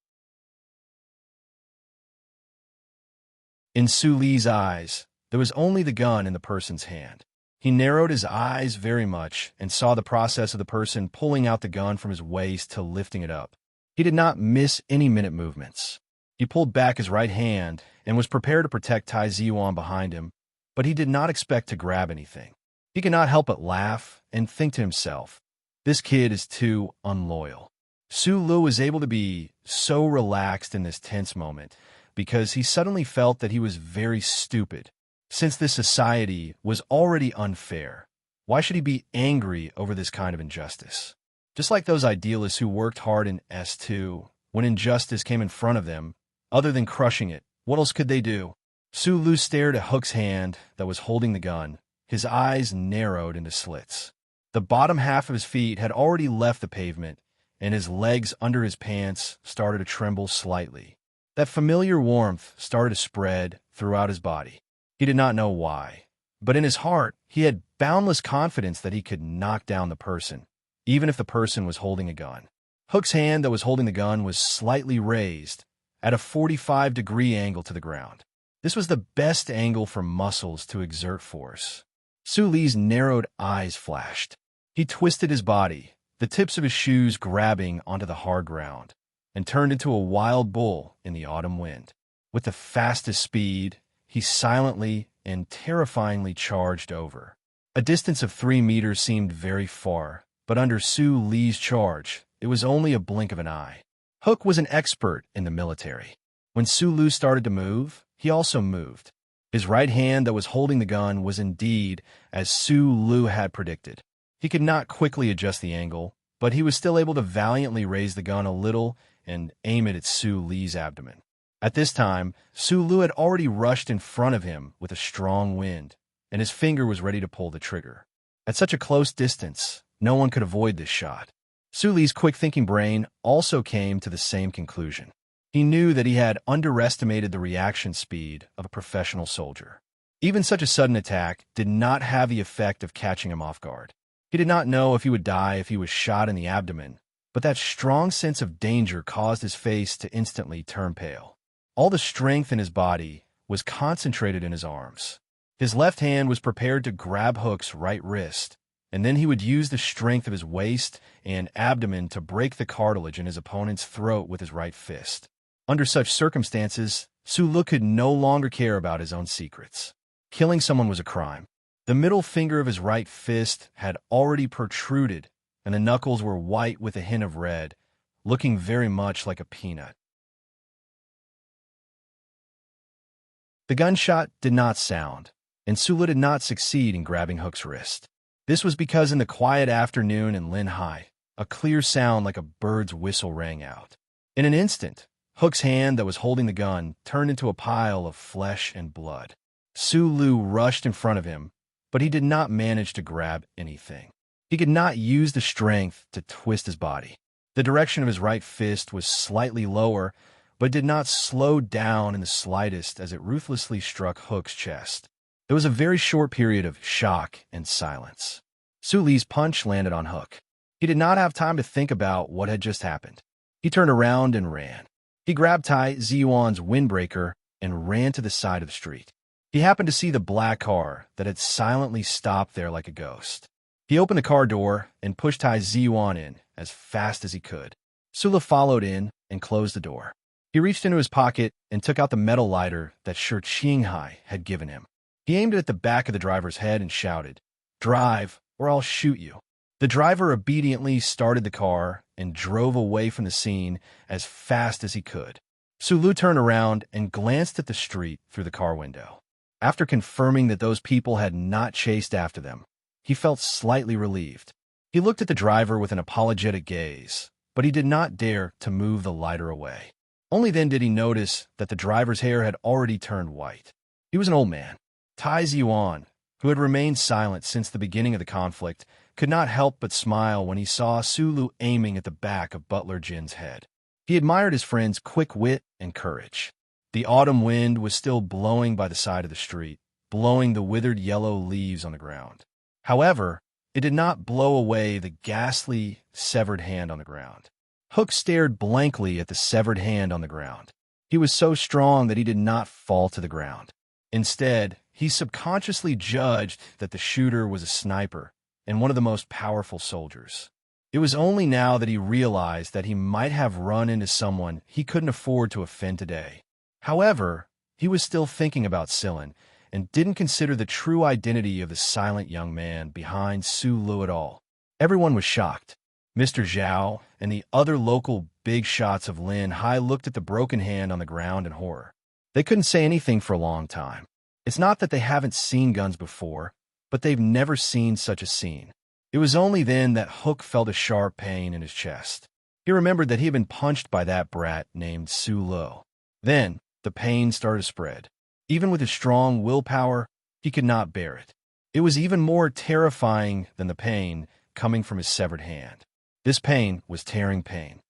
[SPEAKER 1] In Suli's eyes, there was only the gun in the person's hand. He narrowed his eyes very much and saw the process of the person pulling out the gun from his waist to lifting it up. He did not miss any minute movements. He pulled back his right hand and was prepared to protect Tai Ziwan behind him, but he did not expect to grab anything. He could not help but laugh and think to himself, this kid is too unloyal. Sulu was able to be so relaxed in this tense moment because he suddenly felt that he was very stupid. Since this society was already unfair, why should he be angry over this kind of injustice? Just like those idealists who worked hard in S2, when injustice came in front of them, other than crushing it, what else could they do? Sulu stared at Hook's hand that was holding the gun. His eyes narrowed into slits. The bottom half of his feet had already left the pavement, and his legs under his pants started to tremble slightly. That familiar warmth started to spread throughout his body. He did not know why, but in his heart, he had boundless confidence that he could knock down the person, even if the person was holding a gun. Hook's hand that was holding the gun was slightly raised, at a 45-degree angle to the ground. This was the best angle for muscles to exert force. Suli's narrowed eyes flashed. He twisted his body, the tips of his shoes grabbing onto the hard ground, and turned into a wild bull in the autumn wind. With the fastest speed, he silently and terrifyingly charged over. A distance of 3 meters seemed very far, but under Suli's charge, it was only a blink of an eye. Hook was an expert in the military. When Sulu started to move, he also moved. His right hand that was holding the gun was indeed as Sulu had predicted. He could not quickly adjust the angle, but he was still able to valiantly raise the gun a little and aim it at Suli's abdomen. At this time, Sulu had already rushed in front of him with a strong wind, and his finger was ready to pull the trigger. At such a close distance, no one could avoid this shot. Suli's quick-thinking brain also came to the same conclusion. He knew that he had underestimated the reaction speed of a professional soldier. Even such a sudden attack did not have the effect of catching him off guard. He did not know if he would die if he was shot in the abdomen, but that strong sense of danger caused his face to instantly turn pale. All the strength in his body was concentrated in his arms. His left hand was prepared to grab Hook's right wrist, and then he would use the strength of his waist and abdomen to break the cartilage in his opponent's throat with his right fist. Under such circumstances, Sulu could no longer care about his own secrets. Killing someone was a crime. The middle finger of his right fist had already protruded, and the knuckles were white with a hint of red, looking very much like a peanut. The gunshot did not sound, and Sulu did not succeed in grabbing Hook's wrist. This was because in the quiet afternoon in Lin Hai, a clear sound like a bird's whistle rang out. In an instant, Hook's hand that was holding the gun turned into a pile of flesh and blood. Sulu rushed in front of him, but he did not manage to grab anything. He could not use the strength to twist his body. The direction of his right fist was slightly lower, but did not slow down in the slightest as it ruthlessly struck Hook's chest. There was a very short period of shock and silence. Suli's punch landed on Hook. He did not have time to think about what had just happened. He turned around and ran. He grabbed Tai Ziyuan's windbreaker and ran to the side of the street. He happened to see the black car that had silently stopped there like a ghost. He opened the car door and pushed Tai Ziyuan in as fast as he could. Sulu followed in and closed the door. He reached into his pocket and took out the metal lighter that Shi Qinghai had given him. He aimed it at the back of the driver's head and shouted, "Drive, or I'll shoot you." The driver obediently started the car and drove away from the scene as fast as he could. Sulu turned around and glanced at the street through the car window. After confirming that those people had not chased after them, he felt slightly relieved. He looked at the driver with an apologetic gaze, but he did not dare to move the lighter away. Only then did he notice that the driver's hair had already turned white. He was an old man. Tai Ziyuan, who had remained silent since the beginning of the conflict, could not help but smile when he saw Sulu aiming at the back of Butler Jin's head. He admired his friend's quick wit and courage. The autumn wind was still blowing by the side of the street, blowing the withered yellow leaves on the ground. However, it did not blow away the ghastly, severed hand on the ground. Hook stared blankly at the severed hand on the ground. He was so strong that he did not fall to the ground. Instead, he subconsciously judged that the shooter was a sniper and one of the most powerful soldiers. It was only now that he realized that he might have run into someone he couldn't afford to offend today. However, he was still thinking about Silin and didn't consider the true identity of the silent young man behind Sulu at all. Everyone was shocked. Mr. Zhao and the other local big shots of Lin Hai looked at the broken hand on the ground in horror. They couldn't say anything for a long time. It's not that they haven't seen guns before, but they've never seen such a scene. It was only then that Hook felt a sharp pain in his chest. He remembered that he had been punched by that brat named Sulu. Then, the pain started to spread. Even with his strong willpower, he could not bear it. It was even more terrifying than the pain coming from his severed hand. This pain was tearing pain.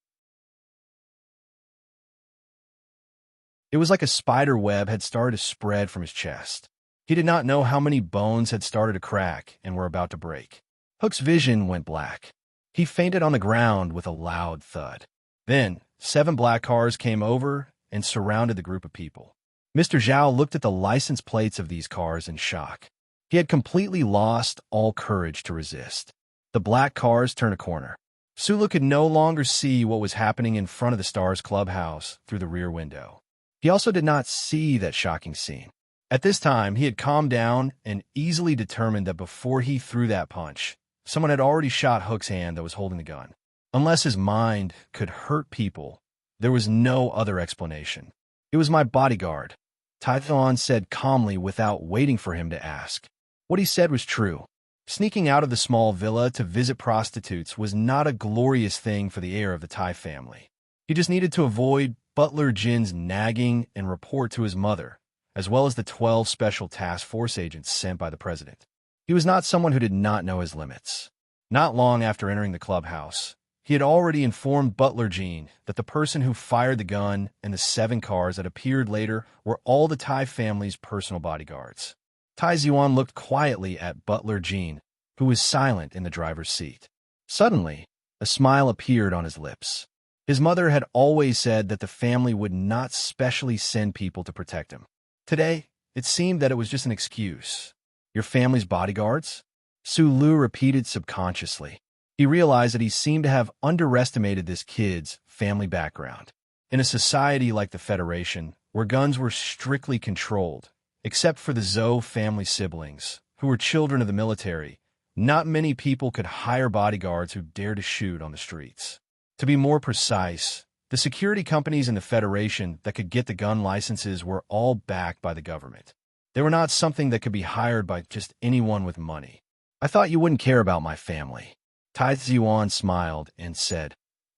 [SPEAKER 1] It was like a spider web had started to spread from his chest. He did not know how many bones had started to crack and were about to break. Hook's vision went black. He fainted on the ground with a loud thud. Then, 7 black cars came over and surrounded the group of people. Mr. Zhao looked at the license plates of these cars in shock. He had completely lost all courage to resist. The black cars turned a corner. Sulu could no longer see what was happening in front of the Stars clubhouse through the rear window. He also did not see that shocking scene. At this time, he had calmed down and easily determined that before he threw that punch, someone had already shot Hook's hand that was holding the gun. Unless his mind could hurt people, there was no other explanation. "It was my bodyguard," Tai Ziyuan said calmly without waiting for him to ask. What he said was true. Sneaking out of the small villa to visit prostitutes was not a glorious thing for the heir of the Tai family. He just needed to avoid Butler Jin's nagging and report to his mother, as well as the 12 special task force agents sent by the president. He was not someone who did not know his limits. Not long after entering the clubhouse, he had already informed Butler Jin that the person who fired the gun and the 7 cars that appeared later were all the Tai family's personal bodyguards. Tai Ziyuan looked quietly at Butler Jin, who was silent in the driver's seat. Suddenly, a smile appeared on his lips. His mother had always said that the family would not specially send people to protect him. Today, it seemed that it was just an excuse. "Your family's bodyguards?" Su Lu repeated subconsciously. He realized that he seemed to have underestimated this kid's family background. In a society like the Federation, where guns were strictly controlled, except for the Zhou family siblings, who were children of the military, not many people could hire bodyguards who dared to shoot on the streets. To be more precise, the security companies in the Federation that could get the gun licenses were all backed by the government. They were not something that could be hired by just anyone with money. I thought you wouldn't care about my family. Tai Ziyuan smiled and said,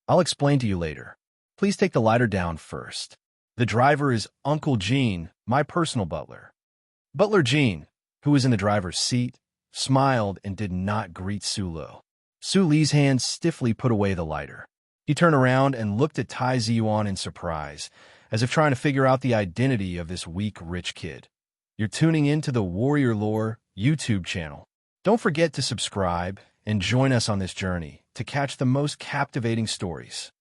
[SPEAKER 1] I'll explain to you later. Please take the lighter down first. The driver is Uncle Gene, my personal butler. Butler Gene, who was in the driver's seat, smiled and did not greet Su Lu. Su Li's hand stiffly put away the lighter. He turned around and looked at Tai Ziyuan in surprise, as if trying to figure out the identity of this weak, rich kid. You're tuning into the Warrior Lore YouTube channel. Don't forget to subscribe and join us on this journey to catch the most captivating stories.